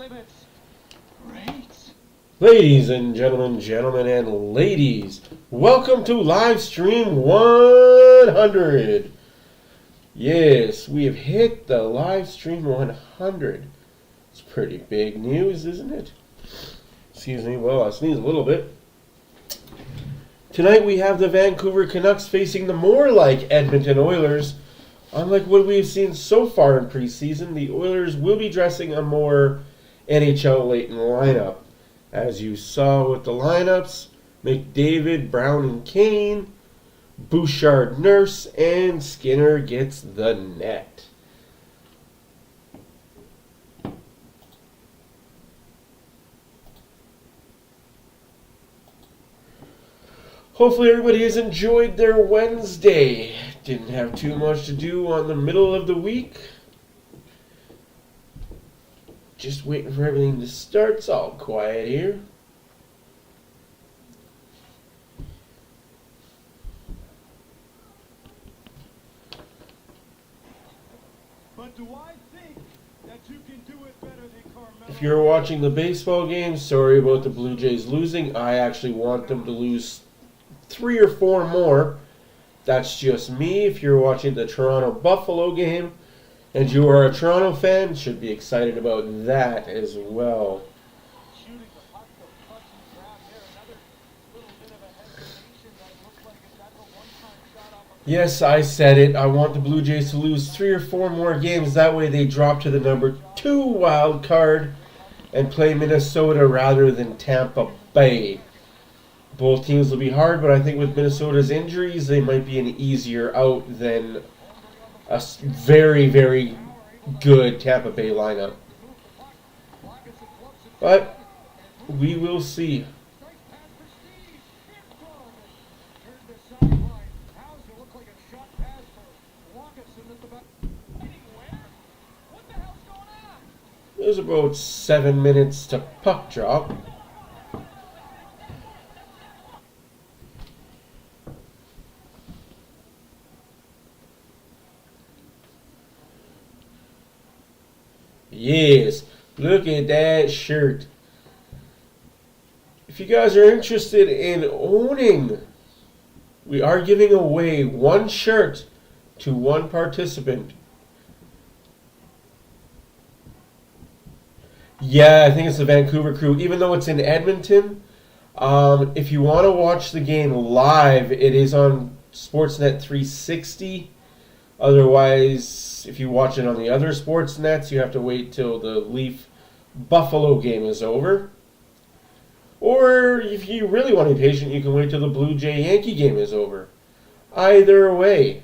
limits. Great. Ladies and gentlemen and ladies, welcome to Livestream 100. Yes, we have hit the Livestream 100. It's pretty big news, isn't it? Excuse me, well, I sneezed a little bit. Tonight we have the Vancouver Canucks facing the more like Edmonton Oilers. Unlike what we've seen so far in preseason, the Oilers will be dressing a more NHL-laden lineup. As you saw with the lineups, McDavid, Brown, and Kane, Bouchard, Nurse, and Skinner gets the net. Hopefully everybody has enjoyed their Wednesday. Didn't have too much to do on the middle of the week. Just waiting for everything to start. It's all quiet here. But do I think that you can do it better than Carmelo? If you're watching the baseball game, sorry about the Blue Jays losing. I actually want them to lose 3 or 4 more. That's just me. If you're watching the Toronto Buffalo game and you are a Toronto fan, should be excited about that as well. Shooting the puck, the clutch and grab there. Another little bit of a hesitation that looked like it got the one-time shot off of. Yes, I said it. I want the Blue Jays to lose 3 or 4 more games. That way they drop to the number 2 wild card and play Minnesota rather than Tampa Bay. Both teams will be hard, but I think with Minnesota's injuries, they might be an easier out than a very, very good Tampa Bay lineup. But we will see. There's about 7 minutes to puck drop. Yes, look at that shirt. If you guys are interested in owning, we are giving away 1 shirt to 1 participant. Yeah, I think it's the Vancouver Crew. Even though it's in Edmonton, if you want to watch the game live, it is on Sportsnet 360. Otherwise, if you watch it on the other sports nets, you have to wait till the Leaf-Buffalo game is over. Or if you really want to be patient, you can wait till the Blue Jay-Yankee game is over. Either way.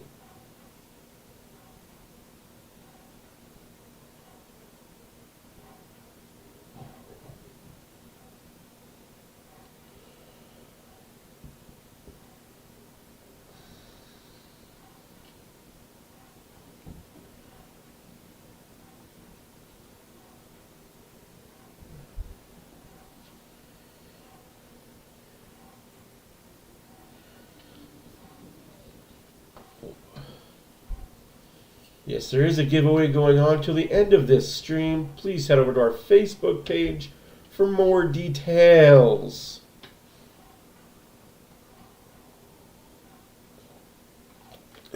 Yes, there is a giveaway going on till the end of this stream. Please head over to our Facebook page for more details.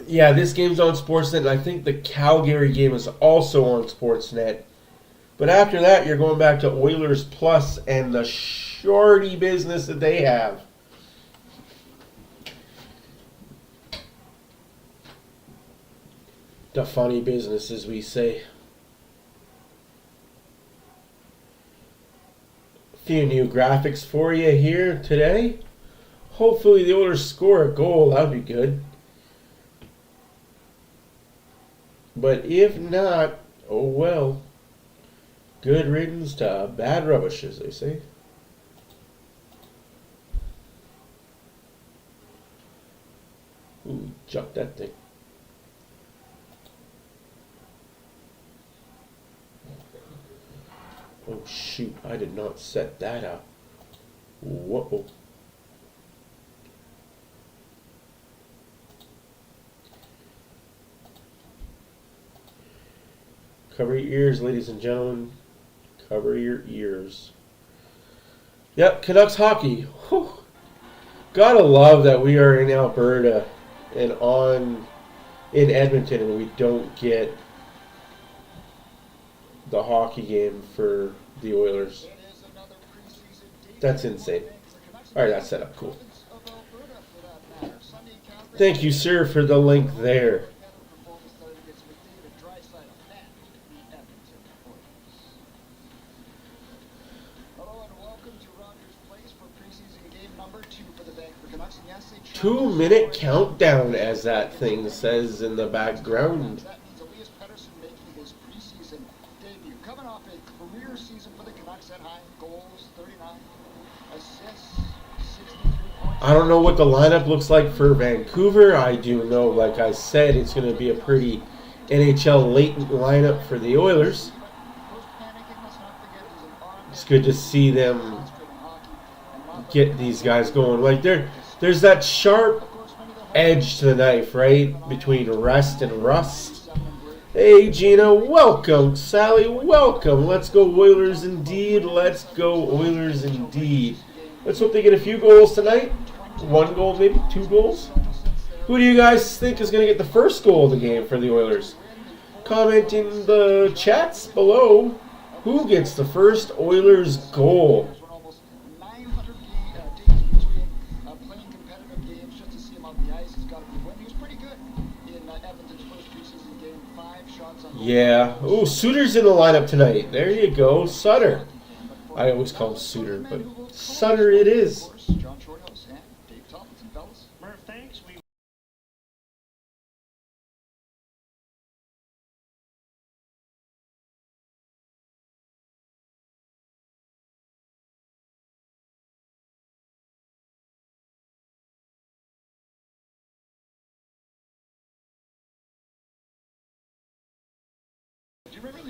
Yeah, this game's on Sportsnet, and I think the Calgary game is also on Sportsnet. But after that, you're going back to Oilers Plus and the shorty business that they have. The funny business, as we say. A few new graphics for you here today. Hopefully the Oilers score a goal. That would be good. But if not, oh well. Good riddance to bad rubbish, as they say. Ooh, jumped that thing. Oh shoot, I did not set that up. Whoa. Cover your ears, ladies and gentlemen. Cover your ears. Yep, Canucks hockey. Whew. Gotta love that we are in Alberta and in Edmonton and we don't get the hockey game for the Oilers. That's insane. Alright, that's set up. Cool. Thank you, sir, for the link there. Hello and welcome to Rogers Place for preseason game number 2 for the Vancouver Canucks. And yes, 2-minute countdown, as that thing says in the background. That means Elias Pettersson making his preseason debut. Coming off a career season for the Canucks at high goals, 39 assists, 63 points. I don't know what the lineup looks like for Vancouver. I do know, like I said, it's going to be a pretty NHL latent lineup for the Oilers. It's good to see them get these guys going. Like there's that sharp edge to the knife, right? Between rest and rust. Hey Gina, welcome. Sally, welcome. Let's go Oilers indeed. Let's go Oilers indeed. Let's hope they get a few goals tonight. 1 goal, maybe 2 goals. Who do you guys think is going to get the first goal of the game for the Oilers? Comment in the chats below. Who gets the first Oilers goal? Almost 900 days between playing competitive games just to see him on the ice. He's got to be winning. He was pretty good in Edmonton's first preseason game. 5 shots on goal. Yeah. Ooh, Suter's in the lineup tonight. There you go, Sutter. I always call him Suter, but Sutter it is. John Shorthouse and Dave Tomlinson, fellas. Murph, thanks.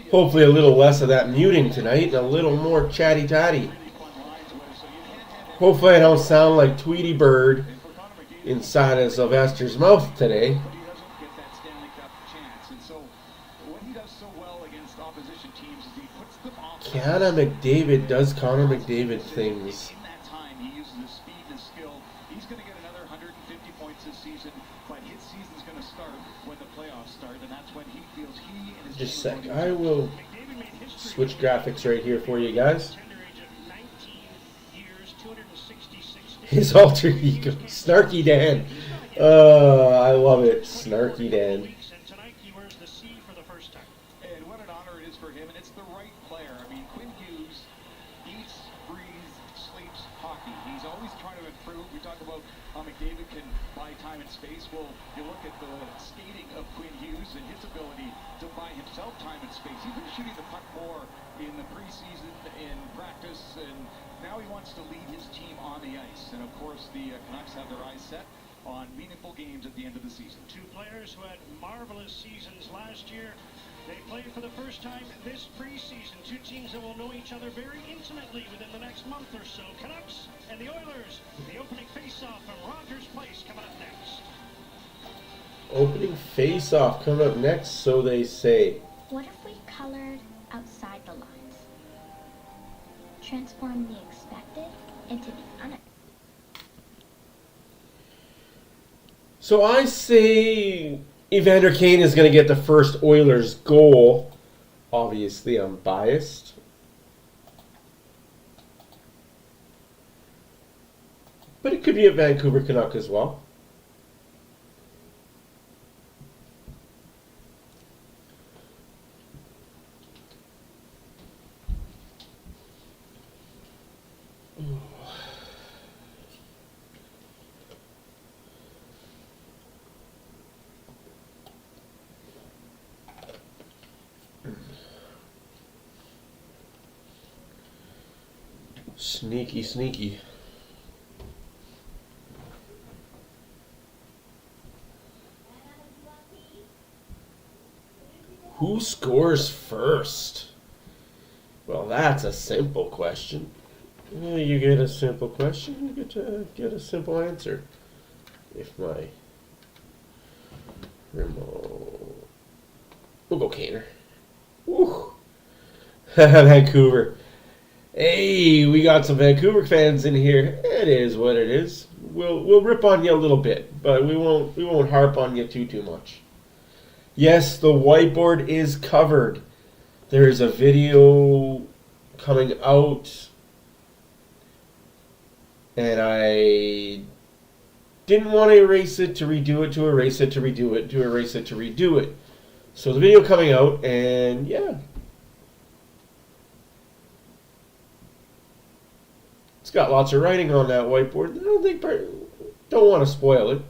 Hopefully a little less of that muting tonight and a little more chatty-tatty. Hopefully I don't sound like Tweety Bird inside of Sylvester's mouth today. Connor McDavid does Connor McDavid things. In that time, he uses his speed and his skill. He's going to get another 150 points this season, but his season's going to start when the playoffs start, and that's when he feels he and his Just a team sec. I will switch graphics right here for you guys. His alter ego, Snarky Dan. I love it, Snarky Dan. And what an honor it is for him, and it's the right player. I mean, Quinn Hughes eats, breathes, sleeps hockey. He's always trying to improve. We talk about how McDavid can buy time and space. Well, you look at the skating of Quinn Hughes and his ability to buy himself time and space. He's been shooting the puck more in the preseason, in practice, and now he wants to lead his team on the ice. And of course, the Canucks have their eyes set on meaningful games at the end of the season. 2 players who had marvelous seasons last year. They played for the first time this preseason. 2 teams that will know each other very intimately within the next month or so. Canucks and the Oilers. The opening face-off from Rogers Place coming up next. Opening face-off coming up next, so they say. What if we colored outside the lines? Transform the expected into the unexpected. So I say Evander Kane is going to get the first Oilers goal. Obviously, I'm biased. But it could be a Vancouver Canuck as well. Sneaky, sneaky. Who scores first? Well, that's a simple question. You get a simple question, you get to get a simple answer. If my remote... We'll go Kaner. Woo. Vancouver. Hey, we got some Vancouver fans in here. It is what it is. We'll rip on you a little bit, but we won't harp on you too much. Yes, the whiteboard is covered. There is a video coming out, and I didn't want to erase it to redo it, to erase it to redo it, to erase it to redo it. So the video coming out, and yeah. It's got lots of writing on that whiteboard. Don't want to spoil it.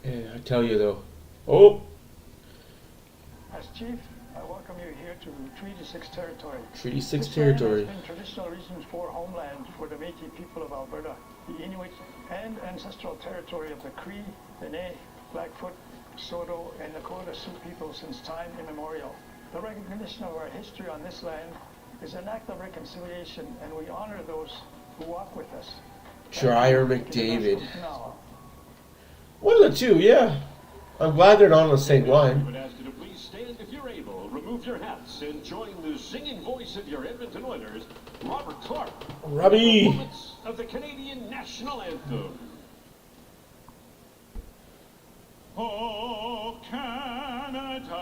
And I tell you though, As Chief, I welcome you here to Treaty 6 territory. Treaty 6 This territory. land has been traditional Region 4 homeland for the Métis people of Alberta, the Inuit, and ancestral territory of the Cree, Dene, Blackfoot, Saulteaux, and Lakota Sioux people since time immemorial. The recognition of our history on this land is an act of reconciliation, and we honor those who walk with us. Dryer Thank you. McDavid. Now. One of the two, yeah. I'm glad they're not on the same I line. would ask you to please stand if you're able, remove your hats, and join the singing voice of your Edmonton Oilers, Robert Clark. Robbie! Performance of the Canadian National Anthem. Oh, Canada,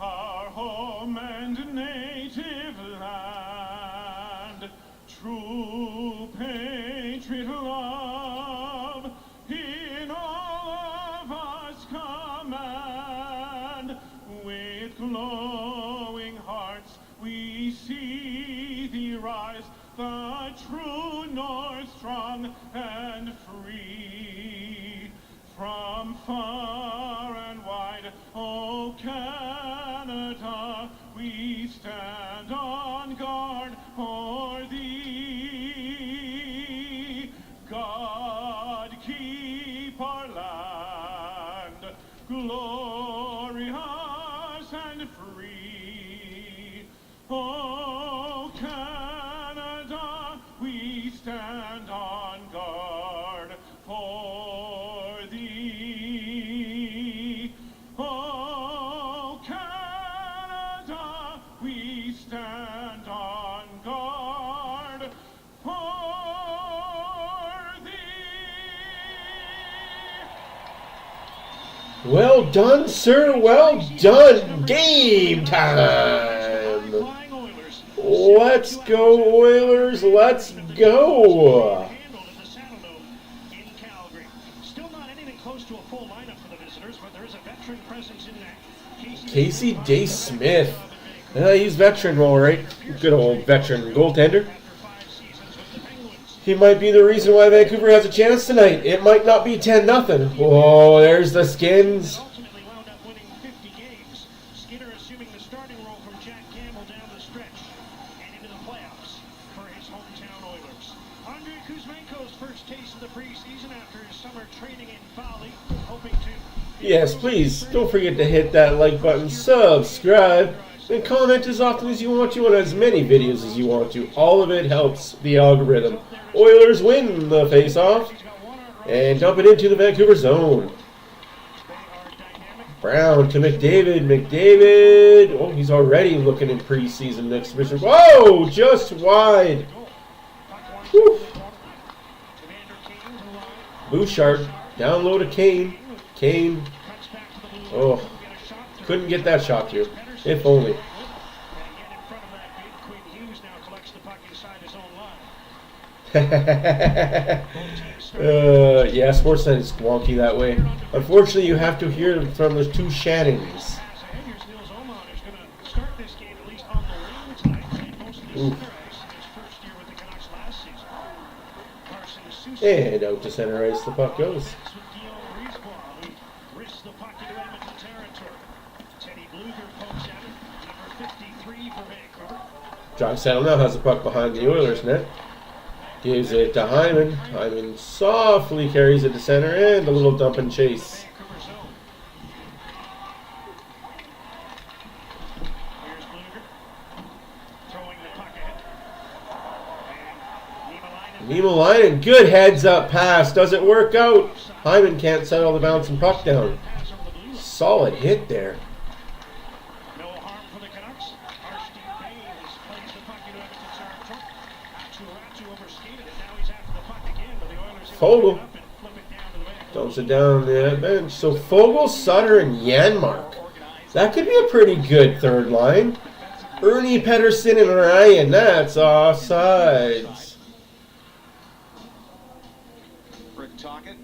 our home and native land, true patriot love in all of us command. With glowing hearts we see thee rise, the true North strong and free. From far and wide, oh Canada, we stand on guard for thee. God keep our land glorious and free. Oh Canada, we stand on guard for thee. Oh Canada, we stand on guard for thee. Well done, sir. Well done. Game time. Let's go, Oilers. Let's go. Casey Day-Smith. He's veteran, all right. Good old veteran goaltender. He might be the reason why Vancouver has a chance tonight. It might not be 10-0. Oh, there's the Skins. Ultimately wound up winning 50 games. Skinner assuming the starting role from Jack Campbell down the stretch and into the playoffs for his hometown Oilers. Andrei Kuzmenko's first taste of the preseason after his summer training in Bali, hoping to... Yes, please, don't forget to hit that like button, subscribe, and comment as often as you want to on as many videos as you want to. All of it helps the algorithm. Oilers win the face-off and dump it into the Vancouver zone. Brown to McDavid. McDavid. Oh, he's already looking in preseason exhibition. Whoa, just wide. Whew. Bouchard down low to Kane. Kane. Oh, couldn't get that shot through. If only. Yeah, Sportsnet is wonky that way. Unfortunately, you have to hear from the two Shannons. Oof. And out to center ice the puck goes. John Saddle now has the puck behind the Oilers net. Gives it to Hyman. Hyman softly carries it to center and a little dump and chase. Niemelainen, good heads up pass. Does it work out? Hyman can't settle the bouncing puck down. solid hit there. No harm for the Canucks. Archie Baines plays the puck into Edmonton's territory. Ratu overskated it. Now he's after the puck again, but the Oilers Fogel up and flip it down to the back. dumps it down the bench. So Fogel, Sutter, and Janmark. That could be a pretty good third line. Ernie Pettersson and Ryan. That's offsides. Rick Tocchet.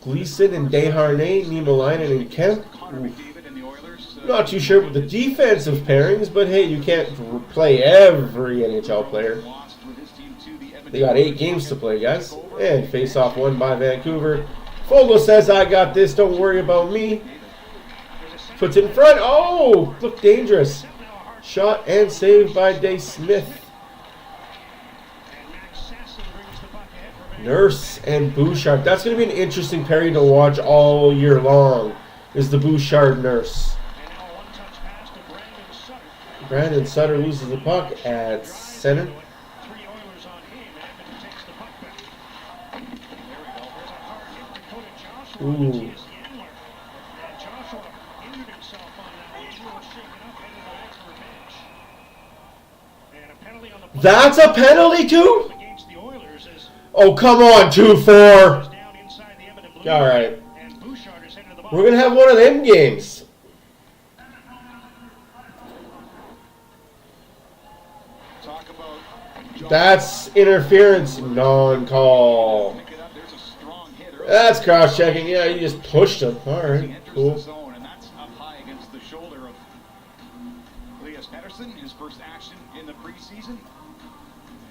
Gleason and Desharnais, Niemelainen and Kemp. Connor McDavid and the Oilers. Not too sure about the defensive pairings, but hey, you can't play every NHL player. Lost with his team to the Edmonton They got 8 games to play, guys. And face-off won by Vancouver. Fogel says, I got this, don't worry about me. Puts it in front. Oh, looked dangerous. Shot and saved by Day Smith. Nurse and Bouchard. That's going to be an interesting pairing to watch all year long, is the Bouchard Nurse. Brandon Sutter loses the puck at center. Ooh. That's a penalty too? Oh, come on, 2-4. All right. We're going to have one of them games. That's interference, non-call. That's cross-checking. Yeah, you just pushed him. All right, cool. And that's up high against the shoulder of Elias Pettersson, his first action in the preseason.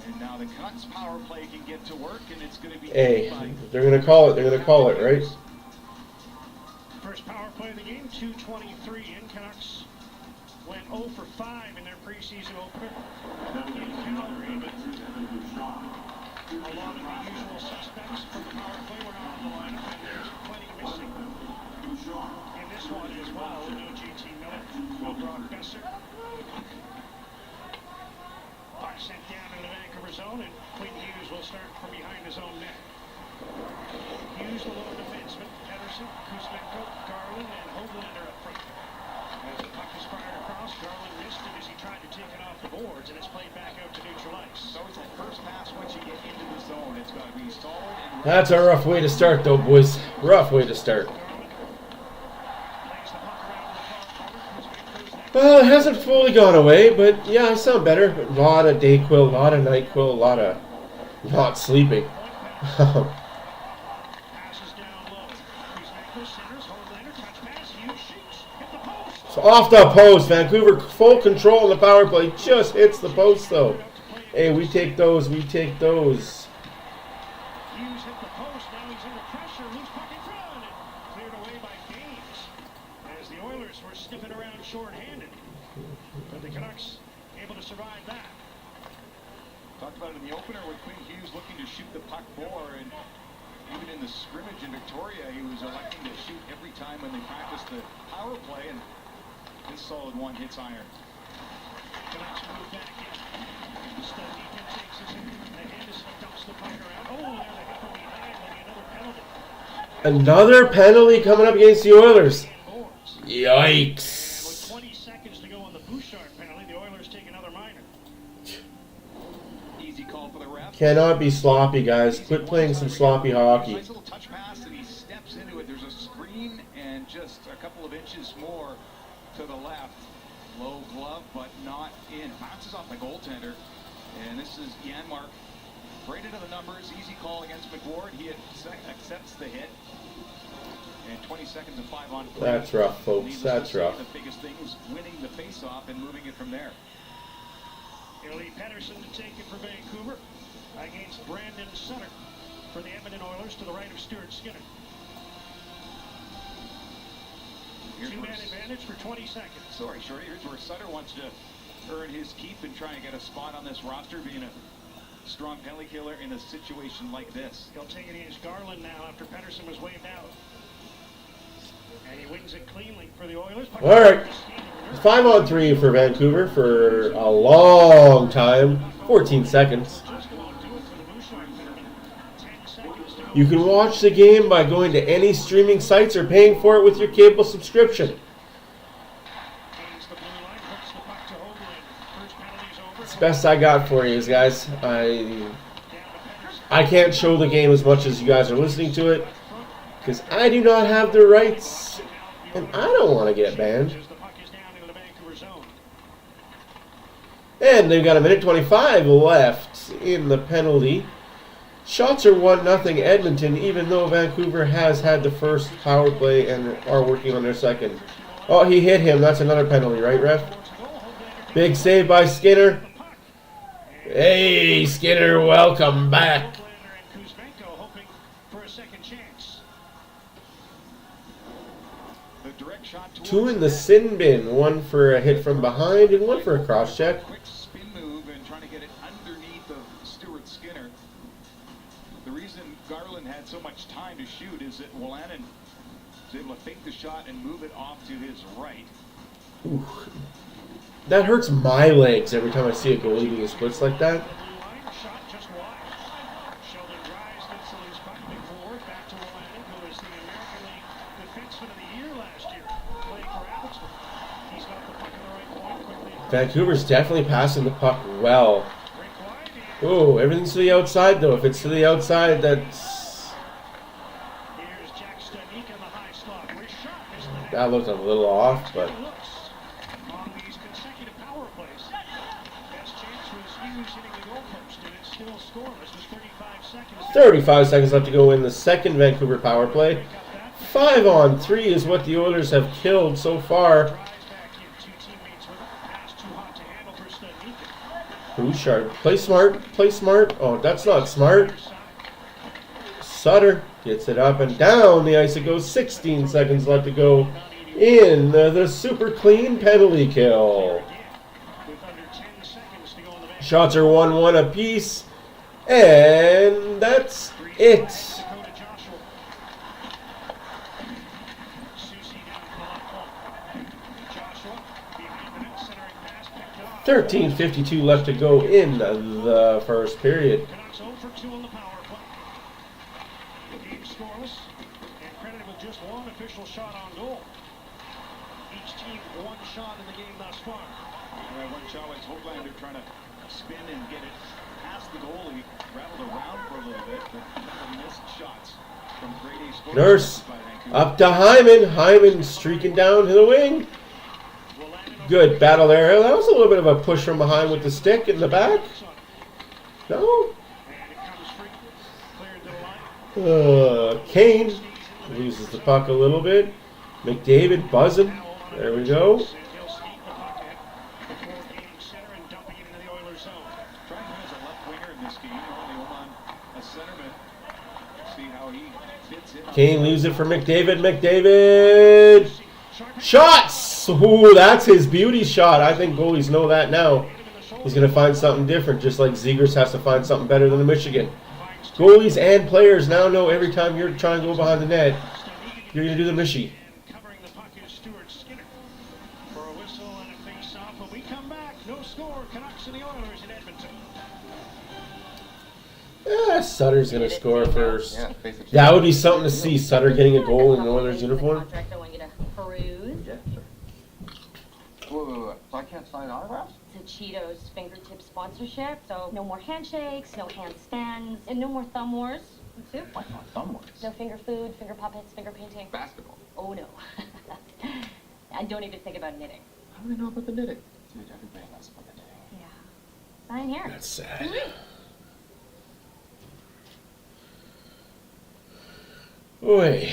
And now the Canucks power play can get to work, and it's going to be. Hey, they're going to call it. They're going to call it, right? First power play of the game, 2:23 in. Canucks went 0 for 5 in their preseason opener. Calgary, but a lot of the usual suspects from the power play were not on the lineup, and there's plenty missing. In this one as well, no JT Miller, no Brock Besser. Puck sent down in the Vancouver zone, and Quinn Hughes will start from behind his own net. Hughes, the lone defenseman, Pettersson, Kuzmenko, Garland, and Hoglander up front. As the puck is fired across, Garland missed it as he tried to take it off the boards, and it's played back out to neutral ice. So it's that first pass once you get into the zone. It's got to be solid and That's a rough way to start, though, boys. Rough way to start. Well, it hasn't fully gone away, but yeah, I sound better. A lot of Dayquil, a lot of NyQuil, a lot of not sleeping. So off the post, Vancouver full control in the power play. Just hits the post, though. Hey, we take those, we take those. Hughes hit the post, now he's under pressure, loose puck in front, and cleared away by Gaines, as the Oilers were sniffing around short-handed. But the Canucks able to survive that. talked about it in the opener with Quinn Hughes looking to shoot the puck more, and even in the scrimmage in Victoria, he was electing to shoot every time when they practiced the power play, and this solid one hits iron. Canucks move back in. Stone takes us in. The Henderson dumps the puck around. Oh, there's a hit from behind, maybe another penalty. Another penalty coming up against the Oilers. Yikes. And with 20 seconds to go on the Bouchard penalty, the Oilers take another minor. Easy call for the ref. Cannot be sloppy, guys. Quit playing some sloppy hockey. Nice little touch pass, and he steps into it. There's a screen and just a couple of inches more to the left. Low glove, but not in. Bounces off the goaltender. And this is Janmark. Right into the numbers. Easy call against McWard. He accepts the hit. And 20 seconds of 5 on 4. That's rough, folks. That's rough. The biggest thing was winning the face-off and moving it from there. It'll be Pettersson to take it for Vancouver against Brandon Sutter for the Edmonton Oilers to the right of Stuart Skinner. Two-man advantage for 20 seconds. Sorry, Shorty. Here's where Sutter wants to earn his keep and try and get a spot on this roster, being a strong penalty killer in a situation like this. He'll take it against Garland now after Pettersson was waved out. And he wins it cleanly for the Oilers. All right. 5-on-3 for Vancouver for a long time. 14 seconds. Just about do it for the Bouchard penalty. 10 seconds to go You can watch the game by going to any streaming sites or paying for it with your cable subscription. Gains the blue line, hooks the puck to Hoagland. First penalty's over. It's the best I got for you guys. I can't show the game as much as you guys are listening to it because I do not have the rights and I don't want to get banned. As the puck is down into the Vancouver zone. And they've got a minute 25 left in the penalty. Shots are 1-0 Edmonton, even though Vancouver has had the first power play and are working on their second. Oh, he hit him. That's another penalty, right, ref? Big save by Skinner. Hey, Skinner, welcome back. And Kuzmenko hoping for a second chance. The direct shot towards Two in the sin bin. One for a hit from behind and one for a cross check. quick spin move and trying to get it underneath of Stuart Skinner. The reason Garland had so much time to shoot is that Wolanin was able to fake the shot and move it off to his right. Ooh. That hurts my legs every time I see a goalie doing splits like that. The blue line, shot just wide. Sheldon Dries gets the loose puck, big forward, back to Wolanin, who is the American League Defenseman of the Year last year, playing for Abbotsford. He's got the puck in the right point, quickly. Vancouver's definitely passing the puck well. Break wide, Oh, and everything's to the outside though. If it's to the outside, that's... here's Jack Stanek in the high slot. Wrist shot, missed the net. That looked a little off, but... Looks on these consecutive power plays. Best chance was Hughes hitting the goalpost, and it's still scoreless. There's 35 seconds. 35 seconds left to go in the second Vancouver power play. 5-on-3 is what the Oilers have killed so far. Drives back in, two teammates with it. Pass too hot to handle for Stanek. Bouchard, play smart, play smart. Oh, that's not smart. Sutter gets it up and down the ice. It goes 16 seconds left to go in the super clean penalty kill. With under 10 seconds to go in the match. Shots are 1-1 apiece. And that's it. Dakota Joshua. Susie down, Polak. Joshua behind the net, centering pass, picked off. 13:52 left to go in the first period. Canucks 0 for 2 on the power play. The game scoreless and credited with just one official shot on goal. Each team one shot in the game thus far. One shot was Hoaglander trying to spin and get it past the goal. He rattled around for a little bit, but missed shots from grade A sports. Nurse by Vancouver. up to Hyman. Hyman streaking down to the wing. Good battle there. That was a little bit of a push from behind with the stick in the back. No? And it comes free. Cleared to the line. Kane loses the puck a little bit. McDavid buzzing. There we go. And he'll sneak the puck in before gaining center and dumping it into the Oilers zone. Trying him as a left winger in this game. Only Oman a centerman. See how he fits in. Kane leaves it for McDavid. McDavid. Shots! Ooh, that's his beauty shot. I think goalies know that now. He's going to find something different, just like Zegers has to find something better than the Michigan. Goalies and players now know every time you're trying to go behind the net, you're going to do the Michie. And covering the puck is Stuart Skinner for a whistle and a face-off. When we come back, no score. Canucks and the Oilers in Edmonton. Sutter's going to score first. That would be something to see, Sutter getting a goal in an Oilers uniform. Contract I want you to peruse. Yeah, sure. Wait. So I can't sign autographs? It's a Cheetos fingertip sponsorship, so no more handshakes, no handstands, and no more thumb wars. Too. Why not thumb wars? No finger food, finger puppets, finger painting. Basketball. Oh no. And don't even think about knitting. How do they know about the knitting? Dude, everybody knows about the knitting. Yeah. Sign here. That's sad. Boy.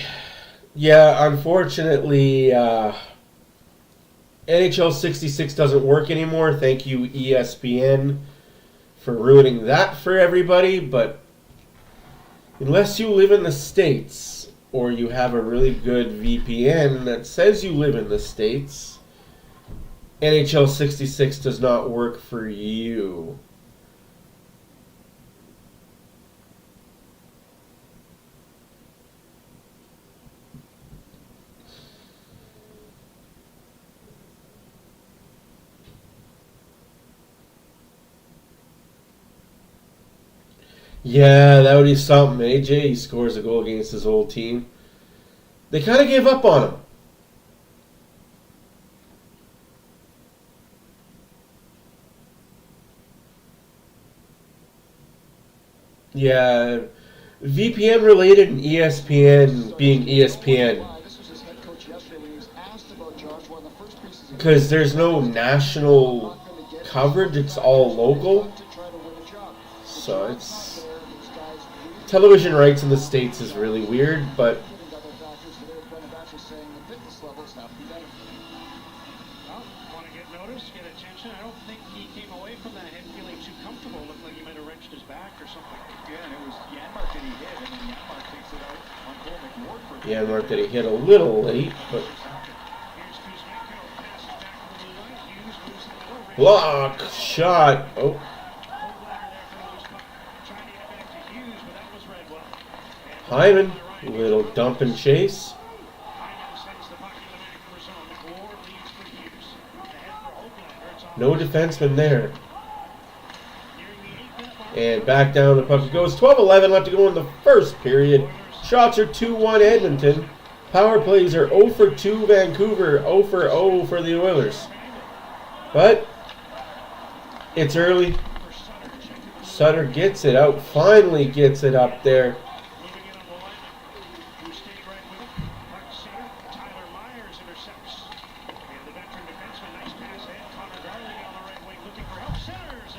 Yeah, unfortunately, NHL 66 doesn't work anymore. Thank you, ESPN, for ruining that for everybody. But unless you live in the States or you have a really good VPN that says you live in the States, NHL 66 does not work for you. Yeah, that would be something. AJ scores a goal against his old team. They kind of gave up on him. Yeah, VPN related and ESPN being ESPN. This was his head coach yesterday when he was asked about Joshua in the first preseason game. Because there's no national coverage, it's all local. To try to win a job. So it's... There, these guys really Television rights in the States is really weird, but... giving other factors today. Brendan Batcher saying the fitness levels have to be better. Well, want to get noticed, get attention. I don't think he came away from that head feeling too comfortable. Looked like he might have wrenched his back or something. Yeah, and it was Janmark that he hit, and then Janmark takes it out on Cole McWard for Yeah, Mark that he hit a little late, but... Here's Kuzmenko, passes back to the blue line. Hughes moves in the middle. Block! Shot! Oh, Hoaglander there for the loose puck. Trying to get back to Hughes, but that was read well. Hyman. Little dump and chase. Hyman sends the puck into the Vancouver zone. McWard leads for Hughes. Ahead for Hoaglander. It's on No defenseman there. nearing the 8-minute mark. And back down the puck it goes. 12-11 left to go in the first period. Shots are 2-1 Edmonton. Power plays are 0 for 2 Vancouver, 0 for 0 for the Oilers. But it's early. Sutter gets it out, finally gets it up there. Moving in on the line, who stayed right with him. Puck center, Tyler Myers intercepts. And the veteran defenseman, nice pass ahead. Connor Garley on the right wing looking for help. Centers.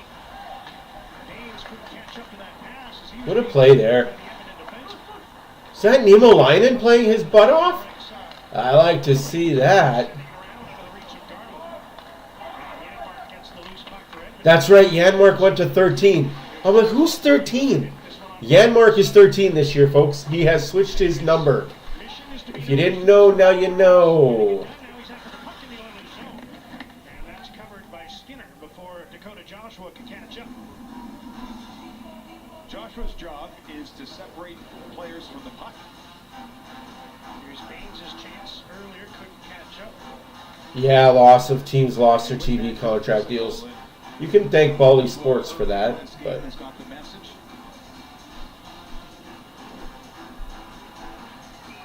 And Haynes couldn't catch up to that pass. As he was What a play there. the Edmonton defenseman. Is that Nemo Linen playing his butt off? I like to see that. Around out of the reach of Garland. And Janmark gets the loose puck for Edmonton. That's right, Janmark went to 13. I'm like, who's 13? Janmark is 13 this year, folks. He has switched his number. Mission is to If you didn't know, now you know. Now he's after the puck in the Oilers zone. And that's covered by Skinner before Dakota Joshua can catch up. Joshua's job is to separate players from the puck. Here's Baines' chance earlier, couldn't catch up. Yeah, teams lost their TV contract deals. You can thank Bally Sports for that, but Has got the message.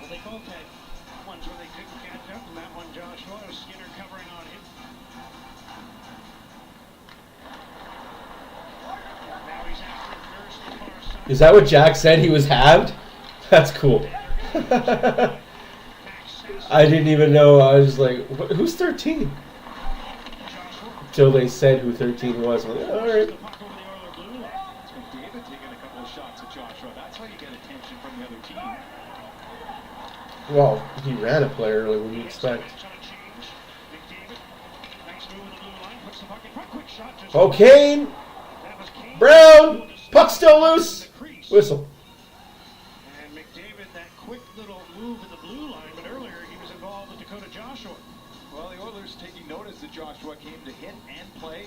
Well, they both had ones where they couldn't catch up, and that one Joshua, Skinner covering on him. Now he's after it first, the far side. is that what Jack said? He was halved? That's cool. Max Sass, I didn't even know. I was like, who's 13? Joshua. Till they said who 13 was. I'm like, all right. The puck over the Oiler blue line. It's McDavid taking a couple of shots at Joshua. That's how you get attention from the other team. Well, he ran a play early. What do you expect? Match on a change. McDavid, nice move in the blue line, puts the puck in front, quick shot. Just Oh, Kane! that was Kane. Brown! Puck still loose! In the crease. Whistle. And McDavid, that quick little move in the blue line, but earlier he was involved with Dakota Joshua. Well, the Oilers taking notice that Joshua came to hit and play.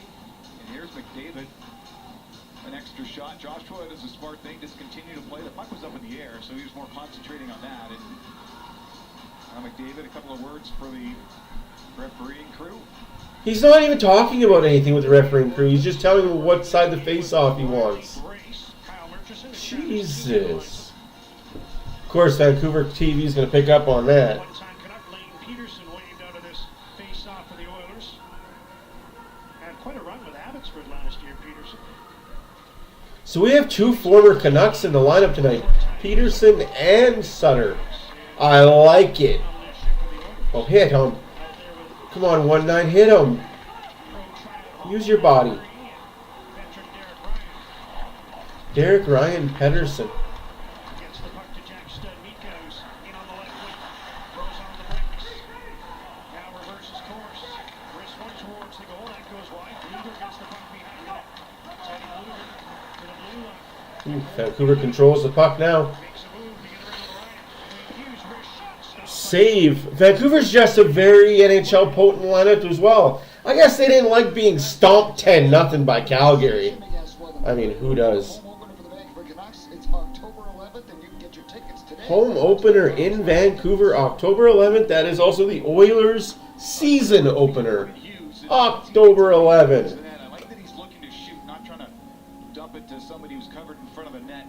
And here's McDavid. An extra shot. Joshua does a smart thing, just continue to play. The puck was up in the air, so he was more concentrating on that. And McDavid, a couple of words for the refereeing crew. He's not even talking about anything with the refereeing crew. He's just telling them what side the face-off he wants. Brace, Kyle Murchison. Jesus. Of course, Vancouver TV is going to pick up on that. One-time Canuck, Lane Peterson waved out of this face-off for the Oilers. Had quite a run with Abbotsford last year, Peterson. So we have two former Canucks in the lineup tonight. Peterson and Sutter. I like it. Oh, hit him. Come on, 1-9, hit him. Use your body. Derek Ryan Pedersen. Gets the puck to Jack Studnicka's in on the left wing. Throws on the brakes. Now reverses course. Wrist one towards the goal. That goes wide. Luger gets the puck behind the net. Teddy Luger to the blue line. Vancouver controls the puck now. Makes a move to get around the line. Hughes, wrist shot. Save. Vancouver's just a very NHL potent lineup as well. I guess they didn't like being stomped 10-0 by Calgary. I mean, who does? Home opener for the Vancouver Canucks. It's October 11th, and you can get your tickets today. Home opener in Vancouver, October 11th. That is also the Oilers' season opener, October 11th. I like that he's looking to shoot, not trying to dump it to somebody who's covered in front. front of the net.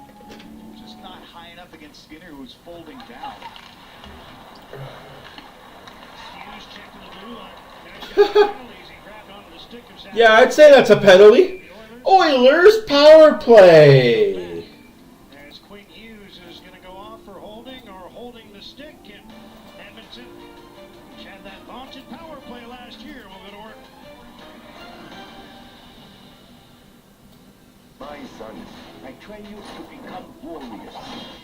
Just not high enough against Skinner, who's folding down. Hughes checked in the blue line. Now he's got penalties. He grabbed onto the stick of Zach. Yeah, I'd say that's a penalty. Oilers power play. As Quinn Hughes is going to go off for holding or holding the stick. And Edmonton, which had that vaunted power play last year, will go to work. My sons, I train you to become warriors,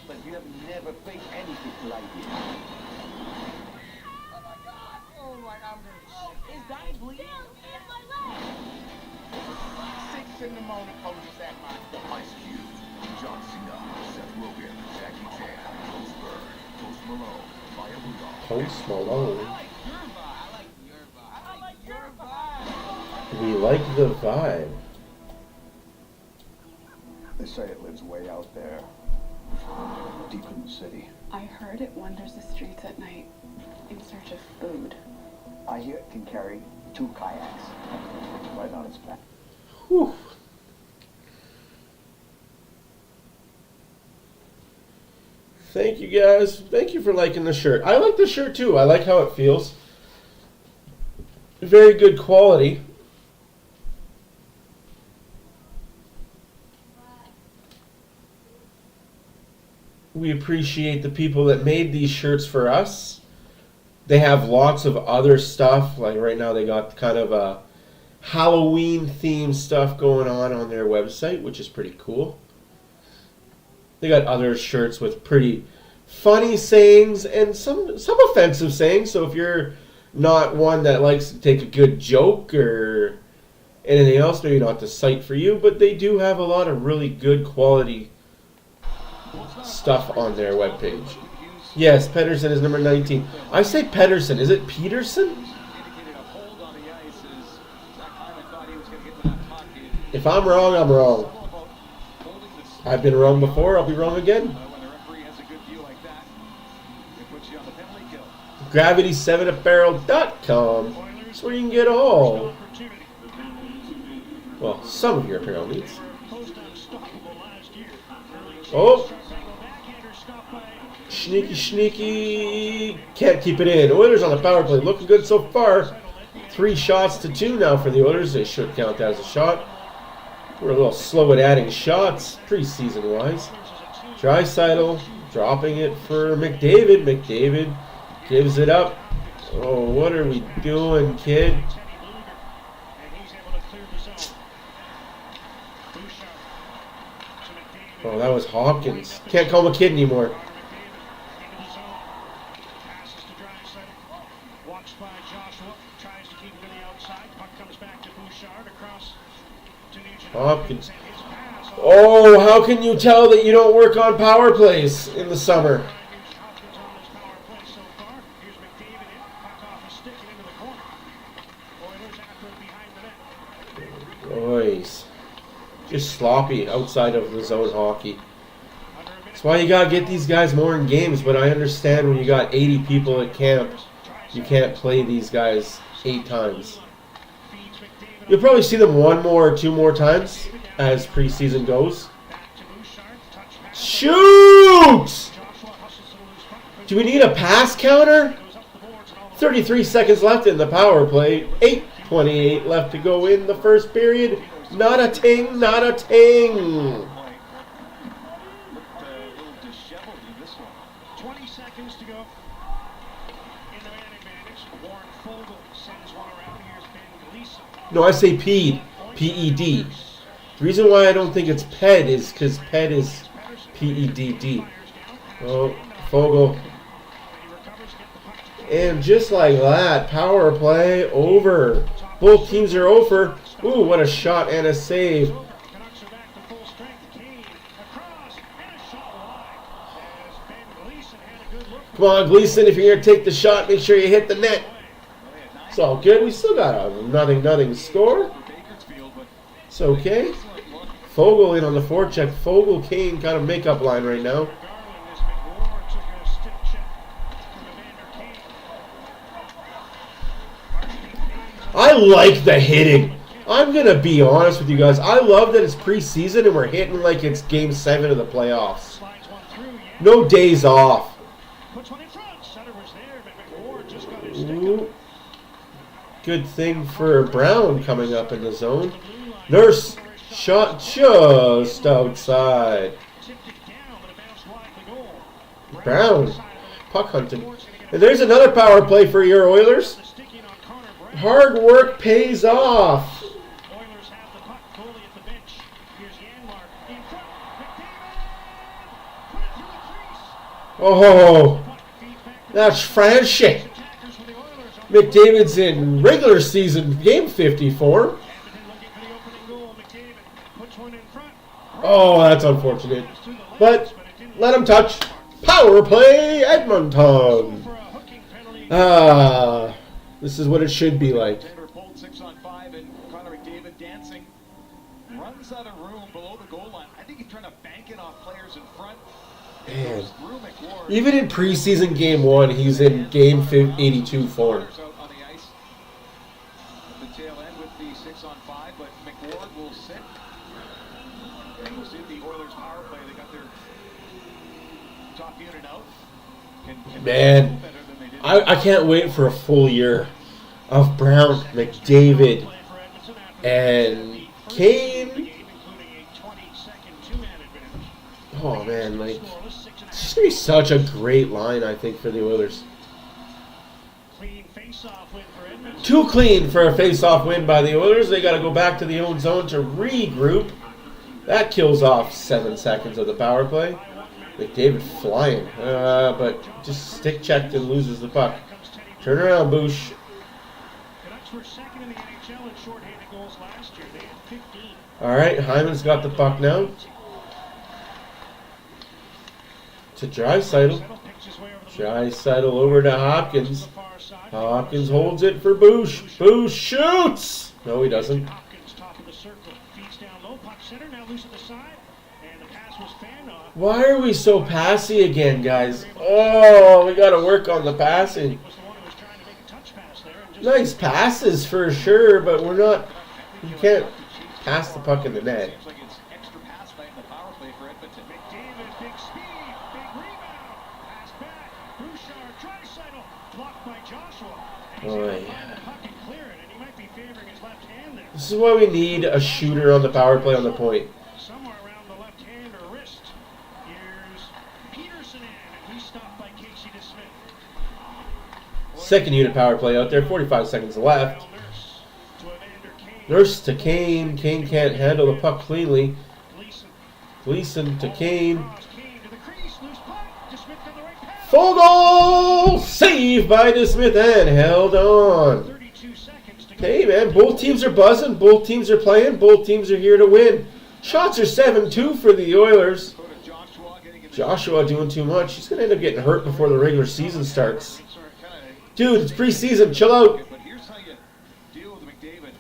but you have never faced anything like this. Oh my, I'm gonna shit. Is Donnie bleeding? Six in the morning, police at my Ice Cube, John Cena, Seth Rogen, Jackie Chan, Bruce Bird, Post Malone, Maya Rudolph. Post Malone. I like your vibe. We like the vibe. They say it lives way out there, deep in the city. I heard it wanders the streets at night in search of food. I hear it can carry 2 kayaks right on its back. Whew. Thank you guys. Thank you for liking the shirt. I like the shirt too. I like how it feels. Very good quality. We appreciate the people that made these shirts for us. They have lots of other stuff. Like right now they got kind of a Halloween themed stuff going on their website, which is pretty cool. They got other shirts with pretty funny sayings and some offensive sayings. So if you're not one that likes to take a good joke or anything else, maybe not the site for you, but they do have a lot of really good quality stuff on their webpage. Yes, Pedersen is number 19. I say Pedersen. Is it Peterson? If I'm wrong, I'm wrong. I've been wrong before. I'll be wrong again. Gravity7apparel.com. That's where you can get all. Well, some of your apparel needs. Oh. Sneaky. Can't keep it in. Oilers on the power play. Looking good so far. 3 shots to 2 now for the Oilers. They should count that as a shot. We're a little slow at adding shots, preseason-wise. Draisaitl dropping it for McDavid. McDavid gives it up. Oh, what are we doing, kid? Oh, that was Hawkins. Can't call him a kid anymore. Hopkins. Oh, how can you tell that you don't work on power plays in the summer? Boys. Just sloppy outside of the zone hockey. That's why you got to get these guys more in games, but I understand when you got 80 people at camp, you can't play these guys 8 times. You'll probably see them 1 more or 2 more times as preseason goes. Shoot! Do we need a pass counter? 33 seconds left in the power play. 8:28 left to go in the first period. Not a ting, not a ting. 20 seconds to go in the man advantage. Warren Fogle sends one around. Here's Ben Gleason. No, I say P. P-E-D. The reason why I don't think it's PED is because PED is P-E-D-D. Oh, Fogle. And just like that, power play over. Both teams are over. Ooh, what a shot and a save. Canucks are back to full strength. Kane across and a shot wide. As Ben Gleason had a good look. Come on, Gleason, if you're going to take the shot, make sure you hit the net. It's all good. We still got a nothing score. It's okay. Fogle in on the forecheck. Fogle, Kane kind of makeup line right now. I like the hitting. I'm going to be honest with you guys. I love that it's preseason and we're hitting like it's Game 7 of the playoffs. No days off. Ooh. Good thing for Brown coming up in the zone. Nurse shot just outside. Brown puck hunting. And there's another power play for your Oilers. Hard work pays off. Oh, that's Franchi. McDavid's in regular season game 54. Oh, that's unfortunate. But let him touch. Power play, Edmonton. This is what it should be like. 6 on 5 and Connor McDavid dancing. Runs out of room below the goal line. I think he's trying to bank it off players in front. Man. Even in preseason game 1, he's in game 82 form. On the ice. The tail end with the 6 on 5, but McWard will sit. And we'll see the Oilers power play. They got their top unit out. Man, I can't wait for a full year of Brown, McDavid, and Kane. Oh man, like it's gonna be such a great line, I think, for the Oilers. Too clean for a face-off win by the Oilers. They got to go back to the own zone to regroup. That kills off 7 seconds of the power play. McDavid flying, but just stick checked and loses the puck. Turn around, Boosh. All right, Hyman's got the puck now. To Draisaitl. Draisaitl over to Hopkins. Hopkins holds it for Boosh. Boosh shoots! No, he doesn't. Why are we so passy again, guys? Oh, we got to work on the passing. Nice passes for sure, but we're not. You can't pass the puck in the net. Boy. This is why we need a shooter on the power play on the point. Second unit power play out there, 45 seconds left. Nurse to Kane. Kane can't handle the puck cleanly. Gleason to Kane. Full goal! Saved by DeSmith and held on. Hey man, both teams are buzzing. Both teams are playing. Both teams are here to win. Shots are 7-2 for the Oilers. Joshua doing too much. He's going to end up getting hurt before the regular season starts. Dude, it's preseason. Chill out. But here's how you deal with McDavid.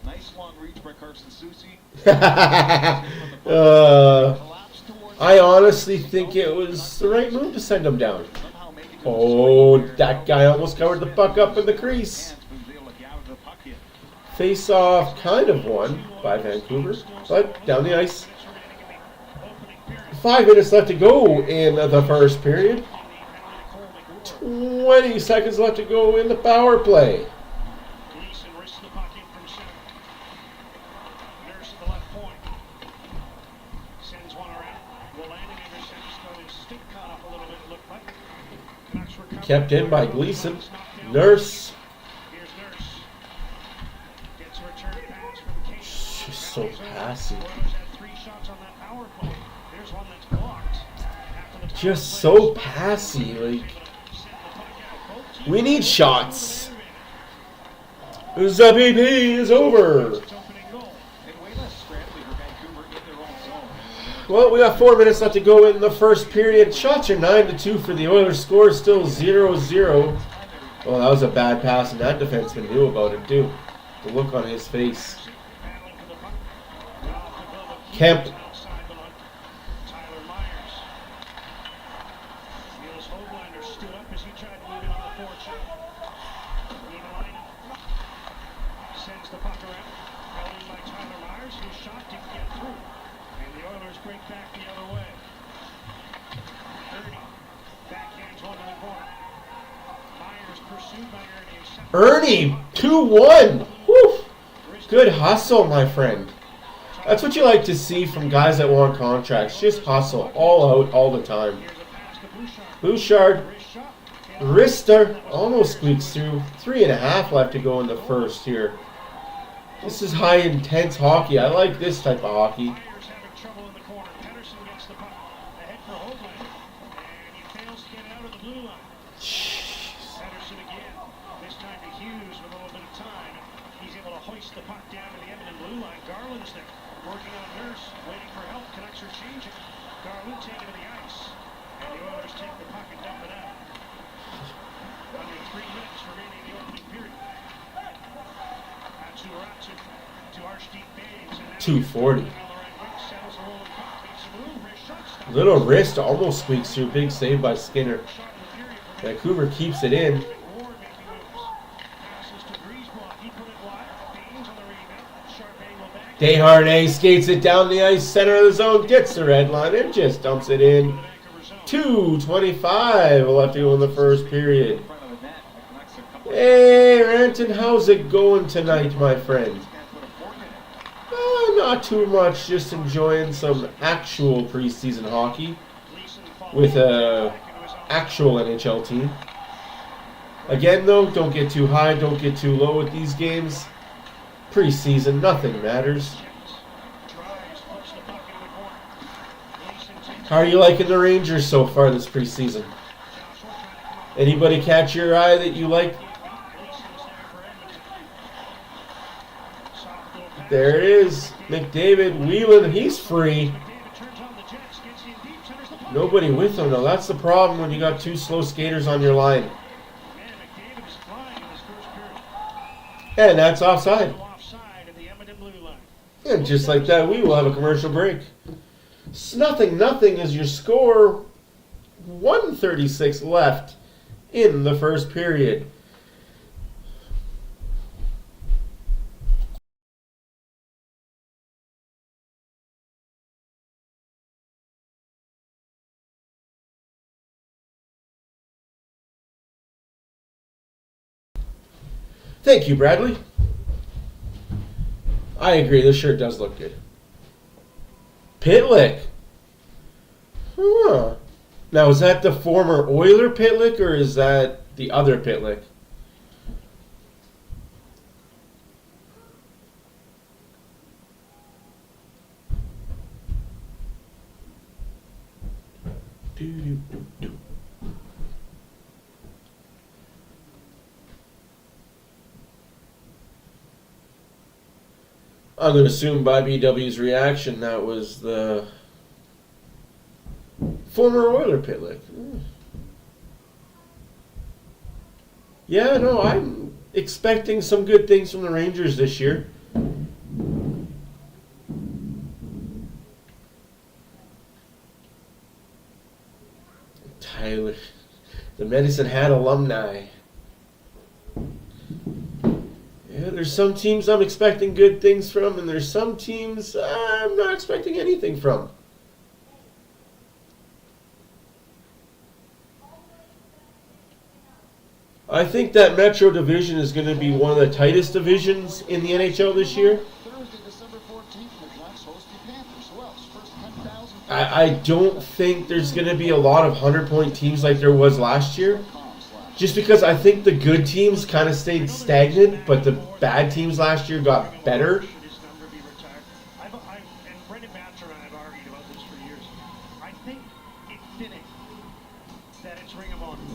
Nice long reach by Carson Soucy. I honestly think it was the right move to send him down. Oh, that guy almost covered the puck up in the crease. Face-off kind of won by Vancouver, but down the ice. 5 minutes left to go in the first period. 20 seconds left to go in the power play. Kept in by Gleason. Nurse. She's so passy. Just so passy. Like, we need shots. The BP is over. Well, we got 4 minutes left to go in the first period. Shots are 9-2 for the Oilers. Score is still 0-0. Well, that was a bad pass, and that defenseman knew about it too. The look on his face. Kemp. Held in by Tyler Myers, whose shot didn't get through. And the Oilers break back the other way. Ernie backhands one to the corner. Myers pursued by Ernie. Ernie, 2-1. Woo. Good hustle, my friend. That's what you like to see from guys that want contracts. Just hustle all out all the time. Bouchard. Rister almost squeaks through. 3.5 left to go in the first here. This is high intense hockey. I like this type of hockey. The puck down to the Edmonton blue line. Garland's there, working on Nurse, waiting for help. Canucks are changing. Garland taking to the ice, and the Oilers take the puck and dump it out. Under 3 minutes remaining in the opening period. To Archdeep Bays. 240. Little wrist almost squeaks through. Big save by Skinner. Vancouver keeps it in. Desharnais skates it down the ice, center of the zone, gets the red line, and just dumps it in. 2:25 left to go in the first period. Hey, Ranton, how's it going tonight, my friend? Not too much, just enjoying some actual preseason hockey with a actual NHL team. Again, though, don't get too high, don't get too low with these games. Preseason, nothing matters. How are you liking the Rangers so far this preseason? Anybody catch your eye that you like? There it is. McDavid, Wheelan, he's free. Nobody with him, though. That's the problem when you got 2 slow skaters on your line. And that's offside. And just like that, we will have a commercial break. It's 0-0 is your score. 1:36 left in the first period. Thank you, Bradley. I agree, this shirt does look good. Pitlick. Huh. Now, is that the former Oiler Pitlick, or is that the other Pitlick? I'm going to assume by BW's reaction that was the former Oiler Pitlick. Yeah, no, I'm expecting some good things from the Rangers this year. Tyler, the Medicine Hat alumni. Yeah, there's some teams I'm expecting good things from, and there's some teams I'm not expecting anything from. I think that Metro Division is going to be one of the tightest divisions in the NHL this year. I don't think there's going to be a lot of 100-point teams like there was last year. Just because I think the good teams kind of stayed stagnant, but the bad teams last year got better.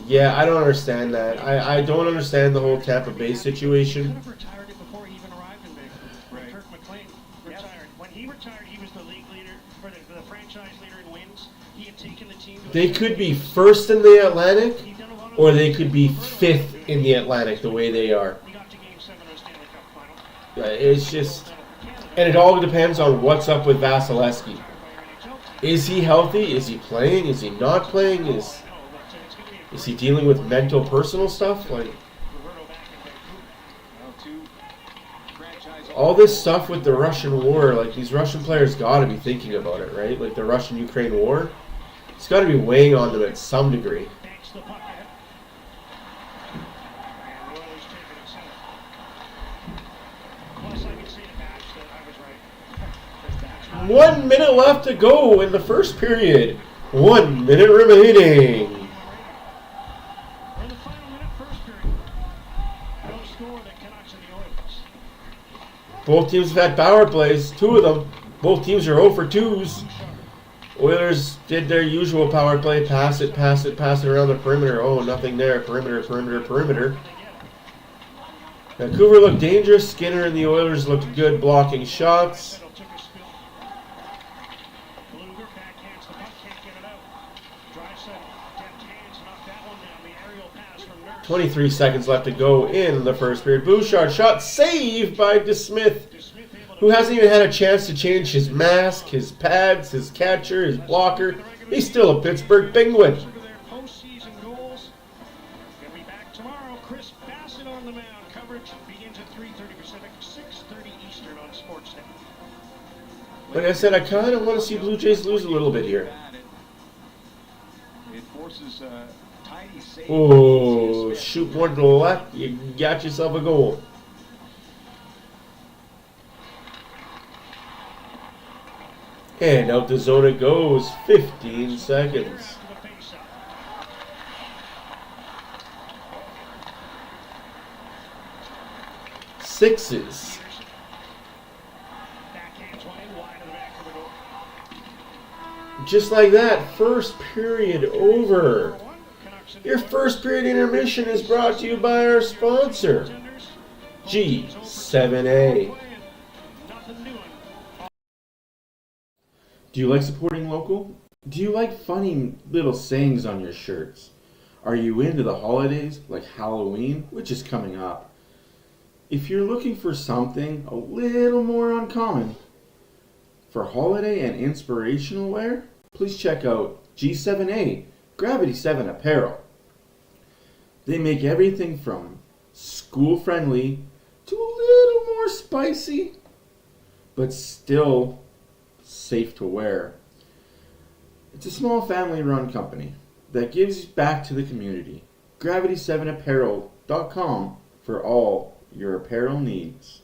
Yeah, I don't understand that. I don't understand the whole Tampa Bay situation. They could be first in the Atlantic, or they could be 5th in the Atlantic the way they are. Yeah, it's just... And it all depends on what's up with Vasilevsky. Is he healthy? Is he playing? Is he not playing? Is he dealing with mental, personal stuff? Like... all this stuff with the Russian war, like these Russian players got to be thinking about it, right? Like the Russian-Ukraine war, it's got to be weighing on them at some degree. Banks the puck ahead. And the Oilers take it at center. Plus, I can say to Batch that I was right. 1 minute left to go in the first period. 1 minute remaining. In the final minute, first period. No score, the Canucks and the Oilers. Both teams have had power plays, 2 of them. Both teams are 0 for 2s. Oilers did their usual power play, pass it around the perimeter. Oh, nothing there. Perimeter. Vancouver looked dangerous. Skinner and the Oilers looked good blocking shots. Took a spill. Bluger backhands the puck, can't get it out. Drives it, deft hands, knocked that one down. The aerial pass from Nurse. 23 seconds left to go in the first period. Bouchard shot saved by DeSmith, who hasn't even had a chance to change his mask, his pads, his catcher, his blocker. He's still a Pittsburgh Penguin. Their postseason goals. They'll be back tomorrow. Chris Bassett on the mound. Coverage begins at 3:30 Pacific, 6:30 Eastern on Sportsnet. Like I said, I kind of want to see Blue Jays lose a little bit here. It forces tiny save. Oh, shoot more to the left, you got yourself a goal. And out the zone it goes, 15 seconds. Sixes. Backhands one in wide of the back of the goal. Just like that, first period over. Your first period intermission is brought to you by our sponsor, G7A. Do you like supporting local? Do you like funny little sayings on your shirts? Are you into the holidays like Halloween, which is coming up? If you're looking for something a little more uncommon for holiday and inspirational wear, please check out G7A Gravity 7 Apparel. They make everything from school-friendly to a little more spicy, but still safe to wear. It's a small family-run company that gives back to the community. Gravity7apparel.com for all your apparel needs.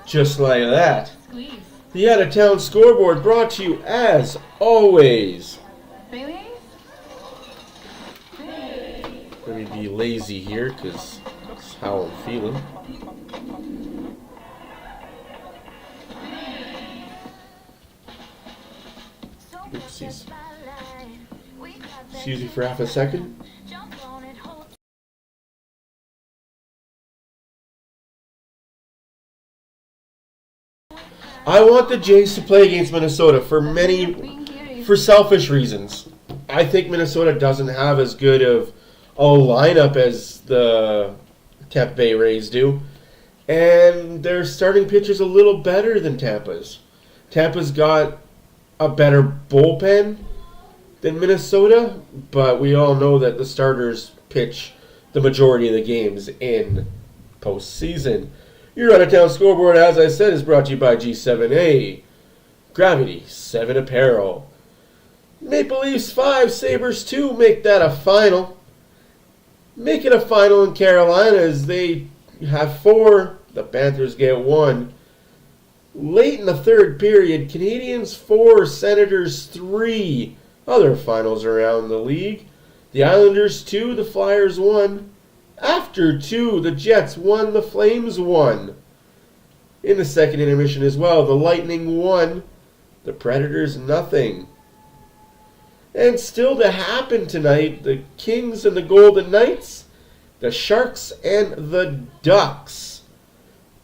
Just like that. The out-of-town scoreboard brought to you as always. Bailey's? Let me be lazy here because that's how I'm feeling. Oopsies. Excuse me for half a second. I want the Jays to play against Minnesota for selfish reasons. I think Minnesota doesn't have as good of a lineup as the Tampa Bay Rays do. And their starting pitcher's a little better than Tampa's. Tampa's got a better bullpen than Minnesota, but we all know that the starters pitch the majority of the games in postseason. Your out-of-town scoreboard, as I said, is brought to you by G7A, Gravity 7 Apparel. Maple Leafs 5, Sabres 2, make that a final. Make it a final in Carolina as they have 4, the Panthers get 1. Late in the third period, Canadiens 4, Senators 3. Other finals around the league. The Islanders 2, the Flyers 1. After 2, the Jets 1, the Flames 1. In the second intermission as well, the Lightning 1, the Predators nothing. And still to happen tonight, the Kings and the Golden Knights, the Sharks and the Ducks.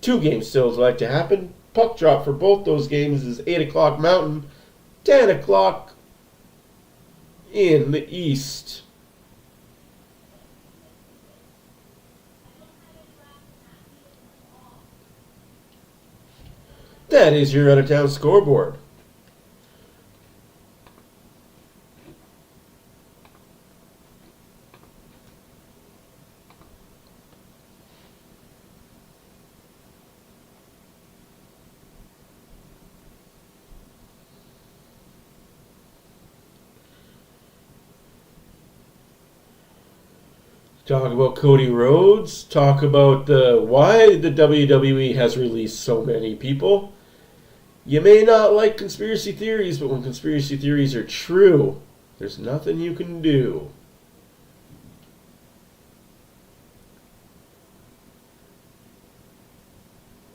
2 games still like to happen. Puck drop for both those games is 8 o'clock Mountain, 10 o'clock in the East. That is your out-of-town scoreboard. Talk about Cody Rhodes. Talk about why the WWE has released so many people. You may not like conspiracy theories, but when conspiracy theories are true, there's nothing you can do.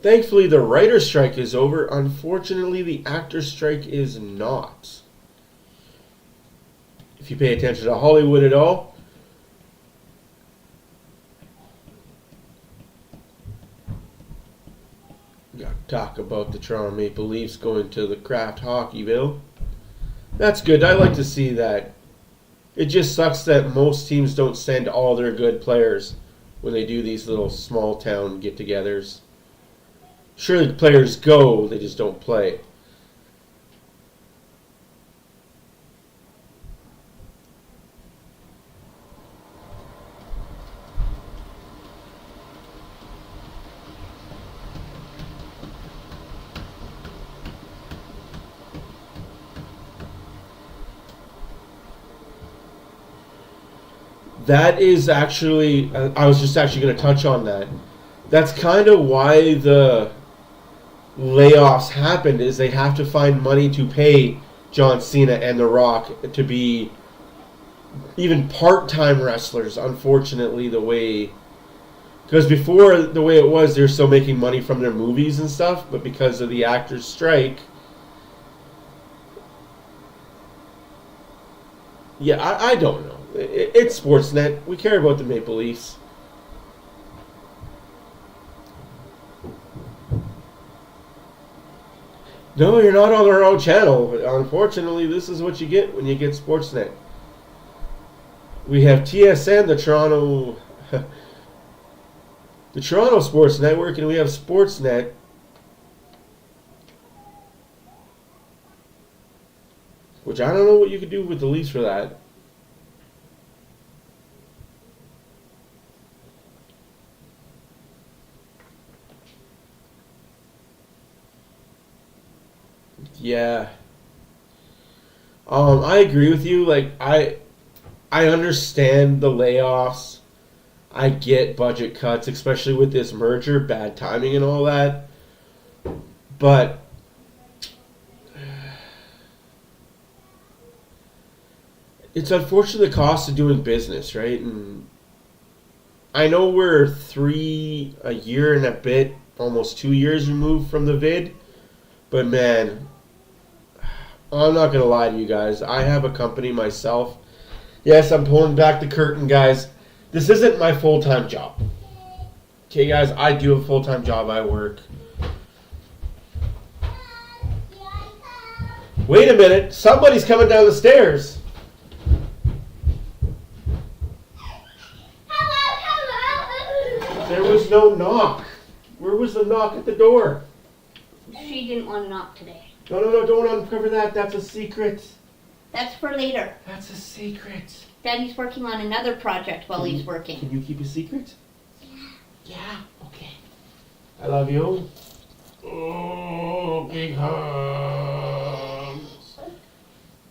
Thankfully, the writer's strike is over. Unfortunately, the actor's strike is not. If you pay attention to Hollywood at all, we got to talk about the Toronto Maple Leafs going to the Kraft Hockeyville. That's good. I like to see that. It just sucks that most teams don't send all their good players when they do these little small town get-togethers. Sure, the players go, they just don't play. That is actually, I was just actually going to touch on that. That's kind of why the layoffs happened, is they have to find money to pay John Cena and The Rock to be even part-time wrestlers, unfortunately, the way... Because before, the way it was, they're still making money from their movies and stuff, but because of the actors' strike... Yeah, I don't know. It's Sportsnet. We care about the Maple Leafs. No, you're not on our own channel. Unfortunately, this is what you get when you get Sportsnet. We have TSN, the Toronto Sports Network, and we have Sportsnet. Which I don't know what you could do with the Leafs for that. Yeah. I agree with you. Like, I understand the layoffs. I get budget cuts, especially with this merger, bad timing and all that. But it's unfortunately the cost of doing business, right? And I know we're a year and a bit, almost 2 years removed from the vid. But man, I'm not going to lie to you guys. I have a company myself. Yes, I'm pulling back the curtain, guys. This isn't my full-time job. Okay, guys, I do have a full-time job. I work. Wait a minute. Somebody's coming down the stairs. There was no knock. Where was the knock at the door? She didn't want to knock today. No, don't uncover that. That's a secret. That's for later. That's a secret. Daddy's working on another project while he's working. Can you keep a secret? Yeah, okay. I love you. Oh, big hugs.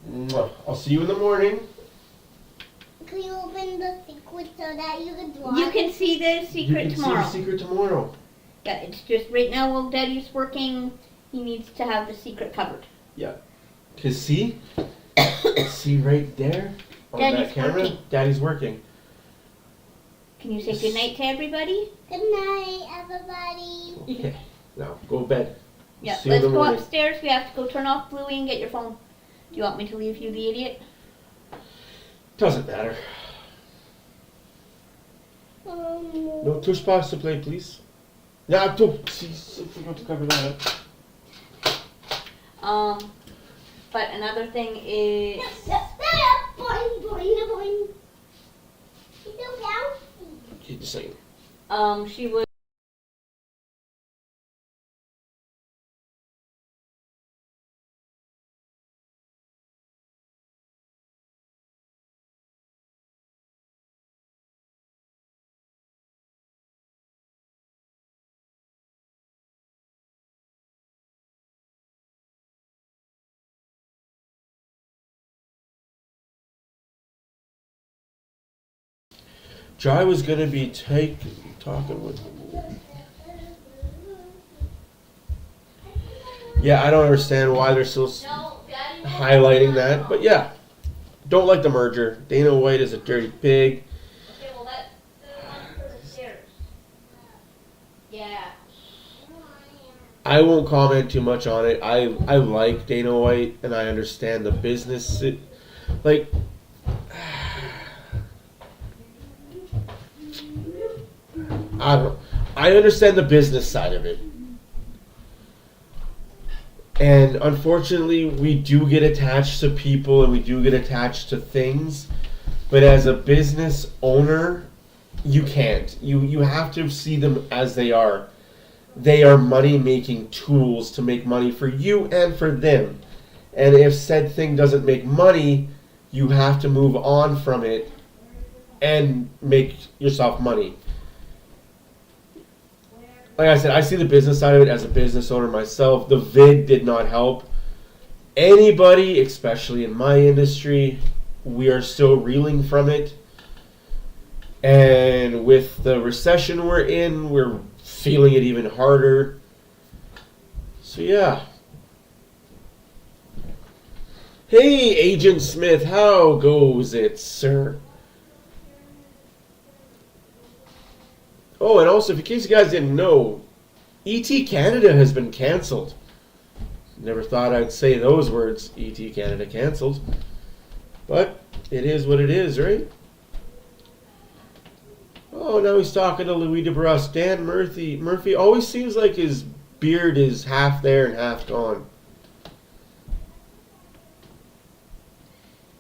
Mwah. I'll see you in the morning. Can you open the secret so that you can draw? You can see the secret tomorrow. You can see the secret tomorrow. Yeah, it's just right now while Daddy's working, he needs to have the secret covered. Yeah. Cause see right there on Daddy's that camera, working. Daddy's working. Can you say good night to everybody? Good night, everybody. Okay. Now go to bed. Yeah. See you in Let's the go morning. upstairs. We have to go turn off Bluey and get your phone. Do you want me to leave you the idiot? Doesn't matter. No tush pass to play, please. Yeah, don't. Forgot to cover that up. But another thing is. Boing, boing, boing. It's so bouncy. Okay, just a second. She was. Jai was going to be talking with... Yeah, I don't understand why they're still highlighting that. But yeah, don't like the merger. Dana White is a dirty pig. Okay, well, that's the one for the stairs. Yeah. I won't comment too much on it. I like Dana White, and I understand the business. Like, I understand the business side of it. And unfortunately, we do get attached to people and we do get attached to things. But as a business owner, you can't. You have to see them as they are. They are money-making tools to make money for you and for them. And if said thing doesn't make money, you have to move on from it and make yourself money. Like I said, I see the business side of it as a business owner myself. The vid did not help anybody, especially in my industry. We are still reeling from it. And with the recession we're in, we're feeling it even harder. So yeah. Hey, Agent Smith, how goes it, sir? Oh, and also, in case you guys didn't know, ET Canada has been cancelled. Never thought I'd say those words, ET Canada cancelled. But it is what it is, right? Oh, now he's talking to Louis DeBrusk. Dan Murphy always seems like his beard is half there and half gone.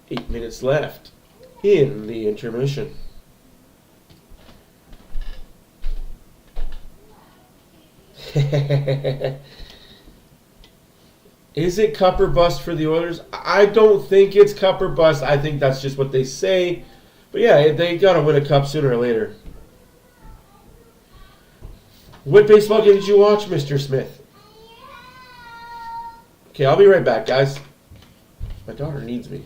8 minutes left in the intermission. Is it cup or bust for the Oilers? I don't think it's cup or bust. I think that's just what they say. But yeah, they got to win a cup sooner or later. What baseball game did you watch, Mr. Smith? Okay, I'll be right back, guys. My daughter needs me.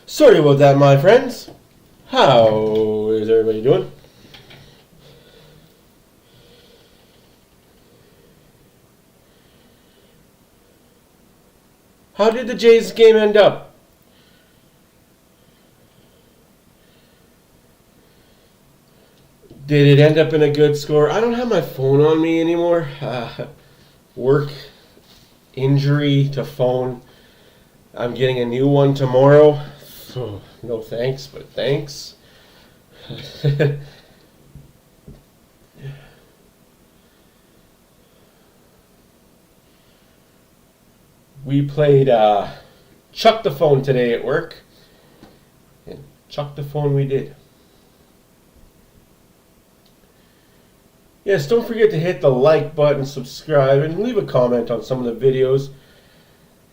Sorry about that, my friends. How is everybody doing? How did the Jays game end up? Did it end up in a good score? I don't have my phone on me anymore. Work injury to phone. I'm getting a new one tomorrow. So, no thanks, but thanks. We played Chuck the Phone today at work. And Chuck the Phone we did. Yes, don't forget to hit the like button, subscribe, and leave a comment on some of the videos.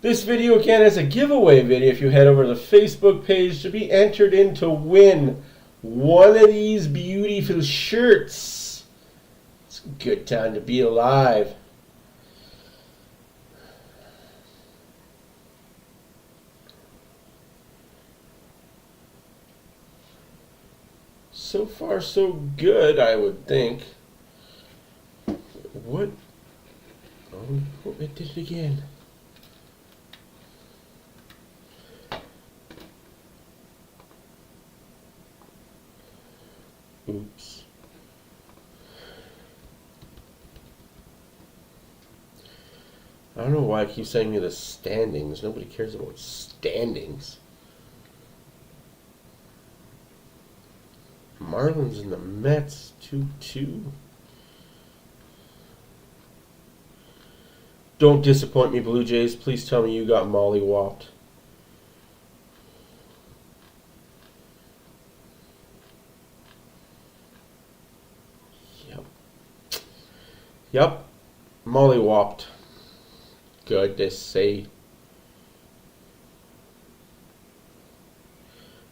This video again is a giveaway video if you head over to the Facebook page to be entered in to win one of these beautiful shirts. It's a good time to be alive. So far so good, I would think. What? Oh, it did it again. Oops. I don't know why I keep sending you the standings. Nobody cares about standings. Marlins and the Mets 2-2. Don't disappoint me, Blue Jays. Please tell me you got mollywopped. Yep. Mollywopped. Good to see.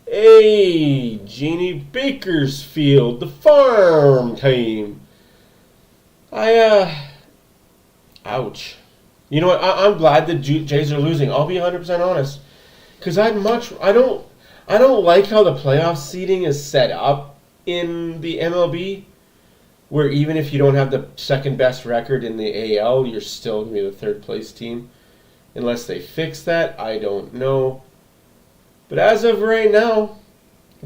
Hey, Jeannie Bakersfield, the farm team. Ouch. You know what? I'm glad the Jays are losing. I'll be 100% honest, because I don't like how the playoff seeding is set up in the MLB, where even if you don't have the second best record in the AL, you're still going to be the third place team. Unless they fix that, I don't know. But as of right now,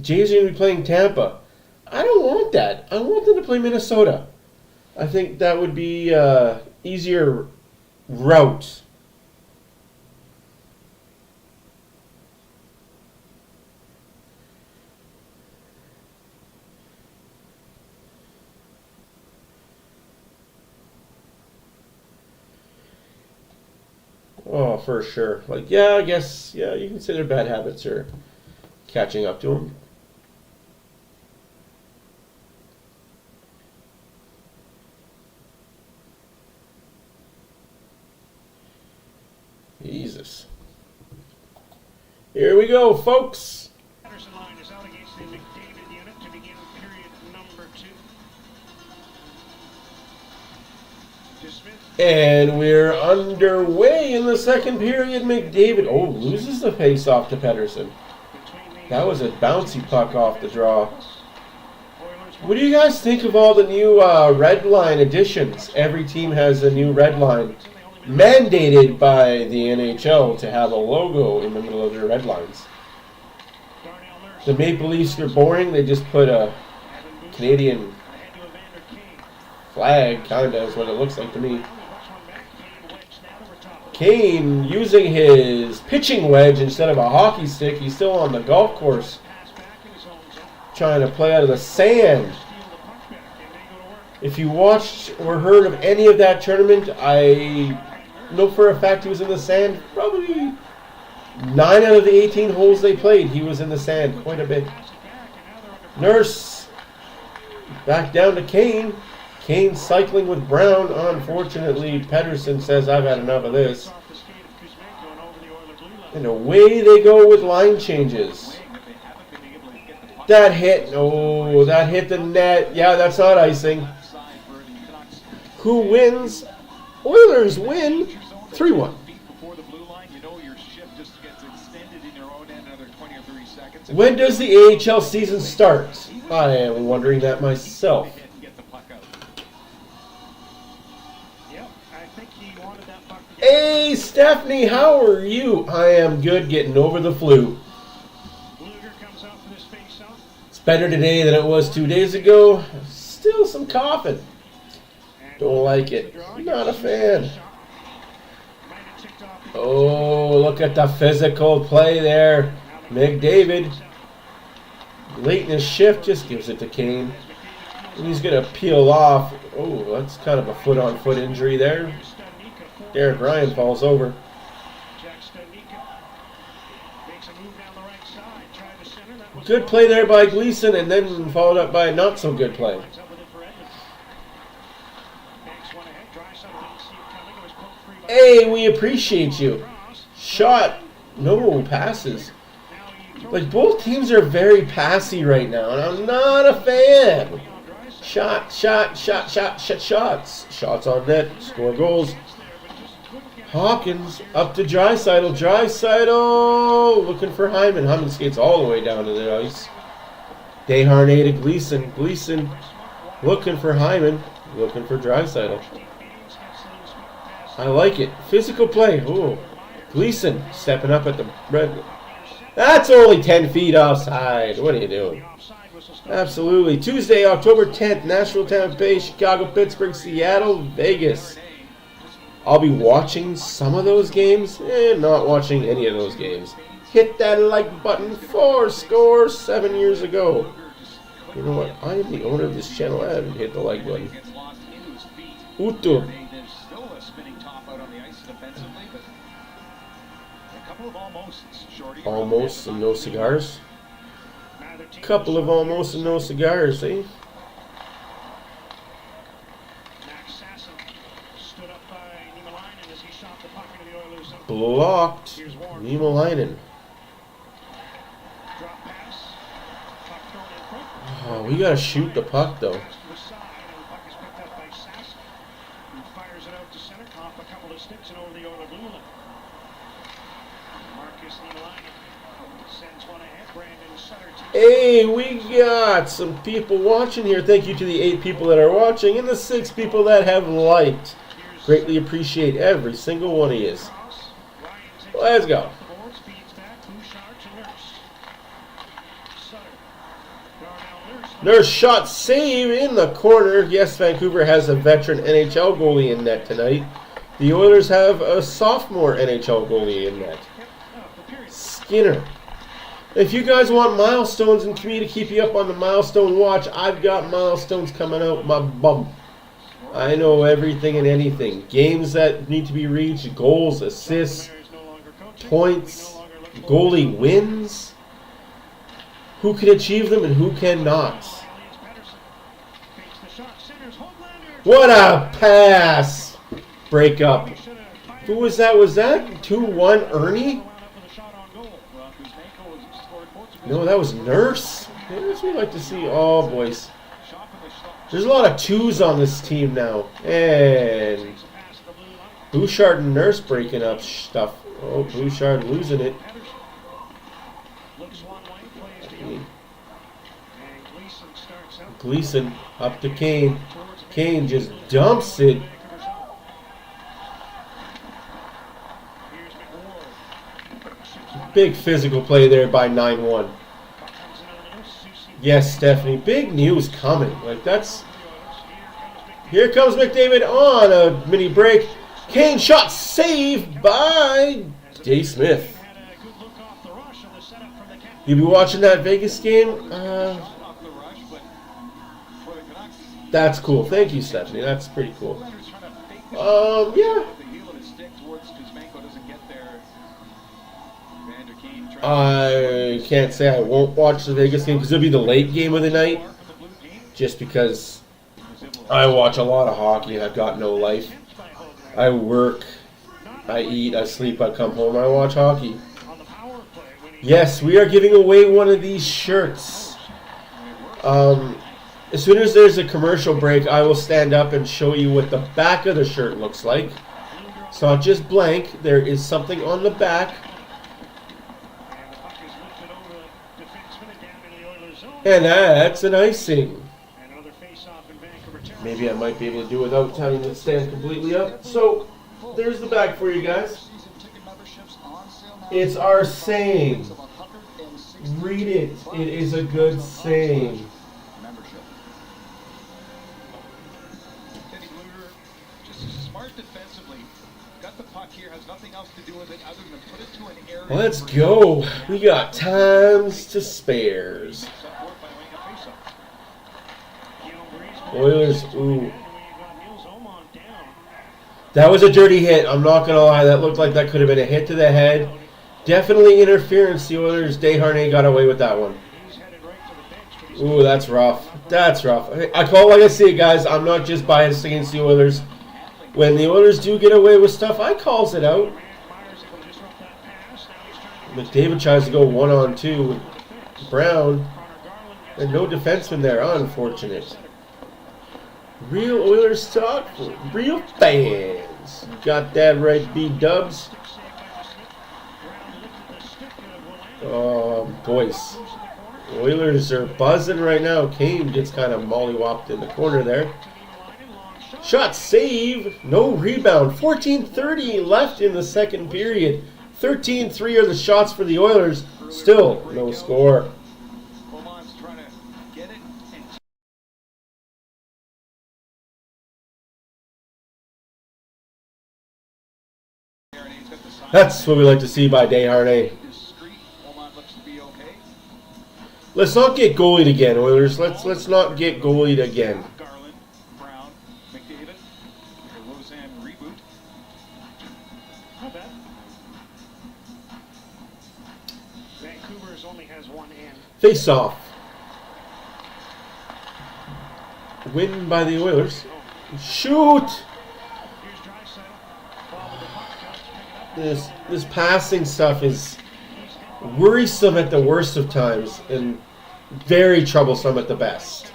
Jays are going to be playing Tampa. I don't want that. I want them to play Minnesota. I think that would be easier route. Oh, for sure. Like, yeah, I guess, yeah, you can say their bad habits are catching up to them. Jesus. Here we go, folks. Patterson line is out against the McDavid unit to begin period number 2. And we're underway in the second period. McDavid, loses the face-off to Pedersen. That was a bouncy puck off the draw. What do you guys think of all the new red line additions? Every team has a new red line mandated by the NHL to have a logo in the middle of their red lines. The Maple Leafs are boring. They just put a Canadian flag, kind of, is what it looks like to me. Kane using his pitching wedge instead of a hockey stick. He's still on the golf course trying to play out of the sand. If you watched or heard of any of that tournament, I know for a fact he was in the sand. Probably 9 out of the 18 holes they played, he was in the sand quite a bit. Nurse back down to Kane. Kane cycling with Brown. Unfortunately, Pedersen says, I've had enough of this. And away they go with line changes. That hit. Oh, that hit the net. Yeah, that's not icing. Who wins? Oilers win 3-1. Before the blue line, you know your shift just gets extended in your own end another 20 or 30 seconds. When does the AHL season start? I am wondering that myself. Get the puck out. Yep, I think he wanted that puck to get. Hey, Stephanie, how are you? I am good, getting over the flu. Luger comes out for this face-off. It's better today than it was 2 days ago. Still some coughing. Don't like it. Not a fan. Oh, look at the physical play there. McDavid. Late in his shift, just gives it to Kane. And he's going to peel off. Oh, that's kind of a foot-on-foot injury there. Derek Ryan falls over. Good play there by Gleason, and then followed up by a not-so-good play. Hey, we appreciate you. Shot. No passes. Like, both teams are very passy right now, and I'm not a fan. Shots. Shots on net. Score goals. Hawkins up to Draisaitl. Draisaitl looking for Hyman. Hyman skates all the way down to the ice. Desharnais to Gleason. Gleason looking for Hyman. Looking for Draisaitl. I like it. Physical play. Ooh. Gleason stepping up at the red. That's only 10 feet offside. What are you doing? Absolutely. Tuesday, October 10th, Nashville, Tampa Bay, Chicago, Pittsburgh, Seattle, Vegas. I'll be watching some of those games and not watching any of those games. Hit that like button 7 years ago. You know what? I am the owner of this channel. I haven't hit the like button. Utu. Almost and no cigars. Couple of almost and no cigars, eh? Blocked. Niemelainen. Oh, we gotta shoot the puck though. Hey, we got some people watching here. Thank you to the 8 people that are watching and the 6 people that have liked. Greatly appreciate every single one of you. Let's go. Nurse shot save in the corner. Yes, Vancouver has a veteran NHL goalie in net tonight. The Oilers have a sophomore NHL goalie in net. Skinner. If you guys want milestones and me to keep you up on the milestone watch, I've got milestones coming out my bum. I know everything and anything. Games that need to be reached, goals, assists, points, goalie wins. Who can achieve them and who cannot. What a pass! Break up. Who was that? Was that 2-1 Ernie? No, that was Nurse. Nurse we like to see. Oh, boys. There's a lot of 2s on this team now. And Bouchard and Nurse breaking up stuff. Oh, Bouchard losing it. Gleason up to Kane. Kane just dumps it. Big physical play there by 9-1. Yes, Stephanie. Big news coming. Like, that's... Here comes McDavid on a mini break. Kane shot saved by Jay Smith. You be watching that Vegas game? That's cool. Thank you, Stephanie. That's pretty cool. Yeah. I can't say I won't watch the Vegas game because it'll be the late game of the night. Just because I watch a lot of hockey and I've got no life. I work, I eat, I sleep, I come home, I watch hockey. Yes, we are giving away one of these shirts. As soon as there's a commercial break, I will stand up and show you what the back of the shirt looks like. It's not just blank. There is something on the back. zone. And that's an icing. And another face-off in Vancouver territory. Maybe I might be able to do without having to stand completely up. So, there's the bag for you guys. It's our saying. Read it. It is a good saying. Teddy Bluger, just smart defensively. Got the puck here, has nothing else to do with it other than put it to an area. Let's go. We got times to spares. Oilers, ooh. That was a dirty hit. I'm not going to lie. That looked like that could have been a hit to the head. Definitely interference. The Oilers, Desharnais got away with that one. Ooh, that's rough. That's rough. I call it like I see it, guys. I'm not just biased against the Oilers. When the Oilers do get away with stuff, I calls it out. McDavid tries to go 1-on-2 with Brown. And no defenseman there. Unfortunate. Real Oilers talk for real fans. Got that right, B-dubs. Oh, boys. Oilers are buzzing right now. Kane gets kind of mollywopped in the corner there. Shot save. No rebound. 14:30 left in the second period. 13-3 are the shots for the Oilers. Still no score. That's what we like to see by Desharnais. Let's not get goalied again, Oilers. Let's not get goalied again. Garland, Brown, McDavid, Roseanne reboot. Not bad. Vancouver's only has one hand. Face off. Win by the Oilers. Shoot! This passing stuff is worrisome at the worst of times and very troublesome at the best.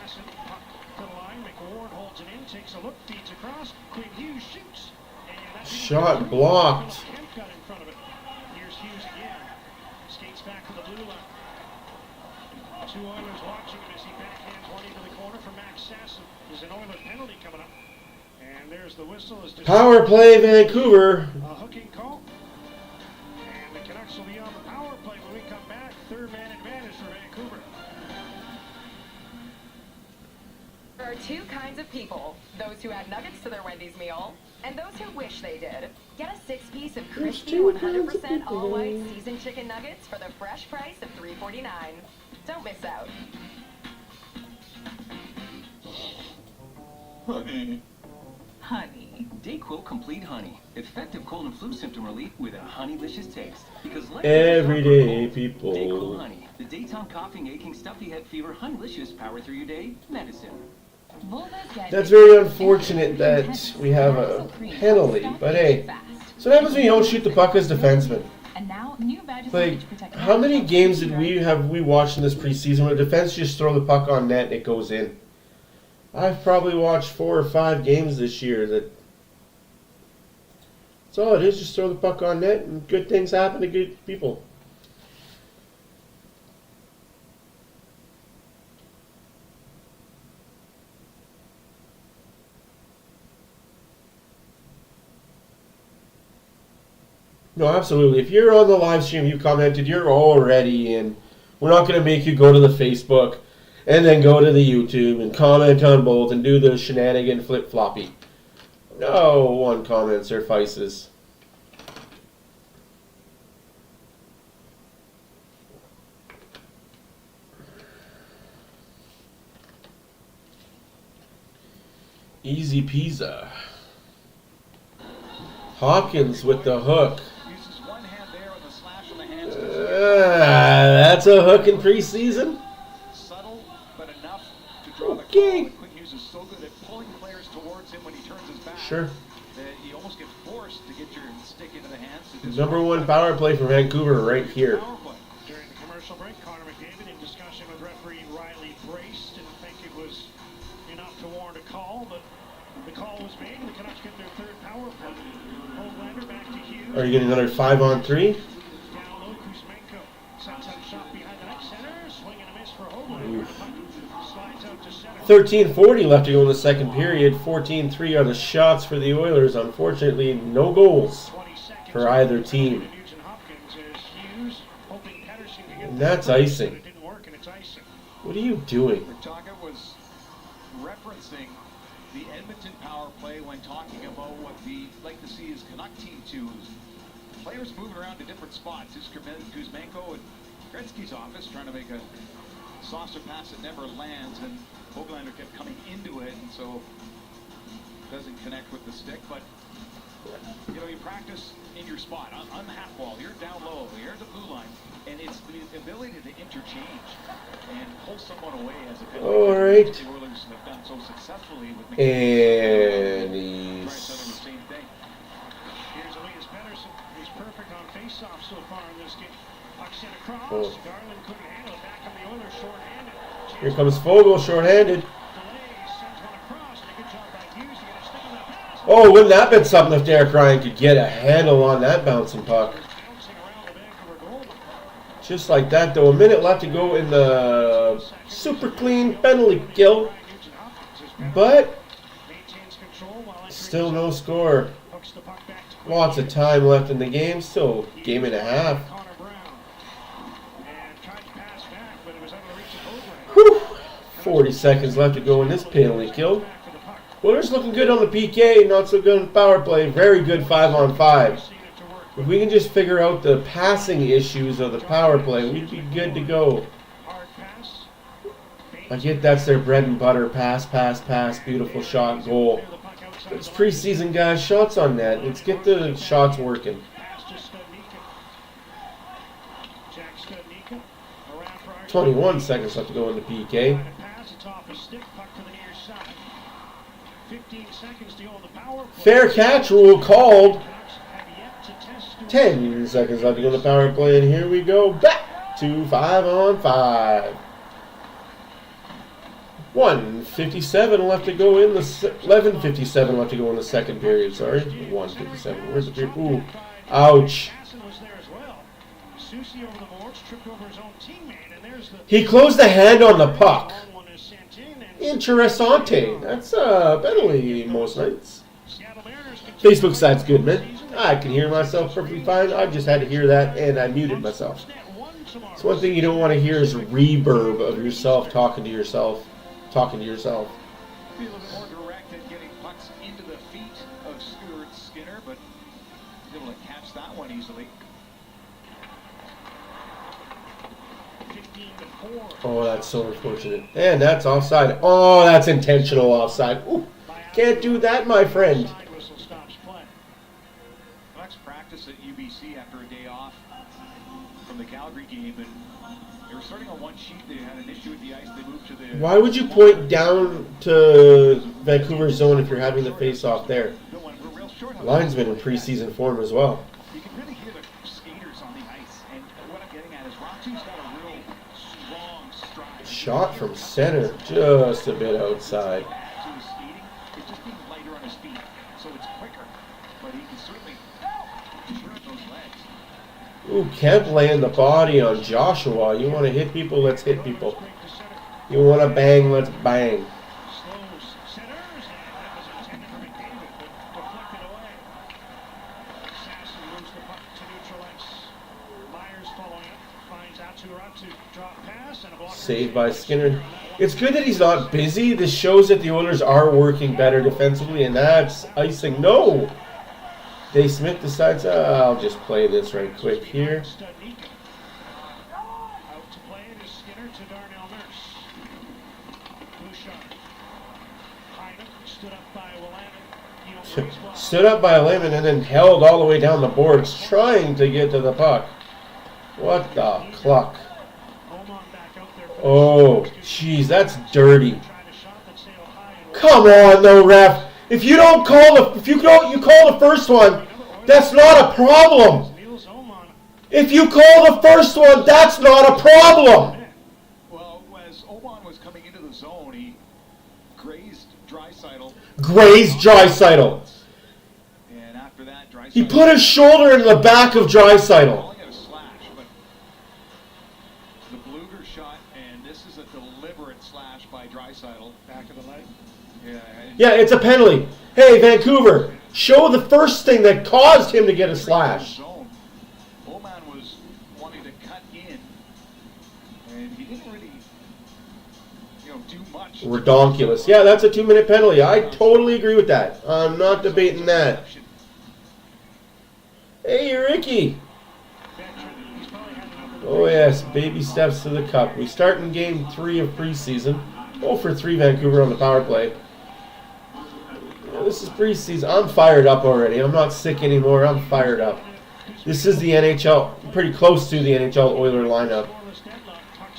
Shot blocked. Here's Hughes again. Skates back to the blue line. Two Oilers watching him as he backhands one into the corner for Max Sasson. There's an Oilers penalty coming up. And there's the whistle. Power play, Vancouver. A hooking call. And the Canucks will be on the power play when we come back. Third man advantage for Vancouver. There are two kinds of people. Those who add nuggets to their Wendy's meal, and those who wish they did. Get a 6-piece of crispy 100% all-white seasoned chicken nuggets for the fresh price of $3.49. Don't miss out. Honey. Honey. DayQuil Complete Honey. Effective cold and flu symptom relief with a honeylicious taste. Because like everyday people. DayQuil Honey. The daytime coughing, aching, stuffy head fever, honeylicious power through your day medicine. That's very unfortunate that we have a penalty, but hey, so that happens when you don't shoot the puck as defenseman. Like, how many games did we watched in this preseason where the defense just throw the puck on net and it goes in? I've probably watched 4 or 5 games this year that that's all it is, just throw the puck on net and good things happen to good people. No, absolutely. If you're on the live stream, you commented, you're already in. We're not going to make you go to the Facebook and then go to the YouTube and comment on both and do the shenanigan flip-floppy. No, one comment suffices. Easy peasy. Hawkins with the hook. That's a hook in preseason. Subtle, but enough to draw the okay. call. Quinn Hughes is so good at pulling players towards him when he turns his back. Sure. That you almost get forced to get your stick into the hands. Number 1 power play for Vancouver right here. During the commercial break, Connor McDavid in discussion with referee Riley Brace didn't think it was enough to warrant a call, but the call was made and the Canucks get their third power play. Hoglander back to Hughes. Are you getting another 5-on-3? Down low, Kuzmenko sets up shot behind the net center, swing and a miss for Hoglander. 13:40 left to go in the second period. 14-3 are the shots for the Oilers. Unfortunately, no goals for either team. And that's icing. What are you doing? Taka was referencing the Edmonton power play when talking about what we like to see his Canuck team too. Players moving around to different spots. It's Kuzmenko at Gretzky's office trying to make a saucer pass that never lands, and Hoglander kept coming into it, and so doesn't connect with the stick. But you know, you practice in your spot on the half wall. You're down low. You're at the blue line, and it's the ability to interchange and pull someone away as a penalty. All right. The Oilers have done so successfully with And he's same thing. Here's Elias Pettersson. He's perfect on face-off so far in this game. Puck sent across. Oh. Garland couldn't handle it. Back on the Oilers, short-handed. Here comes Fogle, short-handed. Oh, wouldn't that have been something if Derek Ryan could get a handle on that bouncing puck? Just like that, though. A minute left to go in the super clean penalty kill. But still no score. Lots of time left in the game. Still game and a half. Whew. 40 seconds left to go in this penalty kill. Oilers looking good on the PK, not so good on the power play. Very good 5-on-5. If we can just figure out the passing issues of the power play, we'd be good to go. I get that's their bread and butter. Pass, pass, pass. Beautiful shot, goal. It's preseason, guys. Shots on net. Let's get the shots working. 21 seconds left to go in the PK. 15 seconds to go on the power play. Fair catch rule called. 10 seconds left to go on the power play, and here we go back to 5-on-5. 1:57 left to go in the 11:57 left to go in the second period. Sorry, 1:57. Where's the period? Ooh, ouch. He closed the hand on the puck. Interessante. That's penalty most nights. Facebook side's good, man. I can hear myself perfectly fine. I just had to hear that, and I muted myself. So one thing you don't want to hear is reverb of yourself talking to yourself. Be a little bit more direct at getting pucks into the feet of Stuart Skinner, but he's able to catch that one easily. 15-4. Oh, that's so unfortunate. And that's offside. Oh, that's intentional offside. Ooh, can't do that, my friend. Canucks practice at UBC after a day off from the Calgary game, and they were starting on one sheet. They had an issue with the ice. They moved to the... Why would you point down to Vancouver zone if you're having the face-off there? Linesman in preseason form as well. You can really hear the skaters on the ice, and what I'm getting at is Ratu's got a real strong stride. Shot from center, just a bit outside. It's just being lighter on his feet, so it's quicker, but he can certainly turn those legs. Ooh, Kemp laying the body on Joshua. You want to hit people? Let's hit people. You want to bang? Let's bang. Saved by Skinner. It's good that he's not busy. This shows that the Oilers are working better defensively, and that's icing. No! Dave Smith decides, I'll just play this right quick here. Stood up by Lehman and then held all the way down the boards, trying to get to the puck. What the cluck? Oh, jeez, that's dirty. Come on, though, ref. If you don't call you call the first one, that's not a problem. If you call the first one, that's not a problem. Well, as Oman was coming into the zone, he grazed Draisaitl. And after that, Draisaitl... He put his shoulder in the back of Draisaitl. shot, and this is a deliberate slash by Draisaitl. Back of the leg. Yeah. Yeah, it's a penalty. Hey, Vancouver, show the first thing that caused him to get a slash. Bowman was wanting to cut in, and he didn't really, do much. Redonkulous. Yeah, that's a 2-minute penalty. I totally agree with that. I'm not debating that. Hey, Ricky. Oh, yes, baby steps to the cup. We start in Game 3 of preseason. 0-for-3 Vancouver on the power play. This is preseason. I'm fired up already. I'm not sick anymore. I'm fired up. This is the NHL, pretty close to the NHL Oiler lineup.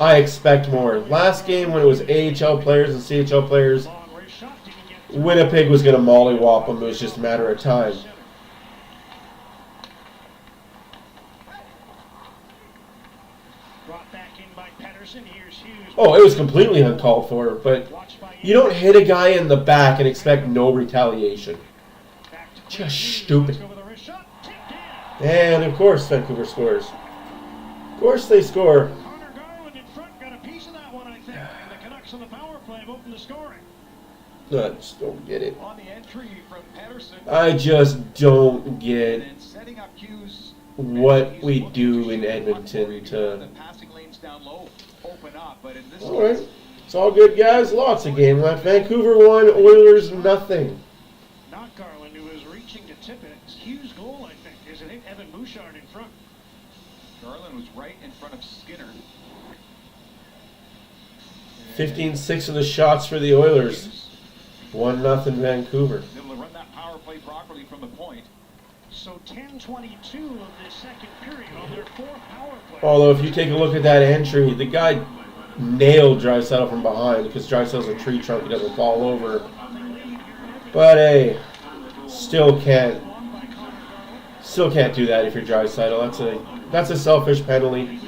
I expect more. Last game when it was AHL players and CHL players, Winnipeg was going to mollywop them. It was just a matter of time. Oh, it was completely uncalled for, but you don't hit a guy in the back and expect no retaliation. Just stupid. And of course Vancouver scores. Of course they score. I just don't get it. I just don't get what we do in Edmonton to... Alright. It's all good, guys. Lots of game left. Vancouver 1, Oilers nothing. Not Garland, who was reaching to tip it. It's Hughes' goal, I think. Is it Evan Bouchard in front? Garland was right in front of Skinner. 15-6 of the shots for the Oilers. 1-0 Vancouver. Able to run that power play properly from the point. So 10:22 of the second period on their 4th power play. Although if you take a look at that entry, the guy nailed Draisaitl from behind because Draisaitl's a tree trunk. He doesn't fall over. But hey, still can't do that if you're Draisaitl. That's a selfish penalty.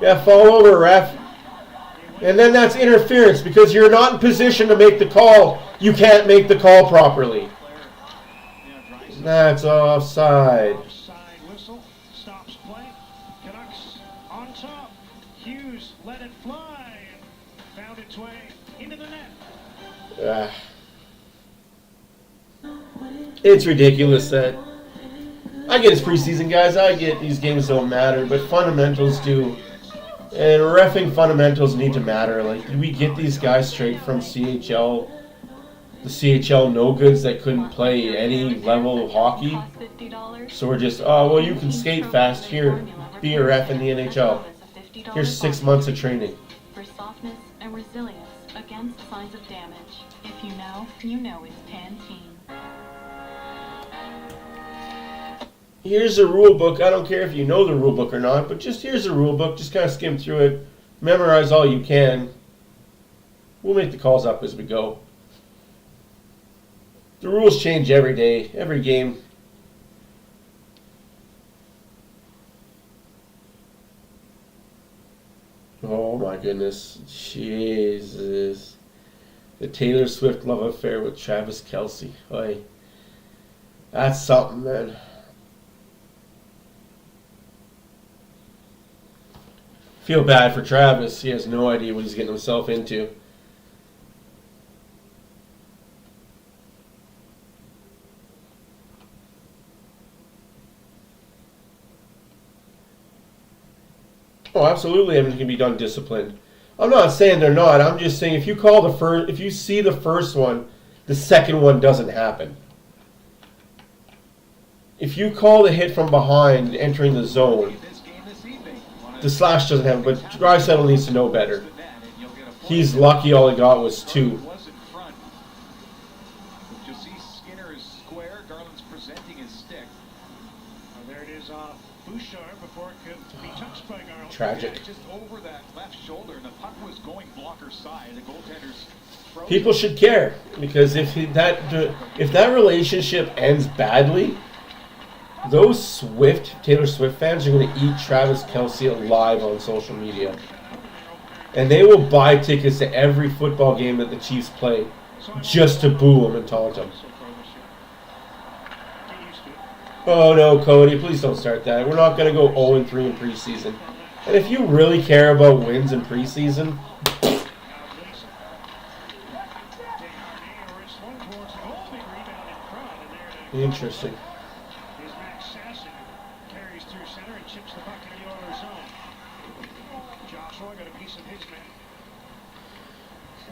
Yeah, fall over, ref. And then that's interference because you're not in position to make the call. You can't make the call properly. That's offside. Offside whistle stops play. Canucks on top. Hughes let it fly and found its way into the net. It's ridiculous that I get it's preseason, guys. I get these games don't matter, but fundamentals do. And reffing fundamentals need to matter. Like, did we get these guys straight from CHL? The CHL no-goods that couldn't play any level of hockey? So we're just, oh, well, you can skate fast. Here, be a ref in the NHL. Here's 6 months of training. For softness and resilience against signs of damage. If you know it's Pantene. Here's the rule book. I don't care if you know the rule book or not, but just here's the rule book. Just kind of skim through it. Memorize all you can. We'll make the calls up as we go. The rules change every day, every game. Oh my goodness. Jesus. The Taylor Swift love affair with Travis Kelce. Oy. That's something, man. Feel bad for Travis. He has no idea what he's getting himself into. Oh, absolutely, everything can be done disciplined. I'm not saying they're not. I'm just saying if you see the first one, the second one doesn't happen. If you call the hit from behind entering the zone, the slash doesn't happen. But Draisaitl needs to know better. He's lucky all he got was 2. There it is off Bouchard before it could be touched by Garland. Tragic. Just over that left shoulder, and the puck was going blocker side. The goaltender's frozen. People should care because if that relationship ends badly, those Taylor Swift fans are going to eat Travis Kelce alive on social media, and they will buy tickets to every football game that the Chiefs play just to boo him and taunt him. Oh no, Cody! Please don't start that. We're not going to go 0-3 in preseason. And if you really care about wins in preseason, interesting.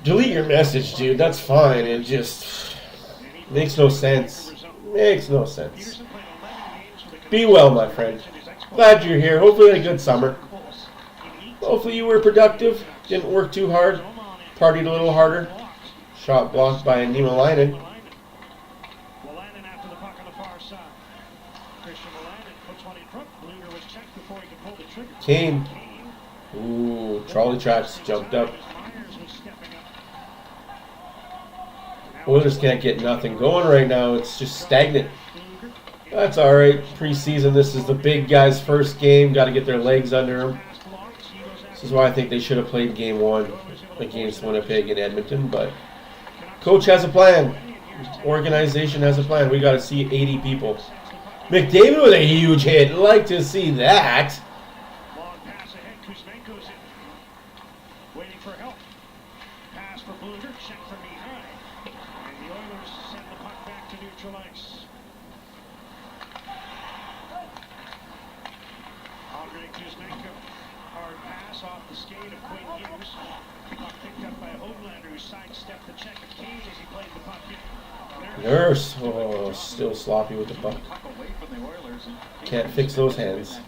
Delete your message, dude. That's fine. It just makes no sense. Makes no sense. Be well, my friend. Glad you're here. Hopefully you had a good summer. Hopefully you were productive. Didn't work too hard. Partied a little harder. Shot blocked by Nima Leinen. Kane. Ooh, trolley tracks jumped up. Oilers can't get nothing going right now. It's just stagnant. That's all right. Preseason, this is the big guys' first game. Got to get their legs under them. This is why I think they should have played game 1 against Winnipeg and Edmonton. But coach has a plan. Organization has a plan. We got to see 80 people. McDavid with a huge hit. Like to see that. Nurse. Oh, still sloppy with the puck. Can't fix those hands.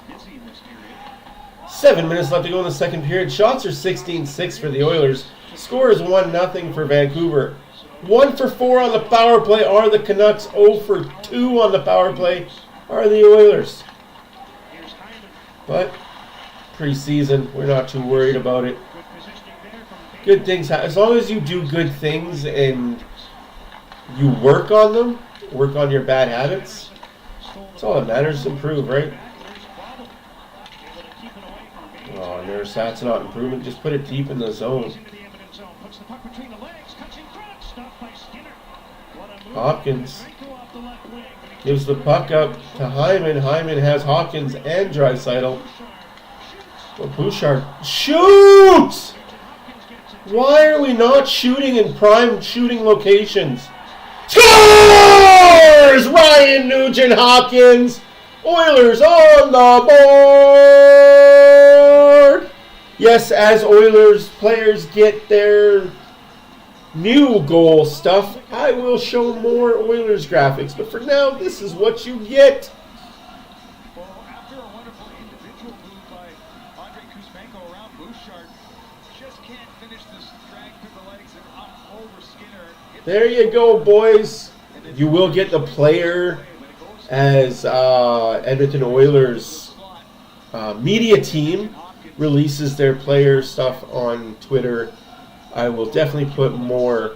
7 minutes left to go in the second period. Shots are 16-6 for the Oilers. Score is 1-0 for Vancouver. 1 for 4 on the power play are the Canucks. 0 for 2 on the power play are the Oilers. But preseason, we're not too worried about it. Good things happen. As long as you do good things and you work on them, work on your bad habits, that's all that matters. Improve, right? Oh, Nurse, that's not improvement. Just put it deep in the zone. Hopkins gives the puck up to Hyman. Hyman has Hopkins and Draisaitl. Well, Bouchard shoots! Why are we not shooting in prime shooting locations? Scores! Ryan Nugent-Hopkins. Oilers on the board. Yes, as Oilers players get their new goal stuff, I will show more Oilers graphics. But for now, this is what you get. Well, after a wonderful individual move by Andre Kuzmenko around Bouchard, just can't finish this drag through the legs and up over Skinner. There you go, boys. You will get the player as Edmonton Oilers media team releases their player stuff on Twitter. I will definitely put more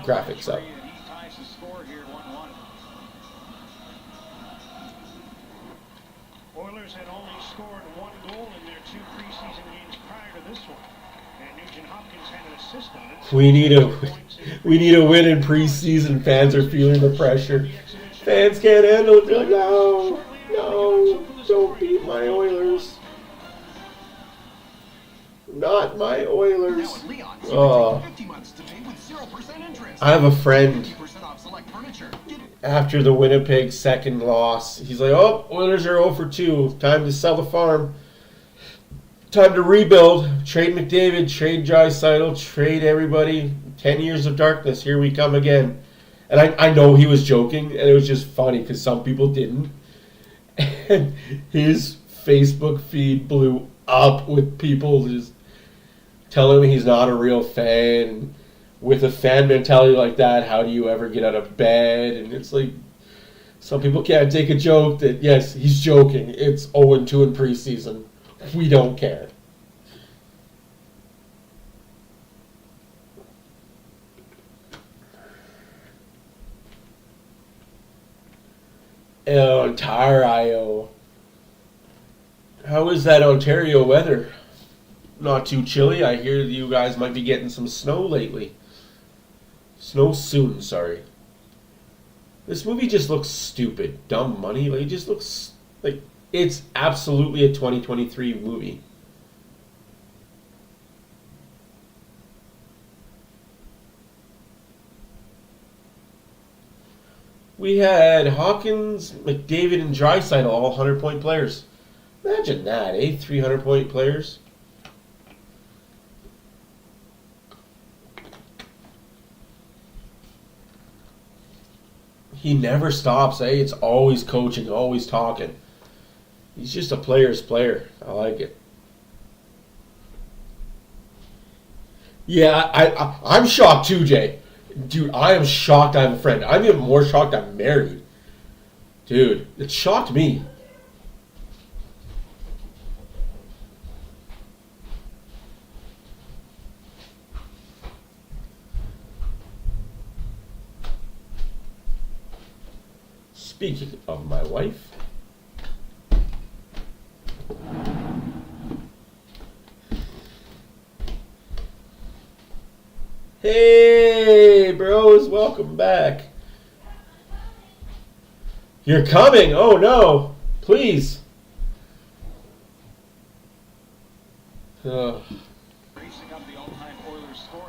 graphics up. Oilers had only scored 1 goal in their 2 preseason games prior to this one, and Nugent-Hopkins had an assist on it. We need a win in preseason. Fans are feeling the pressure. Fans can't handle it. They're like, no, don't beat my Oilers. Not my Oilers. Oh. I have a friend. After the Winnipeg second loss, he's like, oh, Oilers are 0 for 2. Time to sell the farm. Time to rebuild. Trade McDavid, trade Draisaitl, trade everybody. 10 years of darkness. Here we come again. And I know he was joking, and it was just funny because some people didn't. And his Facebook feed blew up with people just telling him he's not a real fan. With a fan mentality like that, how do you ever get out of bed? And it's like, some people can't take a joke that, yes, he's joking. It's 0-2 in preseason. We don't care. Ontario. How is that Ontario weather? Not too chilly. I hear you guys might be getting some snow lately. Snow soon, sorry. This movie just looks stupid. Dumb money. Like, it just looks like it's absolutely a 2023 movie. We had Hawkins, McDavid, and Draisaitl, all 100-point players. Imagine that, eh? 300-point players. He never stops, eh? It's always coaching, always talking. He's just a player's player. I like it. Yeah, I'm shocked too, Jay. Dude, I am shocked I have a friend. I'm even more shocked I'm married. Dude, it shocked me. Speaking of my wife. Hey, bros, welcome back. You're coming? Oh no, please.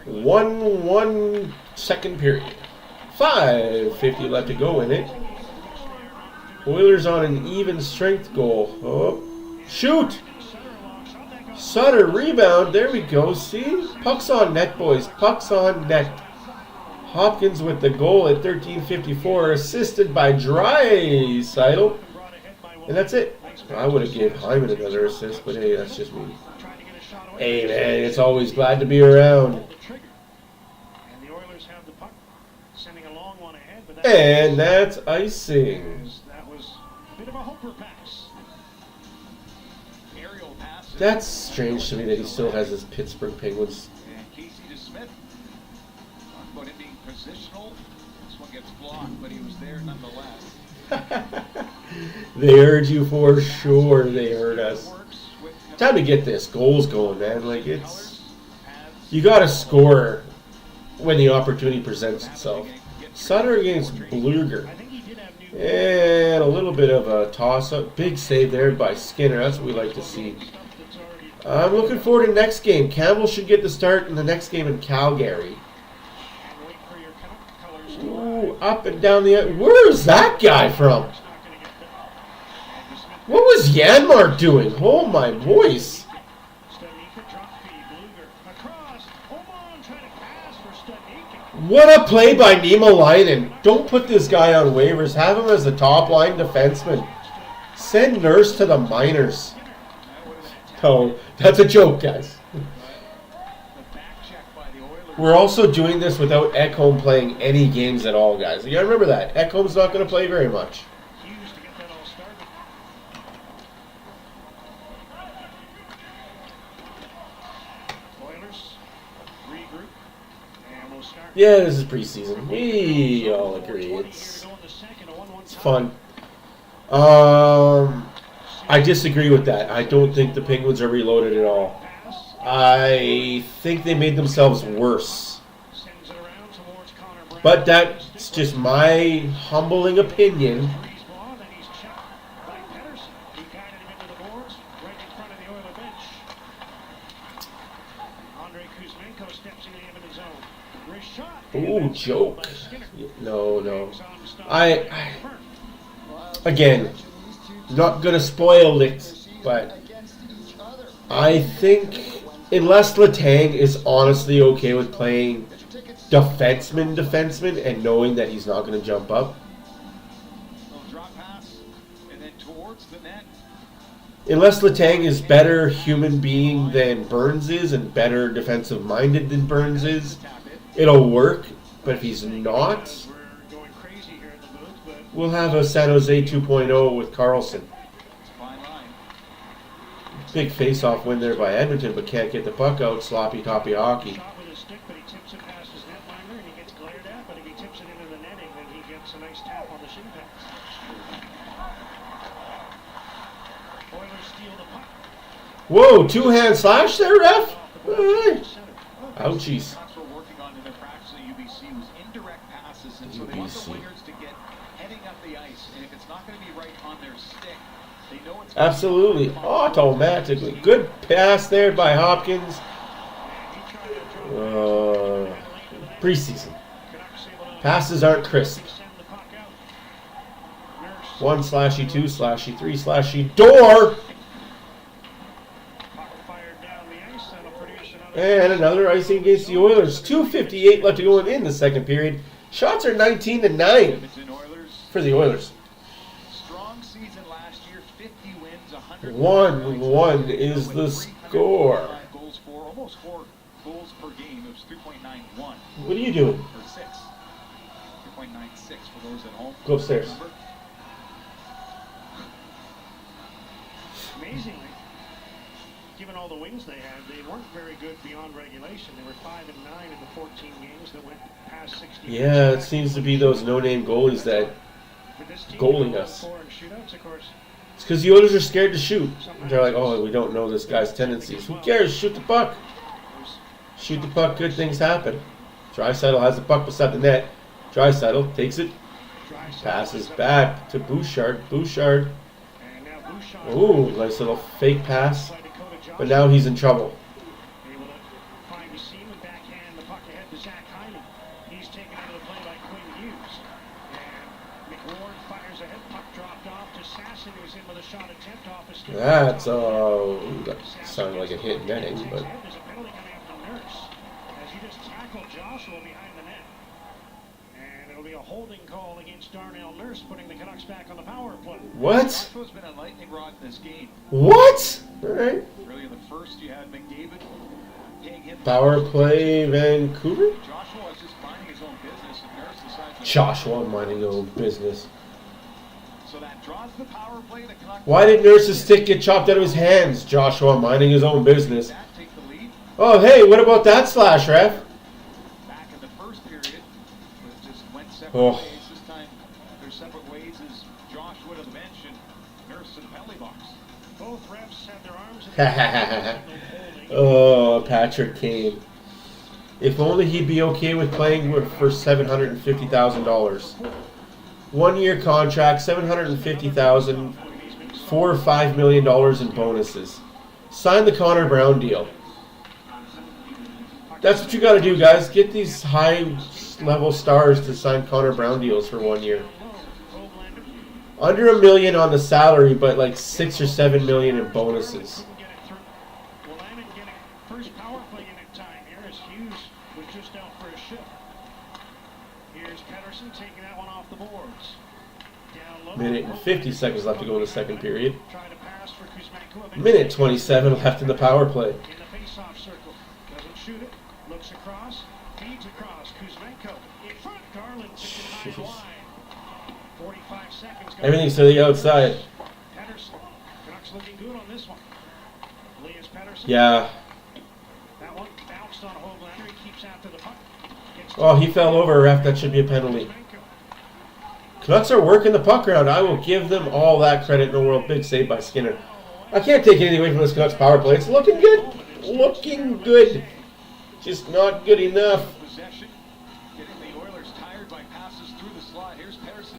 One second period. 5:50 left to go in it. Oilers on an even strength goal. Oh, shoot! Sutter rebound. There we go. See? Puck's on net, boys. Puck's on net. Hopkins with the goal at 13:54, assisted by Draisaitl. And that's it. I would have given Hyman another assist, but hey, that's just me. Hey, man, it's always glad to be around. And that's icing. That's strange to me that he still has his Pittsburgh Penguins. And Casey to Smith. Talk about him being positional. This one gets blocked, but he was there nonetheless. They heard you for sure. They heard us. Time to get this goals going, man. Like, it's, you got to score when the opportunity presents itself. Sutter against Bluger. And a little bit of a toss-up. Big save there by Skinner. That's what we like to see. I'm looking forward to the next game. Campbell should get the start in the next game in Calgary. Ooh, up and down the... Where is that guy from? What was Janmark doing? Oh, my voice. What a play by Niemelainen. Don't put this guy on waivers. Have him as a top-line defenseman. Send Nurse to the minors. Oh, that's a joke, guys. We're also doing this without Ekholm playing any games at all, guys. You gotta remember that. Ekholm's not going to play very much. Yeah, this is preseason. We all agree. It's fun. I disagree with that. I don't think the Penguins are reloaded at all. I think they made themselves worse. But that's just my humbling opinion. Ooh, joke. No. Again, not gonna spoil it, but I think unless Letang is honestly okay with playing defenseman and knowing that he's not gonna jump up. Unless Letang is better human being than Burns is and better defensive minded than Burns is, it'll work. But if he's not, we'll have a San Jose 2.0 with Carlson. Big face-off win there by Edmonton, but can't get the puck out. Sloppy toppy hockey. Whoa, two-hand slash there, ref? Ouchies. Absolutely, automatically. Good pass there by Hopkins. Preseason. Passes aren't crisp. 1 slashy, 2 slashy, 3 slashy. Door! And another icing against the Oilers. 2:58 left to go in the second period. Shots are 19-9 for the Oilers. Strong season last year, 50 wins, 100. 1-1 is the score. Goals for almost 4 goals per game. It was 3.91. What are you doing? Or 6. 3.96 for those at home. Go upstairs. Amazingly, given all the wins they had, they weren't very good beyond regulation. They were 5-9 in the 14 games that went past 60. Yeah, it seems to be those no-name goalies that goaling us. It's because the Oilers are scared to shoot. They're like, oh, we don't know this guy's tendencies. Who cares? Shoot the puck. Shoot the puck, good things happen. Draisaitl has the puck beside the net. Draisaitl takes it, passes back to Bouchard. Bouchard. Ooh, nice little fake pass. But now he's in trouble. Able to find a seam and backhand the puck ahead to Zach Hyman. He's taken out of the play by Quinn Hughes. And McWard fires ahead. Puck dropped off to Sasson, who's in with a shot attempt off his stick. That's that sounded like a hit netting, but There's a penalty coming up from Nurse as he just tackled Joshua behind the net. And it'll be a holding call against Darnell Nurse, putting the Canucks back on the power play. What? Joshua's been a lightning rod in this game. What? All right. Really, in the first, you had McDavid paying him. Power play, Vancouver. Joshua is just minding his own business, and Nurse decides. Joshua minding his own business. So that draws the power play. The Canucks. Why did Nurse's stick get chopped out of his hands? Joshua minding his own business. Oh, hey, what about that slash, ref? Back in the first period, it just went separate Oh. ways. This time, their separate ways is Joshua to the bench and Nurse to the penalty box. Both refs had their arms in Oh, Patrick Kane. If only he'd be okay with playing for $750,000. 1 year contract, $750,000, $4 or $5 million in bonuses. Sign the Connor Brown deal. That's what you got to do, guys. Get these high-level stars to sign Connor Brown deals for 1 year. Under $1 million on the salary, but like $6 or $7 million in bonuses. first power play in at time here as Hughes was just out for a shift. Here's Pettersson taking that one off the boards. Down low. Minute and 50 seconds left to go in the second period. Trying to pass for Kuzmenko. Minute 27 left in the power play. In the face-off circle. Doesn't shoot it. Looks across. Feeds across. Kuzmenko in front. Garland sits it high wide. 45 seconds. Everything's to the outside. Pettersson. Canucks looking good on this one. Elias Pettersson. Yeah. That one bounced on Höglander. He keeps after the puck. Oh, he fell over, ref. That should be a penalty. Canucks are working the puck around. I will give them all that credit in the world. Big save by Skinner. I can't take anything away from this Canucks power play. It's looking good. Looking good. Just not good enough. Possession, getting the Oilers tired by passes through the slot. Here's Pettersson.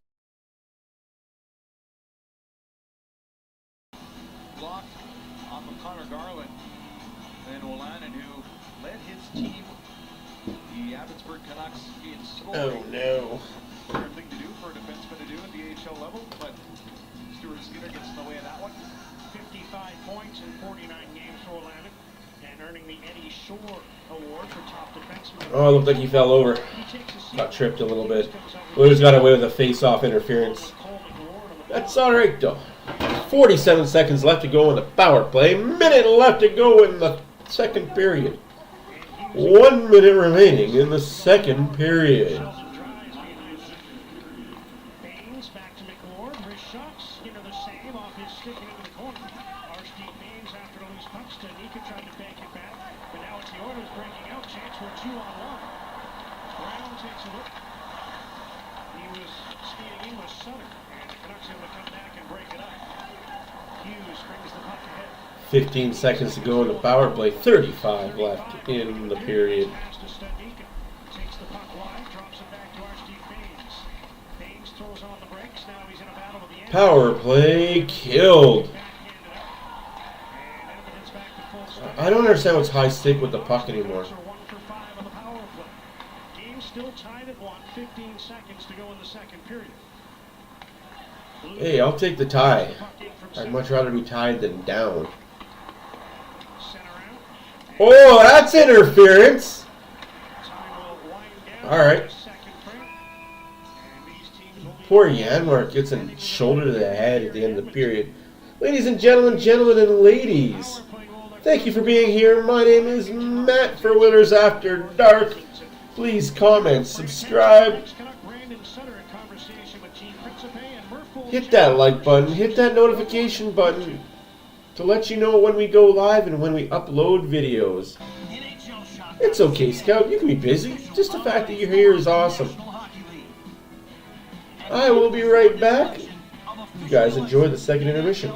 Block off of Connor Garland. Then Olanen, who led his team, the Abbotsford Canucks, in scoring. Oh, no. Fair thing to do for a defenseman to do at the AHL level, but Stuart Skinner gets in the way of that one. 55 points in 49 games for Olanen, and earning the Eddie Shore Award for top defenseman. Oh, it looked like he fell over. Got tripped a little bit. Oilers got away with a face-off interference. That's all right, though. 47 seconds left to go in the power play. Minute left to go in the second period. 1 minute remaining in the second period. Baines back to McWard. Wrist shot. Skinner the save off his stick into the corner. Archdeep Baines after the loose puck. Stanika tried to bank it back, but now it's the Oilers breaking out. Chance for a 2-on-1. Brown takes a look. He was skating in with Sutter, and the Canucks able to come back and break it up. Hughes brings the puck ahead. 15 seconds to go in the power play. 35 left in the period. Pass to Stanika. Takes the puck wide, drops it back to Archdeep Baines. Baines throws on the brakes. Now he's in a battle with the end. Power play killed. I don't understand what's high stick with the puck anymore. Game still tied at 1. 15 seconds to go in the second period. Hey, I'll take the tie. I'd much rather be tied than down. Oh, that's interference. All right. Poor Yanmark gets a shoulder to the head at the end of the period. Ladies and gentlemen and ladies, thank you for being here. My name is Matt for Winners After Dark. Please comment, subscribe. Hit that like button, hit that notification button to let you know when we go live and when we upload videos. It's okay, Scout, you can be busy. Just the fact that you're here is awesome. I will be right back. You guys enjoy the second intermission.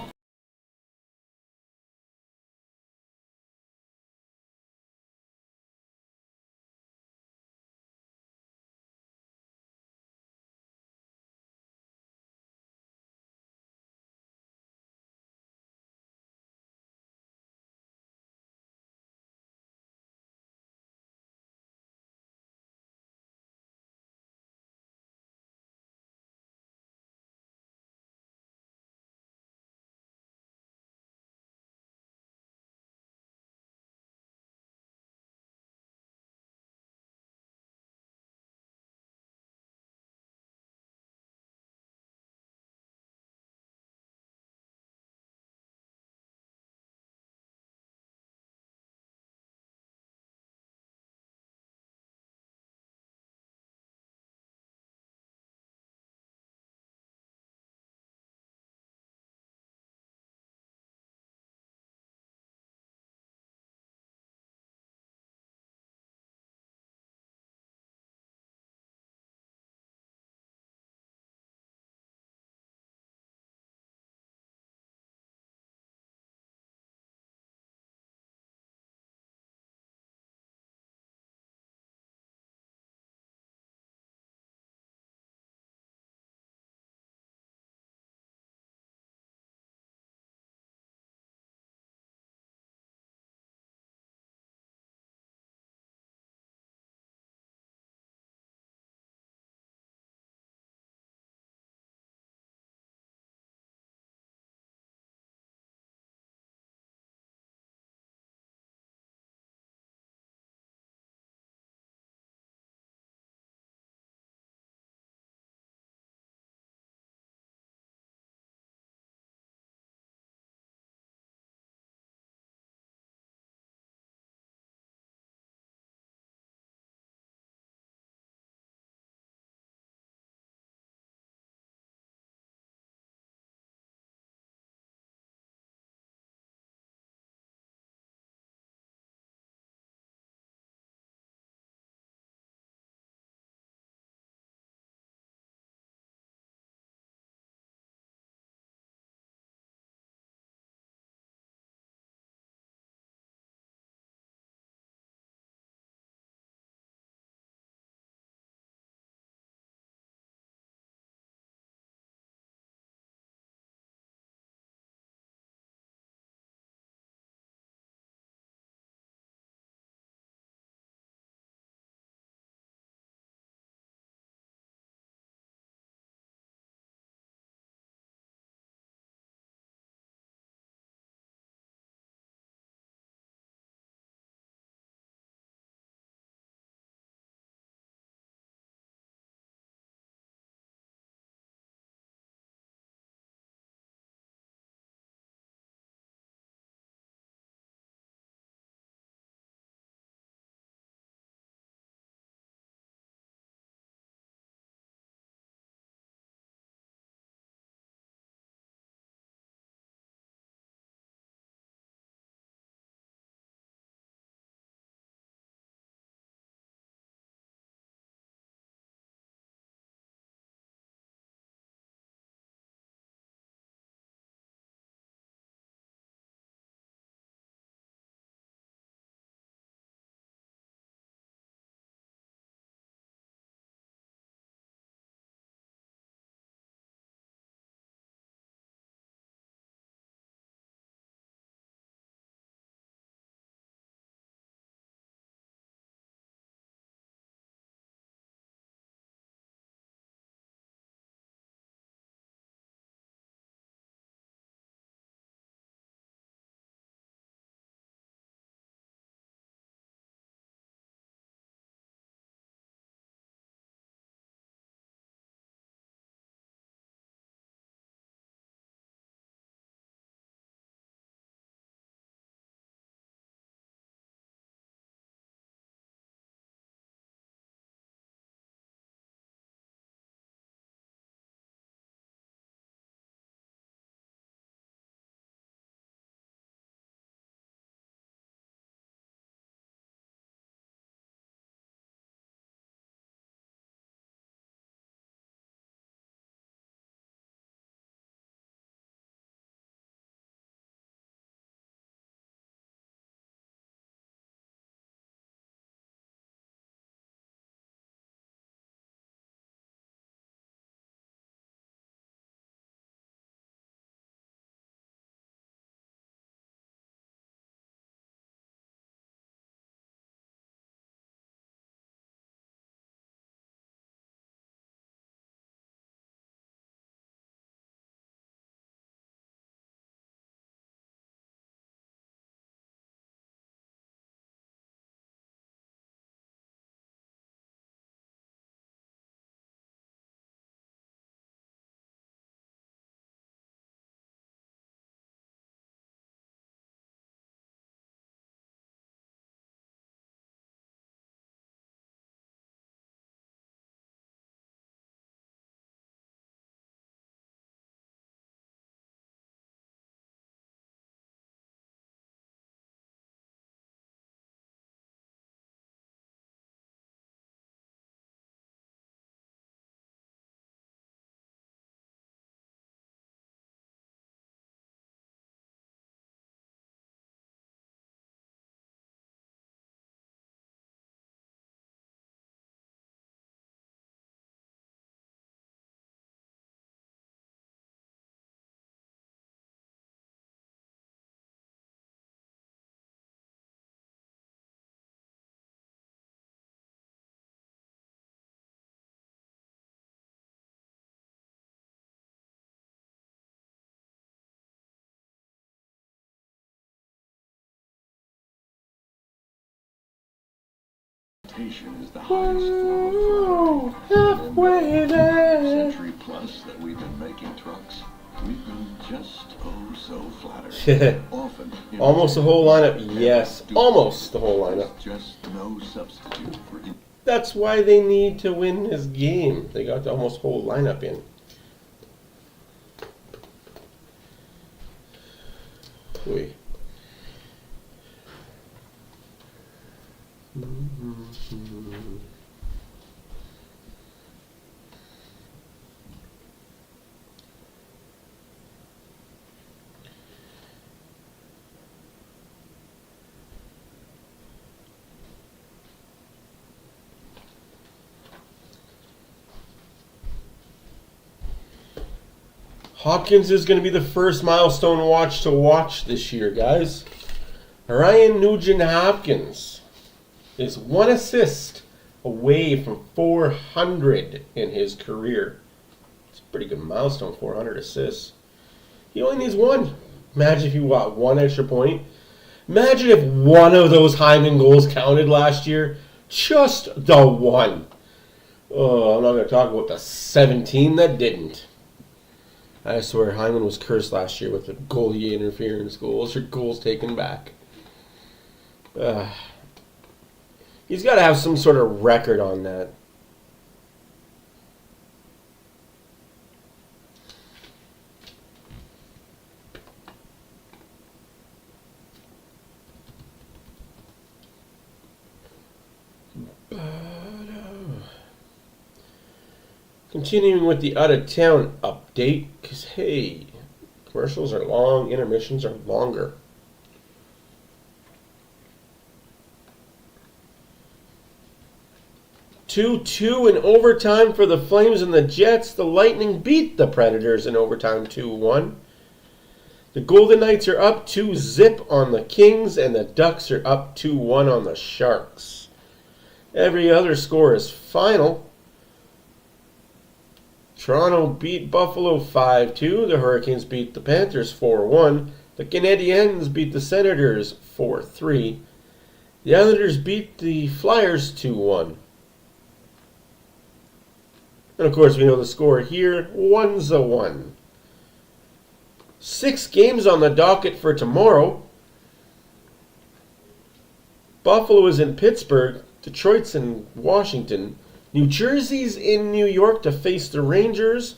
imitation is the highest form of flattery. Halfway there. Century plus that we've been making trucks, we've been just oh so flattered. Often Almost the whole lineup. Yes, almost the whole lineup. just no substitute for That's why they need to win this game. They got the almost whole lineup in. Oy. Hopkins is going to be the first milestone watch to watch this year, guys. Ryan Nugent-Hopkins is 1 assist away from 400 in his career. It's a pretty good milestone, 400 assists. He only needs 1. Imagine if you got 1 extra point. Imagine if 1 of those Hyman goals counted last year. Just the 1. Oh, I'm not going to talk about the 17 that didn't. I swear Hyman was cursed last year with the goalie interference goals or goals taken back. He's got to have some sort of record on that. Continuing with the out-of-town update, because, hey, commercials are long, intermissions are longer. Two in overtime for the Flames and the Jets. The Lightning beat the Predators in overtime 2-1. The Golden Knights are up 2-0 on the Kings, and the Ducks are up 2-1 on the Sharks. Every other score is final. Toronto beat Buffalo 5-2. The Hurricanes beat the Panthers 4-1. The Canadiens beat the Senators 4-3. The Islanders beat the Flyers 2-1. And of course we know the score here, 1-1. 6 games on the docket for tomorrow. Buffalo is in Pittsburgh. Detroit's in Washington. New Jersey's in New York to face the Rangers.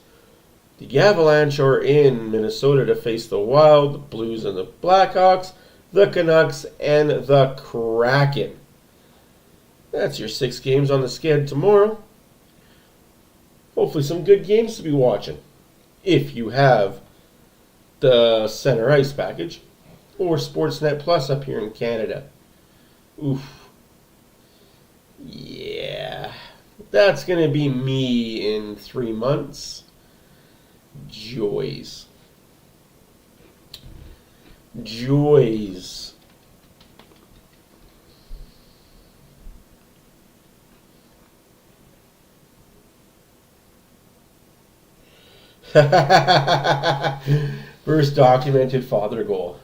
The Avalanche are in Minnesota to face the Wild, the Blues and the Blackhawks, the Canucks, and the Kraken. That's your 6 games on the schedule tomorrow. Hopefully some good games to be watching. If you have the Center Ice package or Sportsnet Plus up here in Canada. Oof. Yeah. That's going to be me in 3 months. Joys. Joys. First documented father goal.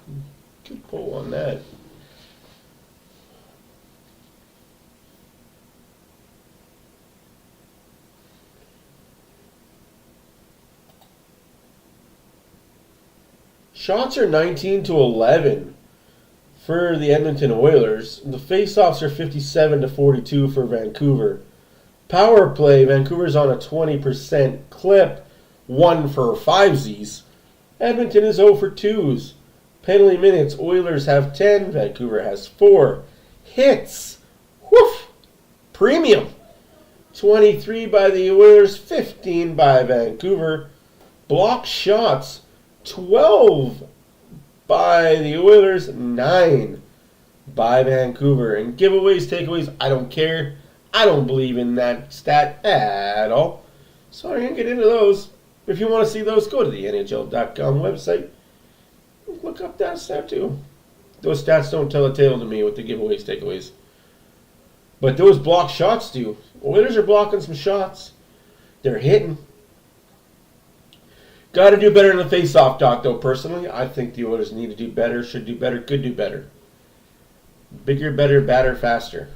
Good pull on that. Shots are 19-11 for the Edmonton Oilers. The faceoffs are 57-42 for Vancouver. Power play, Vancouver's on a 20% clip, 1 for 5s. Edmonton is 0 for 2s. Penalty minutes, Oilers have 10, Vancouver has 4. Hits, woof, premium. 23 by the Oilers, 15 by Vancouver. Block shots, 12 by the Oilers, 9 by Vancouver. And giveaways, takeaways, I don't care. I don't believe in that stat at all. So I'm going to get into those. If you want to see those, go to the NHL.com website. Look up that stat too. Those stats don't tell a tale to me with the giveaways, takeaways. But those block shots do. Oilers are blocking some shots. They're hitting. Got to do better in the face-off, Doc, though, personally. I think the Oilers need to do better, should do better, could do better. Bigger, better, badder, faster.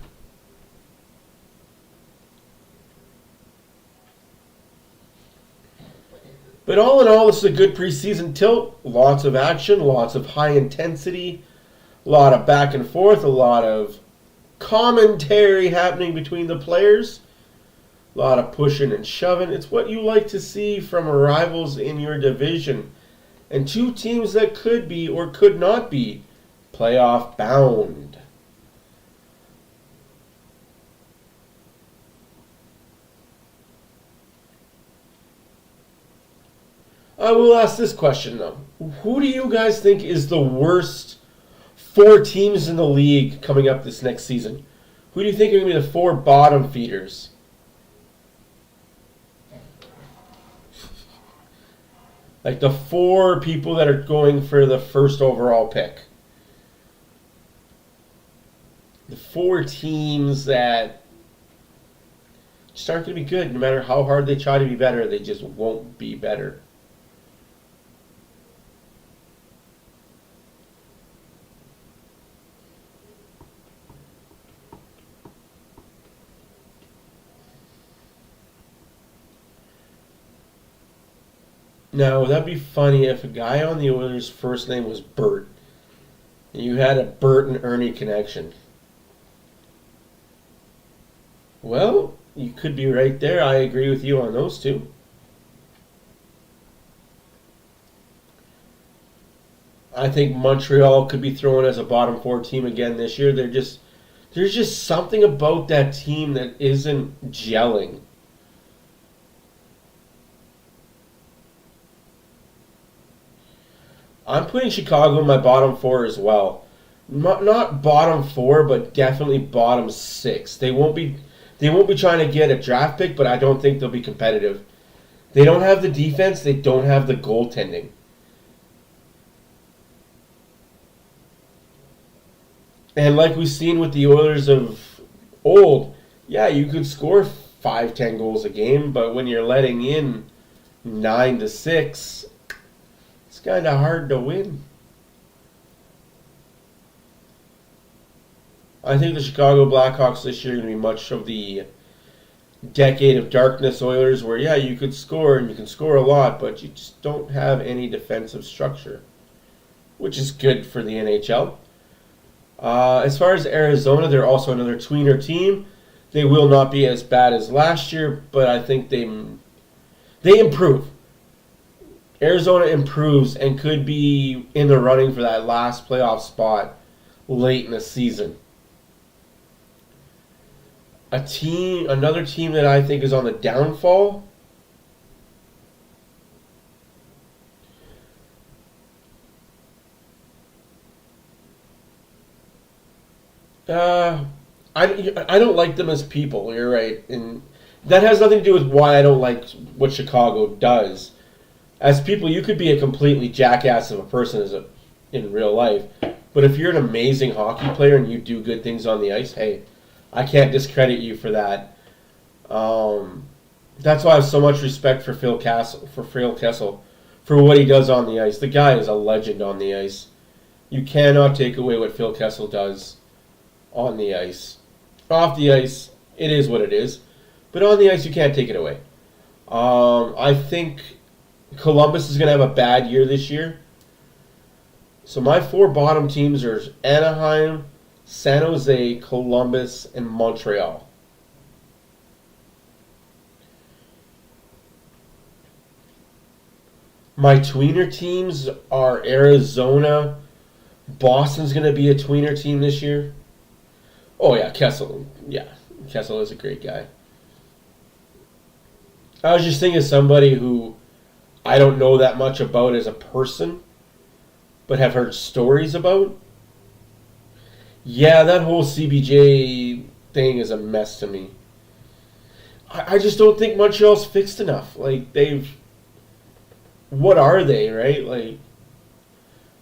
But all in all, this is a good preseason tilt. Lots of action, lots of high intensity, a lot of back and forth, a lot of commentary happening between the players, a lot of pushing and shoving. It's what you like to see from rivals in your division. And two teams that could be or could not be playoff bound. I will ask this question though. Who do you guys think is the worst 4 teams in the league coming up this next season? Who do you think are going to be the 4 bottom feeders? Like the 4 people that are going for the first overall pick. The 4 teams that just aren't going to be good. No matter how hard they try to be better, they just won't be better. Now, that'd be funny if a guy on the Oilers' first name was Bert, and you had a Bert and Ernie connection. Well, you could be right there. I agree with you on those two. I think Montreal could be thrown as a bottom 4 team again this year. There's just something about that team that isn't gelling. I'm putting Chicago in my bottom 4 as well. Not bottom 4, but definitely bottom 6. They won't be trying to get a draft pick, but I don't think they'll be competitive. They don't have the defense. They don't have the goaltending. And like we've seen with the Oilers of old, yeah, you could score 5-10 goals a game, but when you're letting in 9-6, it's kind of hard to win. I think the Chicago Blackhawks this year are going to be much of the decade of darkness Oilers where, yeah, you could score and you can score a lot, but you just don't have any defensive structure, which is good for the NHL. As far as Arizona, they're also another tweener team. They will not be as bad as last year, but I think they improve. Arizona improves and could be in the running for that last playoff spot late in the season. Another team that I think is on the downfall. I don't like them as people. You're right, and that has nothing to do with why I don't like what Chicago does. As people, you could be a completely jackass of a person in real life, but if you're an amazing hockey player and you do good things on the ice, hey, I can't discredit you for that. That's why I have so much respect for Phil Kessel, for what he does on the ice. The guy is a legend on the ice. You cannot take away what Phil Kessel does on the ice. Off the ice, it is what it is. But on the ice, you can't take it away. I think Columbus is going to have a bad year this year. So my 4 bottom teams are Anaheim, San Jose, Columbus, and Montreal. My tweener teams are Arizona. Boston's going to be a tweener team this year. Oh, yeah, Kessel. Yeah, Kessel is a great guy. I was just thinking of somebody who I don't know that much about as a person, but have heard stories about. Yeah, that whole CBJ thing is a mess to me. I just don't think Montreal's fixed enough. Like, what are they, right? Like,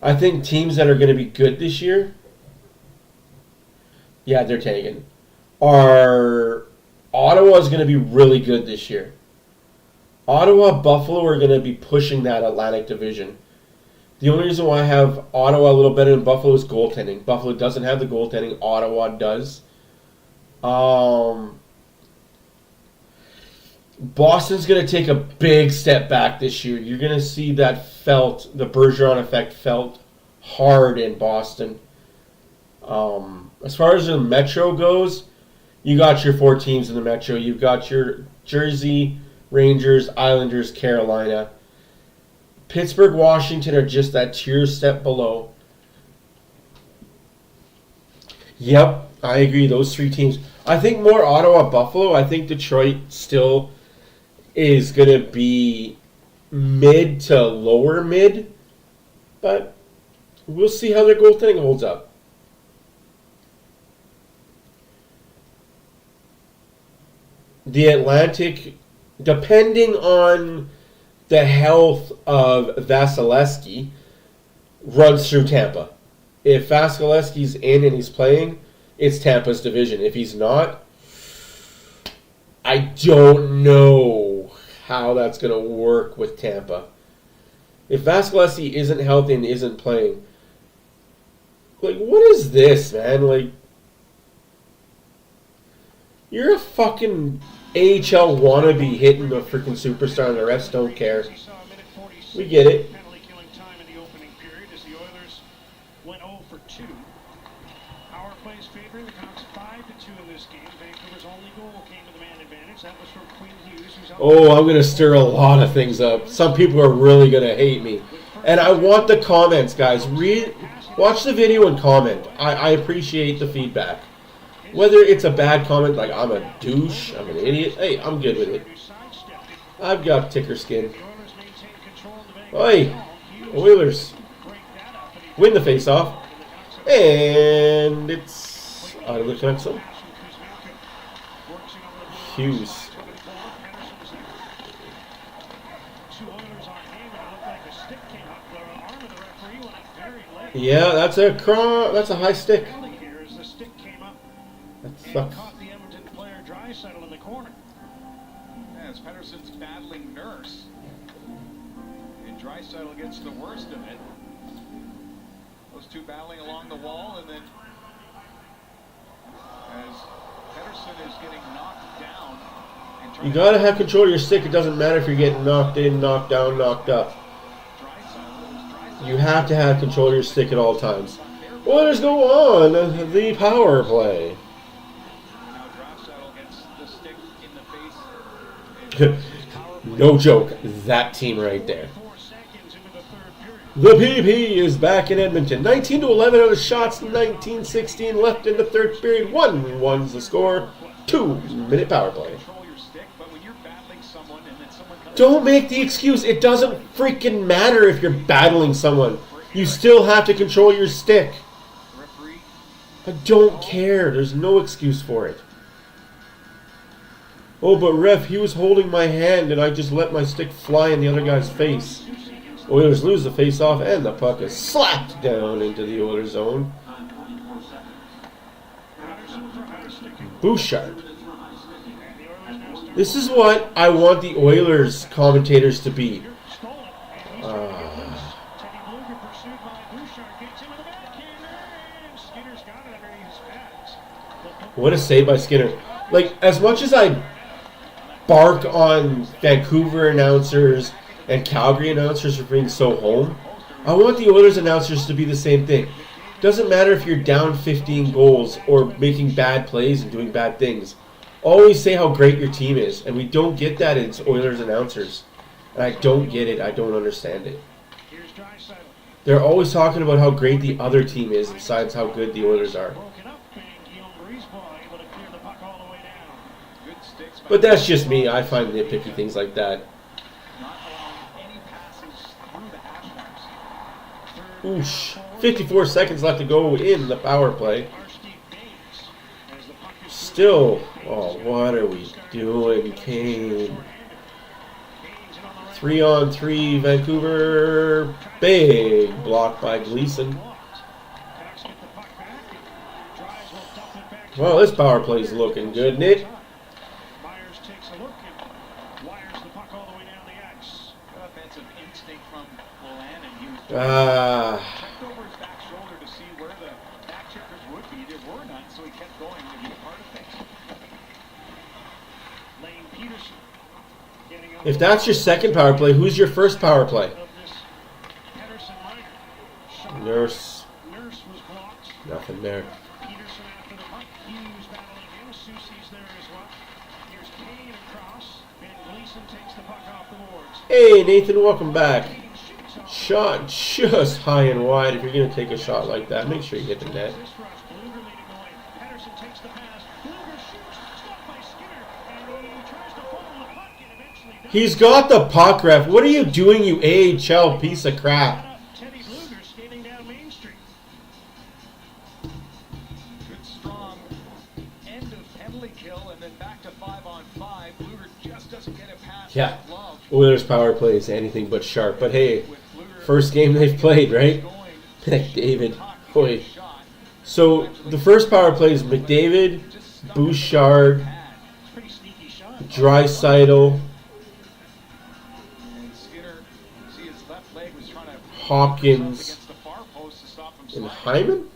I think teams that are going to be good this year, yeah, they're taken. Ottawa's going to be really good this year. Ottawa, Buffalo are going to be pushing that Atlantic Division. The only reason why I have Ottawa a little better than Buffalo is goaltending. Buffalo doesn't have the goaltending. Ottawa does. Boston's going to take a big step back this year. You're going to see that the Bergeron effect felt hard in Boston. As far as the Metro goes, you got your 4 teams in the Metro. You've got your Jersey, Rangers, Islanders, Carolina. Pittsburgh, Washington are just that tier step below. Yep, I agree. Those 3 teams. I think more Ottawa, Buffalo. I think Detroit still is going to be mid to lower mid. But we'll see how their goaltending holds up. The Atlantic, depending on the health of Vasilevsky, runs through Tampa. If Vasilevsky's in and he's playing, it's Tampa's division. If he's not, I don't know how that's going to work with Tampa. If Vasilevsky isn't healthy and isn't playing, like, what is this, man? Like, you're a fucking AHL wannabe hitting a freaking superstar and the refs don't care. We get it. Penalty killing time in the opening period as the Oilers went 0 for 2. Power plays favoring the Canucks 5-2 in this game. Vancouver's only goal came to the man advantage. That was from Quinn Hughes, who's Oh, I'm going to stir a lot of things up. Some people are really going to hate me. And I want the comments, guys. Watch the video and comment. I appreciate the feedback. Whether it's a bad comment, like I'm a douche, I'm an idiot, hey, I'm good with it. I've got ticker skin. Oi, Oilers win the face-off, and it's out of the Canucks zone. Hughes. Yeah, that's a high stick. That sucks. Caught the Edmonton player Draisaitl in the corner. As Pettersson's battling Nurse, and Draisaitl gets the worst of it. Those two battling along the wall, and then as Pettersson is getting knocked down. You gotta have control of your stick. It doesn't matter if you're getting knocked in, knocked down, knocked up. You have to have control of your stick at all times. Oilers go on the power play. No joke, that team right there. The PP is back in Edmonton. 19-11 out of shots, 19-16 left in the third period. 1-1's the score. 2-minute power play. Don't make the excuse. It doesn't freaking matter if you're battling someone. You still have to control your stick. I don't care. There's no excuse for it. Oh, but ref, he was holding my hand and I just let my stick fly in the other guy's face. Oilers lose the face-off and the puck is slapped down into the Oilers zone. Bouchard. This is what I want the Oilers commentators to be. What a save by Skinner. Like, as much as I bark on Vancouver announcers and Calgary announcers for being so home, I want the Oilers announcers to be the same thing. Doesn't matter if you're down 15 goals or making bad plays and doing bad things. Always say how great your team is, and we don't get that in Oilers announcers. And I don't get it. I don't understand it. They're always talking about how great the other team is besides how good the Oilers are. But that's just me. I find nitpicky things like that. Oosh. 54 seconds left to go in the power play. Still, oh, what are we doing, Kane? 3-on-3 Vancouver. Big block by Gleason. Well, this power play is looking good, isn't it? Checked over his back shoulder to see where the back checkers would be. There were none, so he kept going to be a part of things. Lane Peterson If that's your second power play, who's your first power play? Nurse. Nothing there. Hey, Nathan, welcome back. Shot just high and wide. If you're going to take a shot like that, make sure you hit the net. He's got the puck, ref. What are you doing, you AHL piece of crap? Good strong end of penalty kill and then back to 5-on-5. Luger just doesn't get it past. Yeah. Oilers power play is anything but sharp. But hey, first game they've played, right? McDavid. Boy. So the first power play is McDavid, Bouchard, Draisaitl, Hopkins, and Hyman?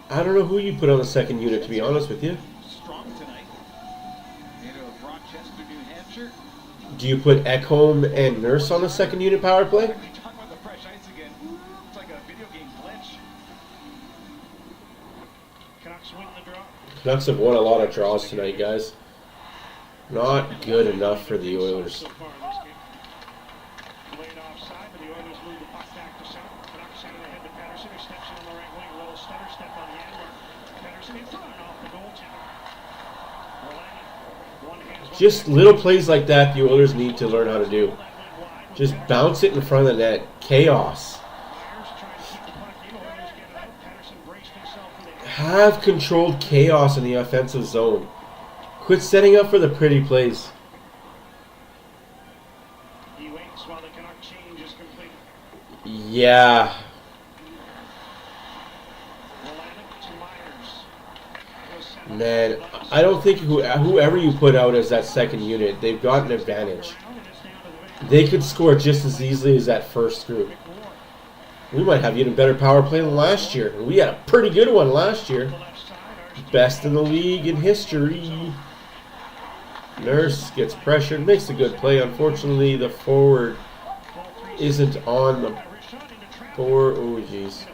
I don't know who you put on the second unit, to be honest with you. Strong tonight. Rochester, New Hampshire. Do you put Ekholm and Nurse on the second unit power play? Talk about the fresh ice again. It's like a video game glitch. Canucks win the draw. Canucks have won a lot of draws tonight, guys. Not good enough for the Oilers. Just little plays like that the Oilers need to learn how to do. Just bounce it in front of the net. Chaos. Have controlled chaos in the offensive zone. Quit setting up for the pretty plays. Yeah. Man, I don't think whoever you put out as that second unit, they've got an advantage. They could score just as easily as that first group. We might have even better power play than last year. We had a pretty good one last year. Best in the league in history. Nurse gets pressured, makes a good play. Unfortunately, the forward isn't on the board. Oh, jeez.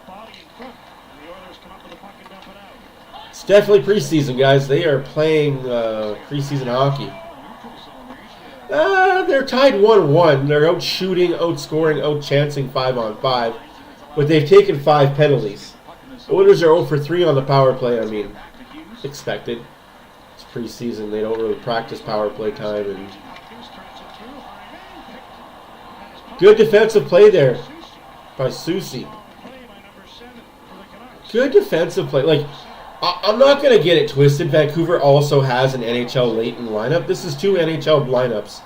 It's definitely preseason, guys. They are playing preseason hockey. They're tied 1-1. They're out shooting, outscoring, out-chancing 5-on-5. But they've taken 5 penalties. Oilers are 0 for 3 on the power play. I mean, expected. It's preseason. They don't really practice power play time. And good defensive play there by Susie. Good defensive play. Like, I'm not going to get it twisted. Vancouver also has an NHL latent lineup. This is 2 NHL lineups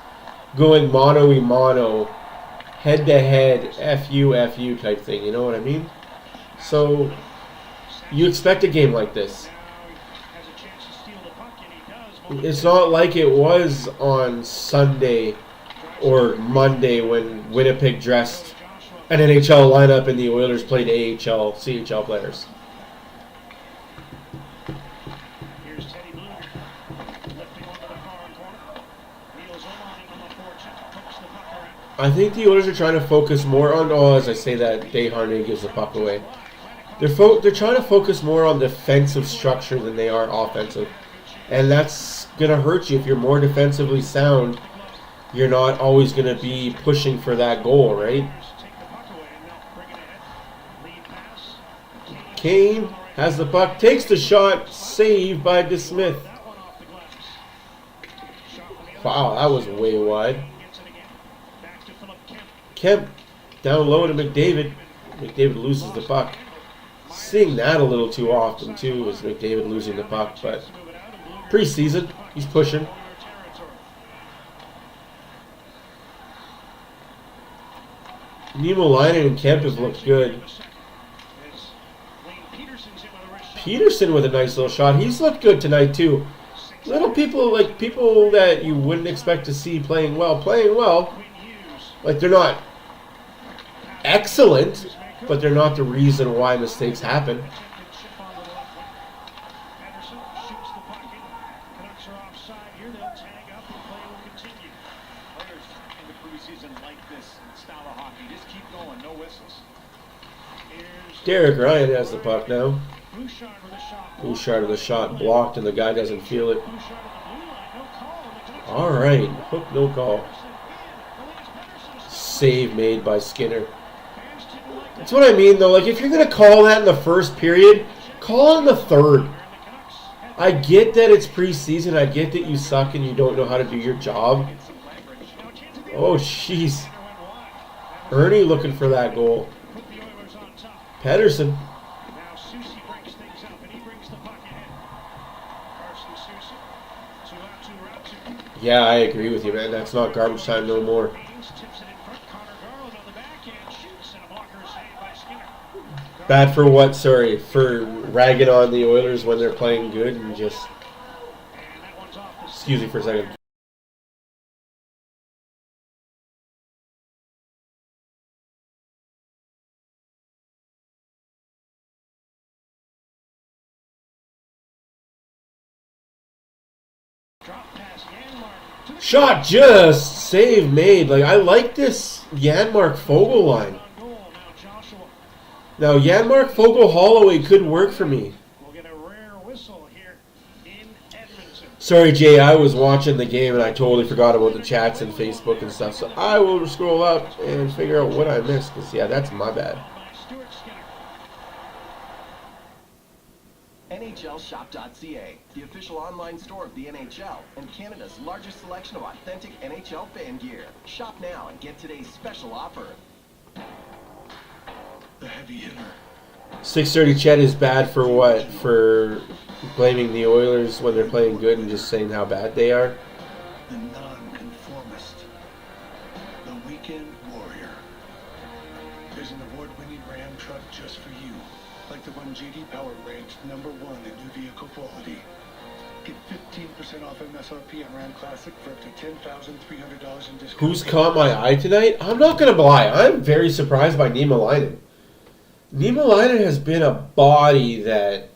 going mono-y-mono, head-to-head, FU type thing. You know what I mean? So, you expect a game like this. It's not like it was on Sunday or Monday when Winnipeg dressed an NHL lineup and the Oilers played AHL, CHL players. I think the Oilers are trying to focus more on, as I say that, Desharnais gives the puck away. They're trying to focus more on defensive structure than they are offensive. And that's going to hurt you if you're more defensively sound. You're not always going to be pushing for that goal, right? Kane has the puck, takes the shot, saved by DeSmith. Wow, that was way wide. Kemp down low to McDavid. McDavid loses the puck. Seeing that a little too often, too, is McDavid losing the puck. But preseason, he's pushing. Niemelainen and Kemp have looked good. Peterson with a nice little shot. He's looked good tonight, too. Little people, like people that you wouldn't expect to see playing well. Like they're not excellent, but they're not the reason why mistakes happen. Anderson shoots the pocket. Canucks are offside here. They'll tag up and play will continue. Players in the preseason like this style of hockey. Just keep going, no whistles. Derek Ryan has the puck now. Bouchard with a shot. Bouchard with a shot blocked, and the guy doesn't feel it. All right, hook, no call. Save made by Skinner. That's what I mean, though. Like, if you're going to call that in the first period, call it in the third. I get that it's preseason. I get that you suck and you don't know how to do your job. Oh, jeez. Ernie looking for that goal. Pedersen. Yeah, I agree with you, man. That's not garbage time no more. Bad for what? Sorry, for ragging on the Oilers when they're playing good and just... Excuse me for a second. Shot just save made. Like, I like this Janmark Fogle line. Now Janmark Fogle Holloway could work for me. Sorry, Jay, I was watching the game and I totally forgot about the chats and Facebook and stuff. So I will scroll up and figure out what I missed. Because, yeah, that's my bad. NHLShop.ca, the official online store of the NHL and Canada's largest selection of authentic NHL fan gear. Shop now and get today's special offer. The heavy hitter. 6:30 Chet is bad for what? For blaming the Oilers when they're playing good and just saying how bad they are? The non-conformist. The weekend warrior. There's an award-winning Ram truck just for you. Like the one JD Power ranked #1 in new vehicle quality. Get 15% off MSRP on Ram Classic for up to $10,300 in discount. Who's caught my eye tonight? I'm not going to lie. I'm very surprised by Niemelainen. Niemelainen has been a body that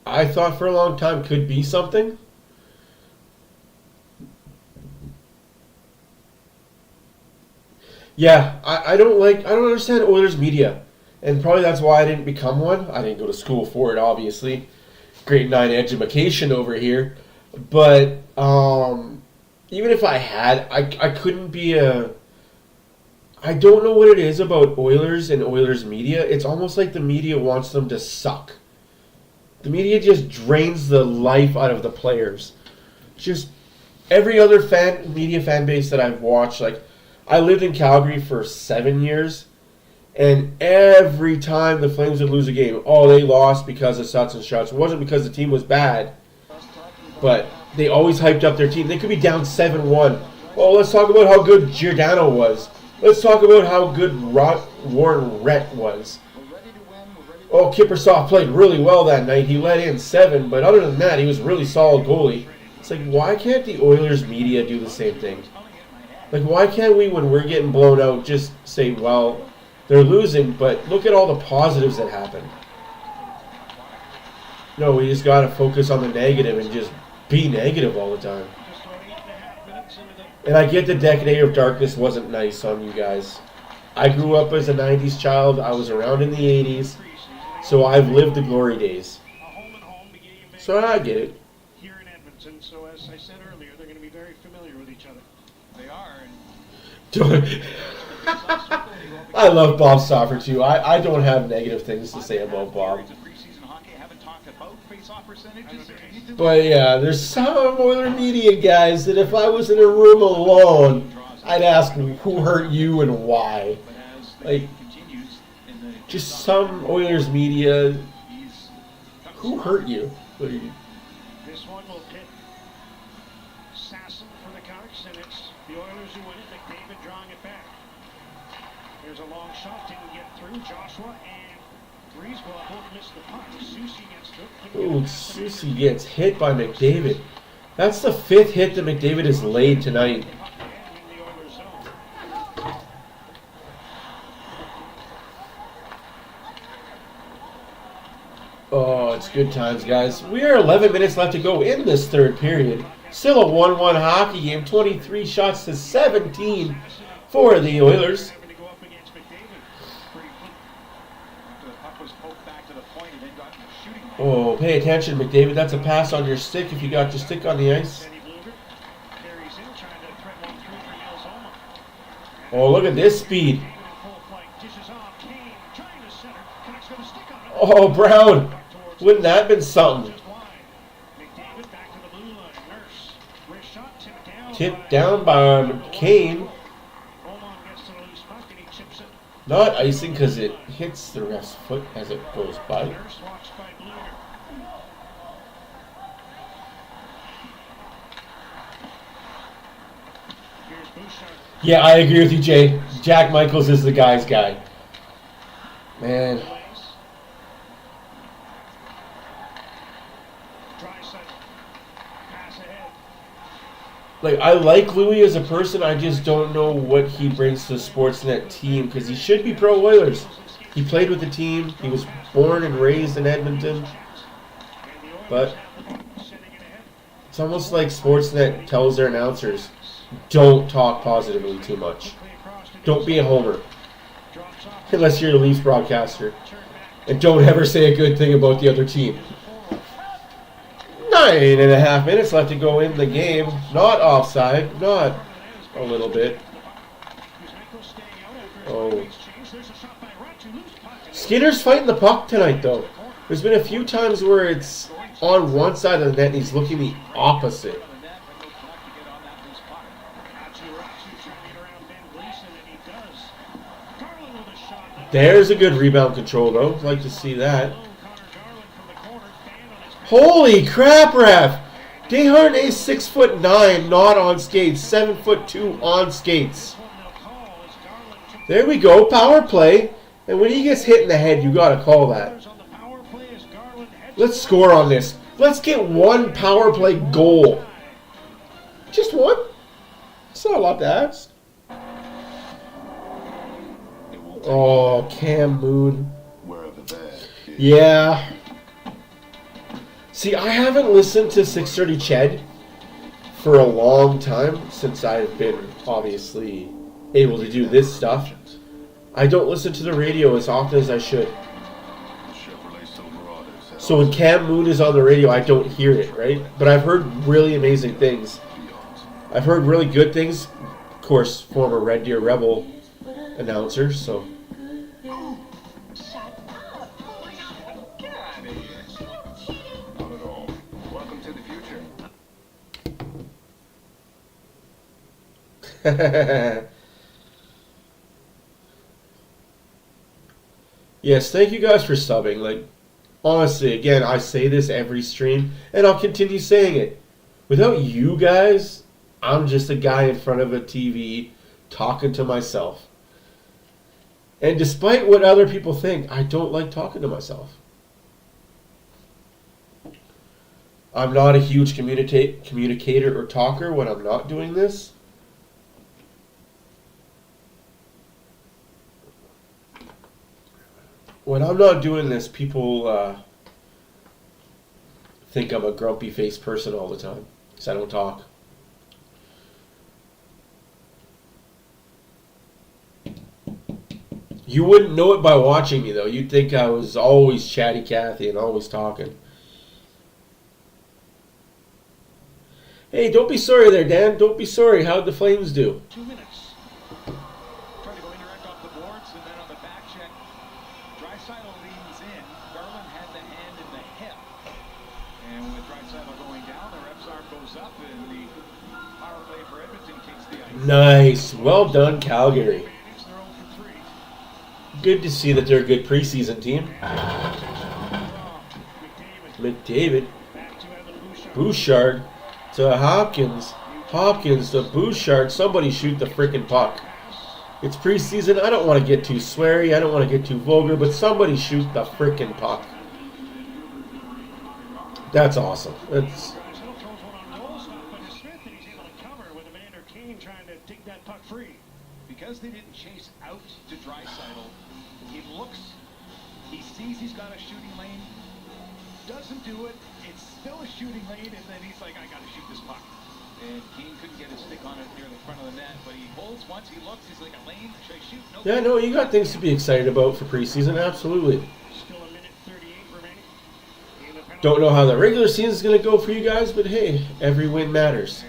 I thought for a long time could be something. Yeah, I don't understand Oilers media. And probably that's why I didn't become one. I didn't go to school for it, obviously. Grade 9 education over here. But even if I had, I couldn't be a... I don't know what it is about Oilers and Oilers media. It's almost like the media wants them to suck. The media just drains the life out of the players. Just every other media fan base that I've watched, like I lived in Calgary for 7 years, and every time the Flames would lose a game, oh, they lost because of such and such. It wasn't because the team was bad, but they always hyped up their team. They could be down 7-1. Oh, let's talk about how good Giordano was. Let's talk about how good Warren Rhett was. Oh, Kiprusoff played really well that night. He let in 7, but other than that, he was a really solid goalie. It's like, why can't the Oilers media do the same thing? Like, why can't we, when we're getting blown out, just say, well, they're losing, but look at all the positives that happened. No, we just got to focus on the negative and just be negative all the time. And I get the Decade of Darkness wasn't nice on you guys. I grew up as a 90s child. I was around in the 80s. So I've lived the glory days. So I get it. Here in Edmonton, so as I said earlier, they're going to be very familiar with each other. They are. I love Bob Stauffer too. I don't have negative things to say about Bob. But yeah, there's some Oiler media guys that if I was in a room alone, I'd ask who hurt you and why. Like, just some Oilers media, who hurt you? This one will pit Sasson for the Canucks, and it's the Oilers who win it. McDavid drawing it back. There's a long shot, didn't get through. Joshua and Breezewell both missed the puck. Susie gets through. Ooh, Susie gets hit by McDavid. That's the 5th hit that McDavid has laid tonight. Oh, it's good times, guys. We are 11 minutes left to go in this third period. Still a 1-1 hockey game. 23 shots to 17 for the Oilers. Oh, pay attention, McDavid. That's a pass on your stick if you got your stick on the ice. Oh, look at this speed. Oh, Brown. Wouldn't that have been something? Tipped down by Kane. Not icing because it hits the ref's foot as it goes by. Yeah, I agree with you, Jay. Jack Michaels is the guy's guy. Man. Like, I like Louis as a person. I just don't know what he brings to the Sportsnet team because he should be pro Oilers. He played with the team. He was born and raised in Edmonton. But it's almost like Sportsnet tells their announcers, don't talk positively too much. Don't be a homer. Unless you're a Leafs broadcaster. And don't ever say a good thing about the other team. 9.5 minutes left to go in the game. Not offside. Not a little bit. Oh. Skinner's fighting the puck tonight, though. There's been a few times where it's on one side of the net and he's looking the opposite. There's a good rebound control, though. I'd like to see that. Holy crap, ref! Desharnais 6'9", not on skates. 7'2" on skates. There we go, power play. And when he gets hit in the head, you gotta call that. Let's score on this. Let's get one power play goal. Just one? It's not a lot to ask. Oh, Cam Moon. Yeah. See, I haven't listened to 630 Ched for a long time since I've been obviously able to do this stuff. I don't listen to the radio as often as I should. So when Cam Moon is on the radio, I don't hear it, right? But I've heard really amazing things. I've heard really good things. Of course, former Red Deer Rebel announcer, so... Yes, thank you guys for subbing. Like, honestly, again, I say this every stream, and I'll continue saying it. Without you guys, I'm just a guy in front of a TV talking to myself. And despite what other people think, I don't like talking to myself. I'm not a huge communicator or talker when I'm not doing this. When I'm not doing this, people think I'm a grumpy-faced person all the time because I don't talk. You wouldn't know it by watching me, though. You'd think I was always chatty Cathy and always talking. Hey, don't be sorry there, Dan. Don't be sorry. How'd the Flames do? 2 minutes. Trying to go indirect off the boards, and then on the back check, Draisaitl leans in. Garland had the hand in the hip. And with Draisaitl going down, the ref's arm goes up, and the power play for Edmonton takes the ice. Nice. Well done, Calgary. Good to see that they're a good preseason team. McDavid. Bouchard to Hopkins. Hopkins to Bouchard. Somebody shoot the frickin' puck. It's preseason. I don't want to get too sweary. I don't want to get too vulgar, but somebody shoot the frickin' puck. That's awesome. That's... Kane trying to dig that puck free. Because they didn't chase out to Draisaitl, he looks, he sees he's got a shooting lane, doesn't do it, it's still a shooting lane, and then he's like, I gotta shoot this puck. And Kane couldn't get his stick on it near the front of the net, but he holds once, he looks, he's like, a lane, should I shoot? Nope. Yeah, no, you got things to be excited about for preseason, absolutely. Still a minute 38 remaining. Don't know how the regular season is going to go for you guys, but hey, every win matters.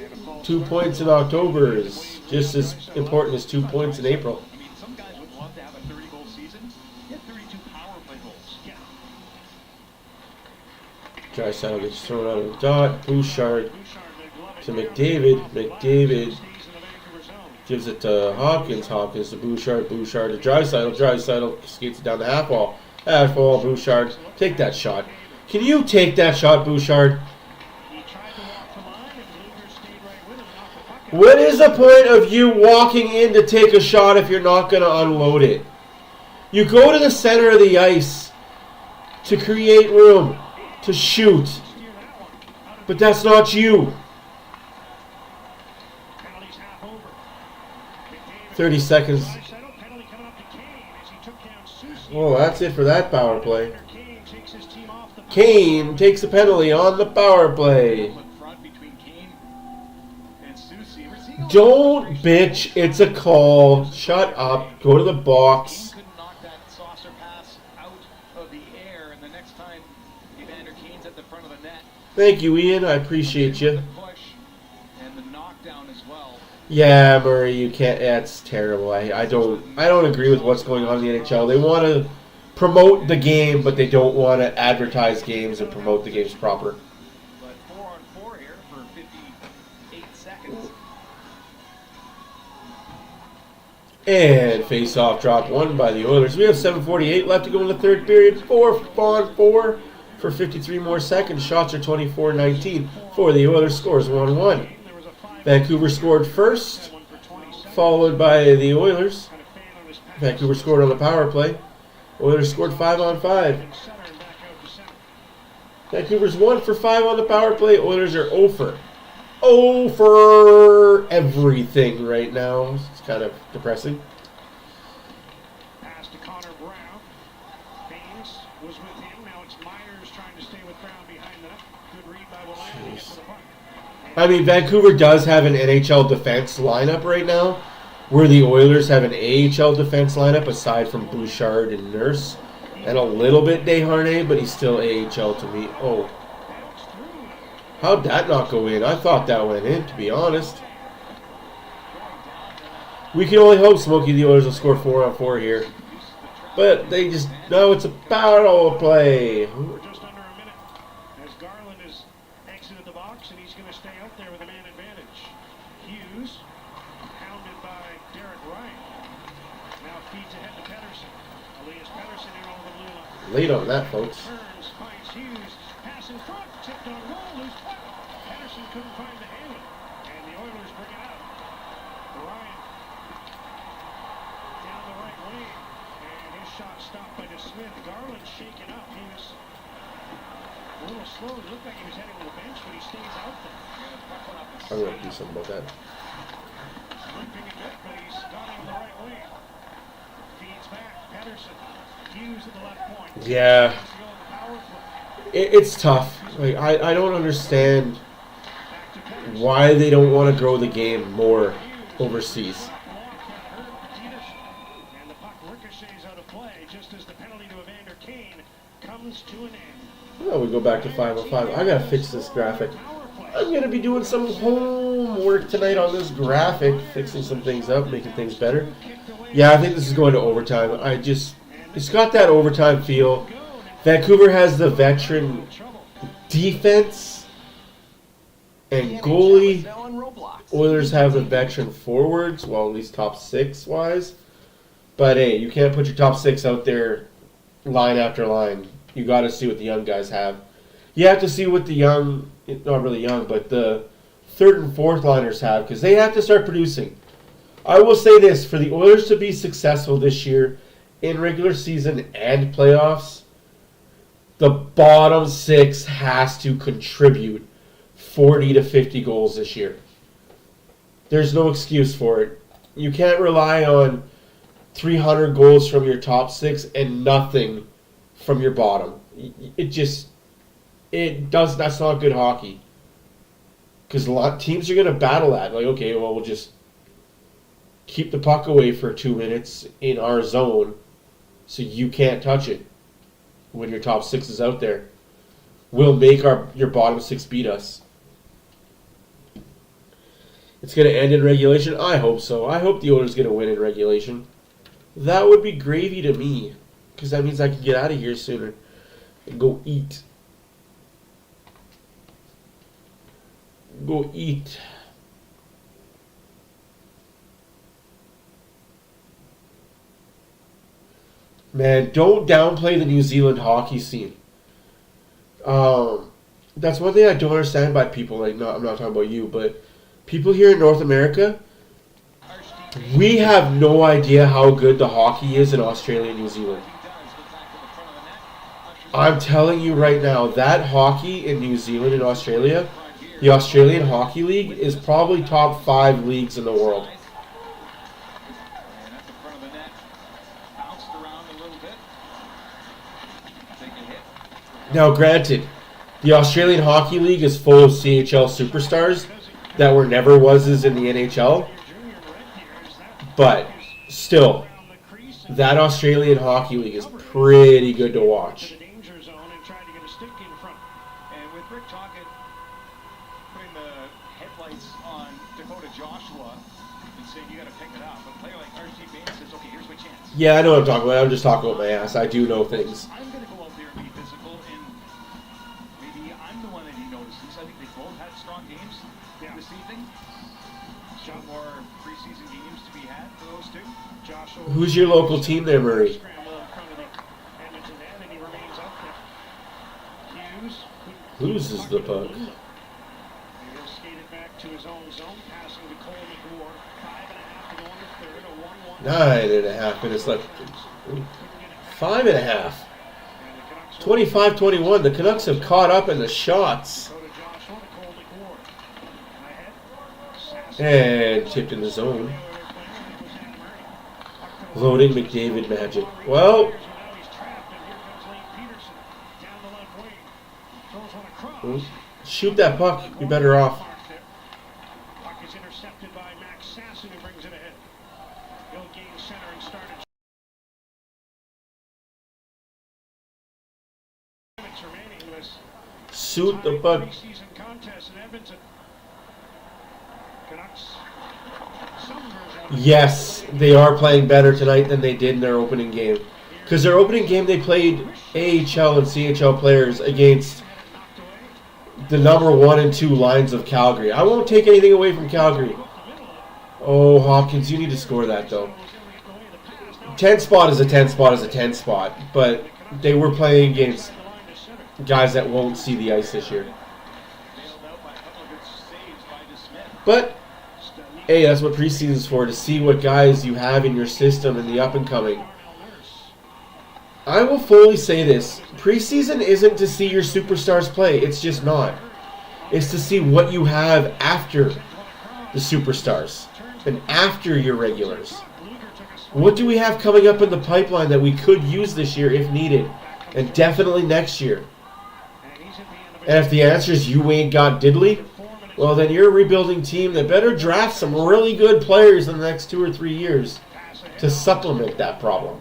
2 points in October is just as important as 2 points in April. I mean, some guys would love to have a 30-goal season. Get 32 power play goals. Yeah. Draisaitl gets thrown out of the dot. Bouchard to McDavid. McDavid gives it to Hopkins. Hopkins to Bouchard. Bouchard to Draisaitl. Draisaitl skates it down the half wall. Half wall, Bouchard. Take that shot. Can you take that shot, Bouchard? What is the point of you walking in to take a shot if you're not going to unload it? You go to the center of the ice to create room, to shoot. But that's not you. 30 seconds. Well, that's it for that power play. Kane takes a penalty on the power play. Don't bitch, it's a call. Shut up. Go to the box. Knock that saucer pass out of the air, and the next time Evander Kane's at the front of the net. Thank you, Ian. I appreciate you. Push and the knockdown as well. Yeah, Murray, you can't. That's terrible. I don't agree with what's going on in the NHL. They want to promote the game, but they don't want to advertise games and promote the games proper. But 4-on-4 here for 58 seconds. And face-off drop won by the Oilers. We have 7:48 left to go in the third period. 4-on-4 for 53 more seconds. Shots are 24-19 for the Oilers. Scores 1-1. Vancouver scored first, followed by the Oilers. Vancouver scored on the power play. Oilers scored 5-on-5. Vancouver's 1 for 5 on the power play. Oilers are 0 for everything right now. It's kind of depressing. Pass to Connor Brown. Baines was with him. Now it's Myers trying to stay with Brown behind the net. Good read by Williams to get to the puck. I mean, Vancouver does have an NHL defense lineup right now, where the Oilers have an AHL defense lineup aside from Bouchard and Nurse, and a little bit Desharnais, but he's still AHL to me. Oh. How'd that not go in? I thought that went in, to be honest. We can only hope, Smokey, the Oilers will score 4-on-4 here. But they just... No, it's a power play. We're just under a minute as Garland has exited the box, and he's going to stay out there with a man advantage. Hughes, hounded by Derek Ryan. Now feeds ahead to Pettersson. Elias Pettersson in over the blue line. Late on that, folks. Turns, finds Hughes. Pass in front, tipped on goal, loose puck. Pettersson couldn't find the handle, and the Oilers bring it out. Ryan down the right wing, and his shot stopped by DeSmith. Garland shaken up. He was a little slow. It looked like he was heading to the bench, but he stays out there. I'm going to do something about that. Limping a bit, but he's got him the right wing. Feeds back. Pettersson. Hughes at the left point. Yeah. It's tough. Like I don't understand why they don't want to grow the game more overseas. And the puck ricochets out of play just as the penalty to Evander Kane comes to an end. Well, we go back to 5-on-5. I gotta fix this graphic. I'm gonna be doing some homework tonight on this graphic, fixing some things up, making things better. Yeah, I think this is going to overtime. It's got that overtime feel. Vancouver has the veteran defense and goalie. Oilers have the veteran forwards, well, at least top 6 wise. But hey, you can't put your top 6 out there line after line. You got to see what the young guys have. You have to see what the young, not really young, but the third and fourth liners have, because they have to start producing. I will say this, for the Oilers to be successful this year in regular season and playoffs, the bottom 6 has to contribute 40 to 50 goals this year. There's no excuse for it. You can't rely on 300 goals from your top six and nothing from your bottom. That's not good hockey. Because a lot of teams are going to battle that. Like, okay, well, we'll just keep the puck away for 2 minutes in our zone so you can't touch it when your top six is out there. We'll make your bottom six beat us. It's going to end in regulation? I hope so. I hope the Oilers going to win in regulation. That would be gravy to me, because that means I can get out of here sooner and go eat. Go eat. Man, don't downplay the New Zealand hockey scene. That's one thing I don't understand by people. Like, no, I'm not talking about you, but people here in North America, we have no idea how good the hockey is in Australia and New Zealand. I'm telling you right now, that hockey in New Zealand and Australia, the Australian Hockey League, is probably top 5 leagues in the world. Now, granted, the Australian Hockey League is full of CHL superstars that were never was in the NHL. But still, that Australian Hockey League is pretty good to watch. And with Rick Tocchet putting the headlights on Dakota Joshua and saying you got to pick it up, a player like R.C. Bain says, okay, here's my chance. Yeah, I know what I'm talking about. I'm just talking about my ass. I do know things. I'm going to go out there and be physical, and maybe I'm the one that he notices. I think they both had strong games this evening. Some more preseason games to be had for those two. Who's your local team there, Murray? Loses the puck. 9.5 minutes left. 5.5. 25-21. The Canucks have caught up in the shots. And tipped in the zone. Loading McDavid magic. Well, shoot that puck. You're better off. Puck is intercepted by Max Sasson, who brings it ahead. He'll gain center and start it. Minutes remaining in this Shoot the puck. preseason contest in Edmonton. Canucks. Yes, they are playing better tonight than they did in their opening game. Because their opening game, they played AHL and CHL players against the number 1 and 2 lines of Calgary. I won't take anything away from Calgary. Oh, Hopkins, you need to score that, though. 10 spot is a 10 spot is a 10 spot. But they were playing against guys that won't see the ice this year. But hey, that's what preseason's for, to see what guys you have in your system in the up-and-coming. I will fully say this. Preseason isn't to see your superstars play. It's just not. It's to see what you have after the superstars and after your regulars. What do we have coming up in the pipeline that we could use this year if needed? And definitely next year. And if the answer is you ain't got diddly, well, then you're a rebuilding team that better draft some really good players in the next 2 or 3 years to supplement that problem.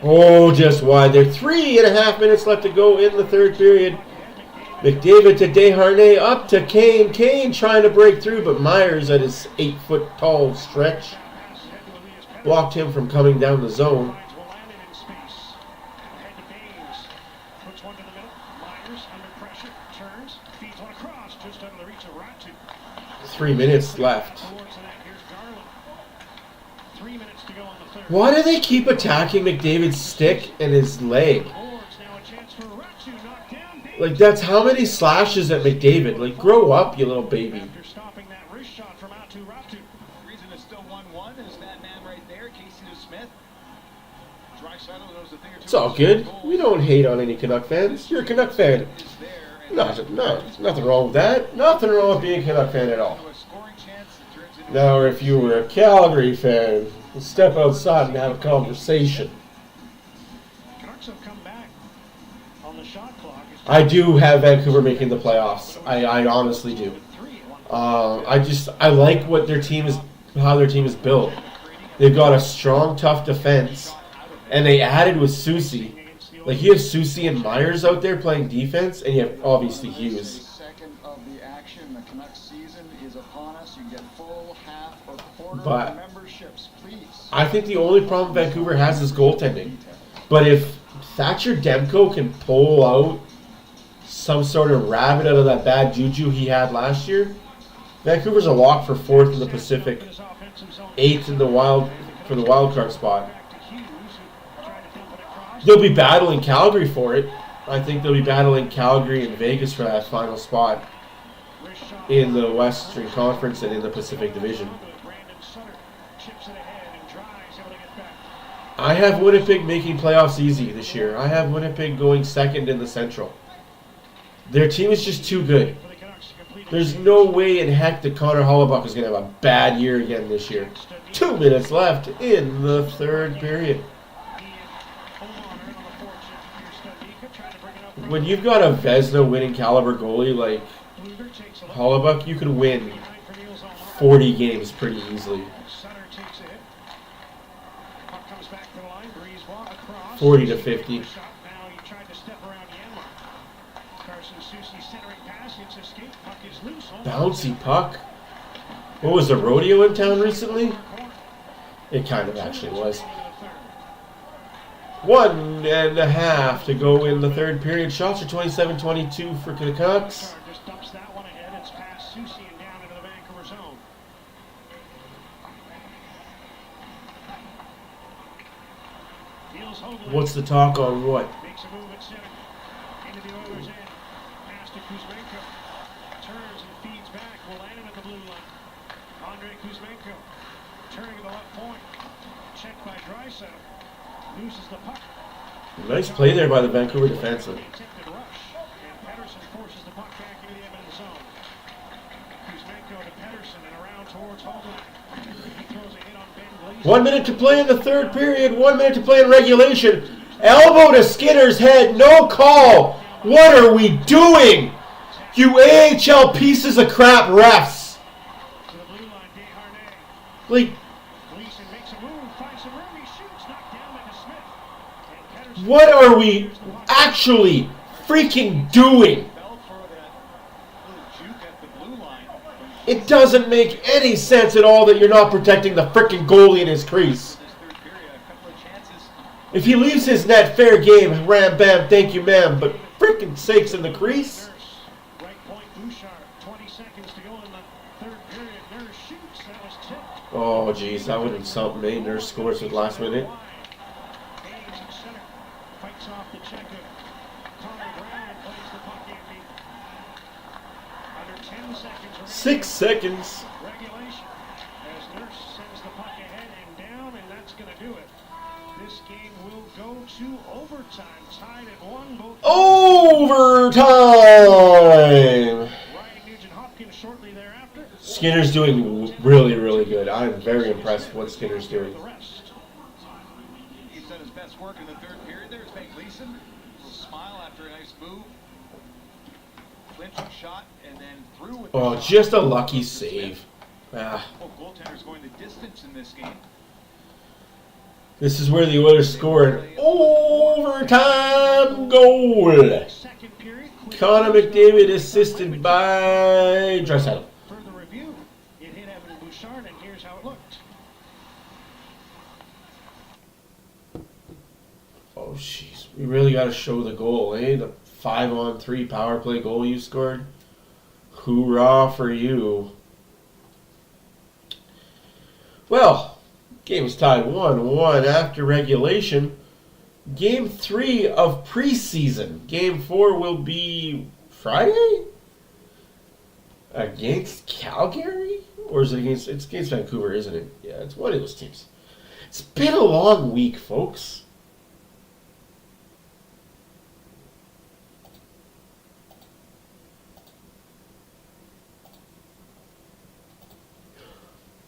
Oh, just wide there. 3.5 minutes left to go in the third period. McDavid to Desharnais, up to Kane. Kane trying to break through, but Myers at his 8-foot-tall stretch blocked him from coming down the zone. 3 minutes left. Why do they keep attacking McDavid's stick and his leg? Like, that's how many slashes at McDavid. Like, grow up, you little baby. The reason it's still 1-1 is that man right there, Casey DeSmith. It's all good. We don't hate on any Canuck fans. You're a Canuck fan. Nothing wrong with that. Nothing wrong with being a Canuck fan at all. Now, if you were a Calgary fan, step outside and have a conversation. Canucks have come back on the shot clock. I do have Vancouver making the playoffs. I honestly do. I like what their team is, how their team is built. They've got a strong, tough defense, and they added with Susie. Like, you have Susie and Myers out there playing defense, and you have obviously Hughes. Second of the action, the Canucks season is upon us. You get full, half, or quarter But memberships, please. I think the only problem Vancouver has is goaltending. But if Thatcher Demko can pull out some sort of rabbit out of that bad juju he had last year, Vancouver's a lock for 4th in the Pacific, 8th in the for the wild card spot. They'll be battling Calgary for it. I think they'll be battling Calgary and Vegas for that final spot in the Western Conference and in the Pacific Division. I have Winnipeg making playoffs easy this year. I have Winnipeg going second in the Central. Their team is just too good. There's no way in heck that Connor Hellebuyck is going to have a bad year again this year. 2 minutes left in the third period. When you've got a Vezina winning caliber goalie like Hellebuyck, you can win 40 games pretty easily. 40 to 50. Bouncy puck. What was the rodeo in town recently? It kind of actually was. 1.5 to go in the third period. Shots are 27-22 for the Canucks. What's the talk on what? Nice play there by the Vancouver defenseman. 1 minute to play in the third period. 1 minute to play in regulation. Elbow to Skinner's head. No call. What are we doing? You AHL pieces of crap refs. Like, what are we actually freaking doing? It doesn't make any sense at all that you're not protecting the freaking goalie in his crease. If he leaves his net, fair game, ram bam, thank you ma'am, but freaking sakes in the crease. Oh geez, that would have been something, eh? Nurse scores at the last minute. 6 seconds. Regulation as Nurse sends the puck ahead and down, and that's going to do it. This game will go to overtime, tied at 1. Both overtime. Skinner's doing really, really good. I'm very impressed with what Skinner's doing. He's done his best work in the third period. There's Van Gleason. Will smile after a nice move. Clinching shot and then through with Oh, just a lucky save. Ah. Goaltender's going the distance in this game. This is where the Oilers scored overtime goal. Connor McDavid assisted by Draisaitl. Further review, it hit Evan Bouchard, and here's how it looked. Oh, jeez. We really got to show the goal, eh? The 5-on-3 power play goal you scored. Hoorah for you. Well, game is tied 1-1 after regulation. Game 3 of preseason. Game 4 will be Friday? Against Calgary? Or is it against... It's against Vancouver, isn't it? Yeah, it's one of those teams. It's been a long week, folks.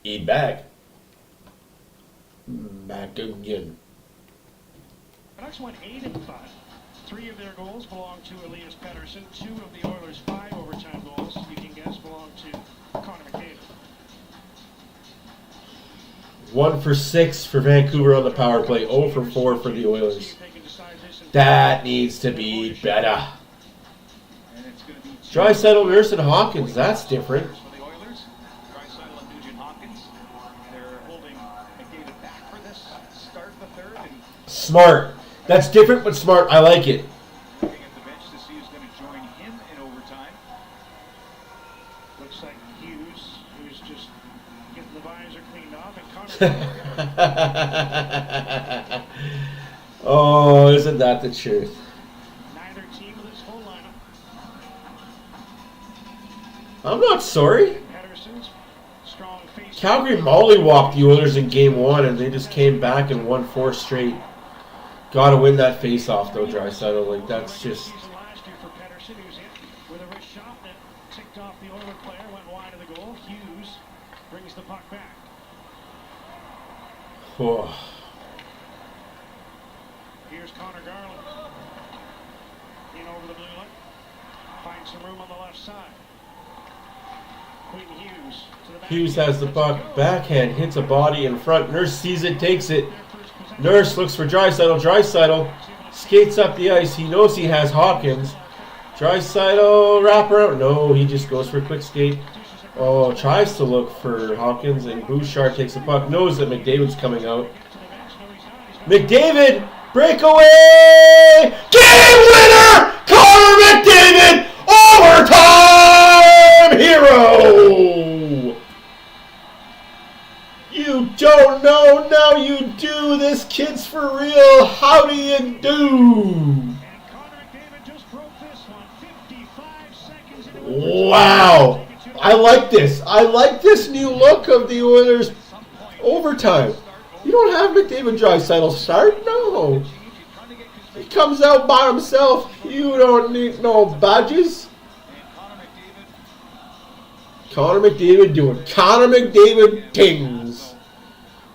Eat back. Back again. Canucks won 8-5. 3 of their goals belong to Elias Pettersson. 2 of the Oilers' 5 overtime goals, you can guess, belong to Connor McDavid. 1 for 6 for Vancouver on the power play. 0 for 4 for the Oilers. That needs to be better. Draisaitl, Nurse, and Hawkins. That's different. Smart. That's different, but smart. I like it. Looking at the bench to see who's going to join him in overtime. Looks like Hughes, who's just getting the visor cleaned off, and Connor. Oh, isn't that the truth? Neither team with its full lineup. I'm not sorry. Pettersson's strong face. Calgary mollywopped the Oilers in Game 1, and they just came back and won 4 straight. Got to win that face-off, though, Draisaitl. Like, that's just... Last year for Pettersson, who's hit with a wrist shot that ticked off the Oiler player, went wide of the goal. Hughes brings the puck back. Oh. Here's Connor Garland. In over the blue line. Finds some room on the left side. Quinn Hughes to the back. Hughes has the puck. Backhand hits a body in front. Nurse sees it, takes it. Nurse looks for Draisaitl. Draisaitl skates up the ice. He knows he has Hawkins. Draisaitl wrap around. No, he just goes for a quick skate. Oh, tries to look for Hawkins, and Bouchard takes the puck. Knows that McDavid's coming out. McDavid! Breakaway! Game winner! Connor McDavid! Overtime hero! You don't know, now you do. This kid's for real. How do you do? Wow. I like this. I like this new look of the Oilers overtime. You don't have McDavid Draisaitl start? No. He comes out by himself. You don't need no badges. Connor McDavid doing Connor McDavid things.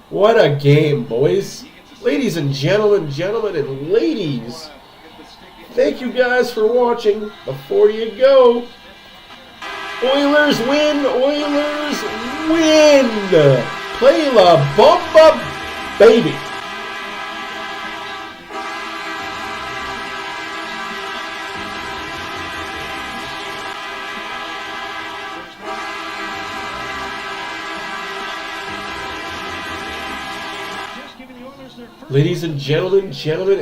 What a game, boys. Ladies and gentlemen, and ladies. Thank you guys for watching. Before you go, Oilers win. Oilers win. Play La Bomba, baby. Ladies and gentlemen,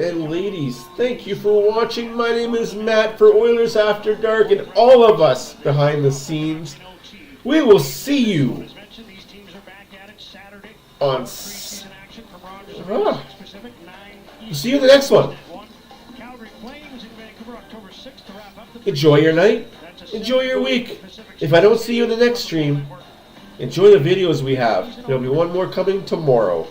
and ladies, thank you for watching. My name is Matt for Oilers After Dark and all of us behind the scenes. We will see you on... See you in the next one. Enjoy your night. Enjoy your week. If I don't see you in the next stream, enjoy the videos we have. There'll be one more coming tomorrow.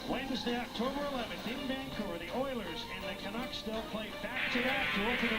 Wednesday, October 11th in Vancouver, the Oilers and the Canucks, they'll play back-to-back to open the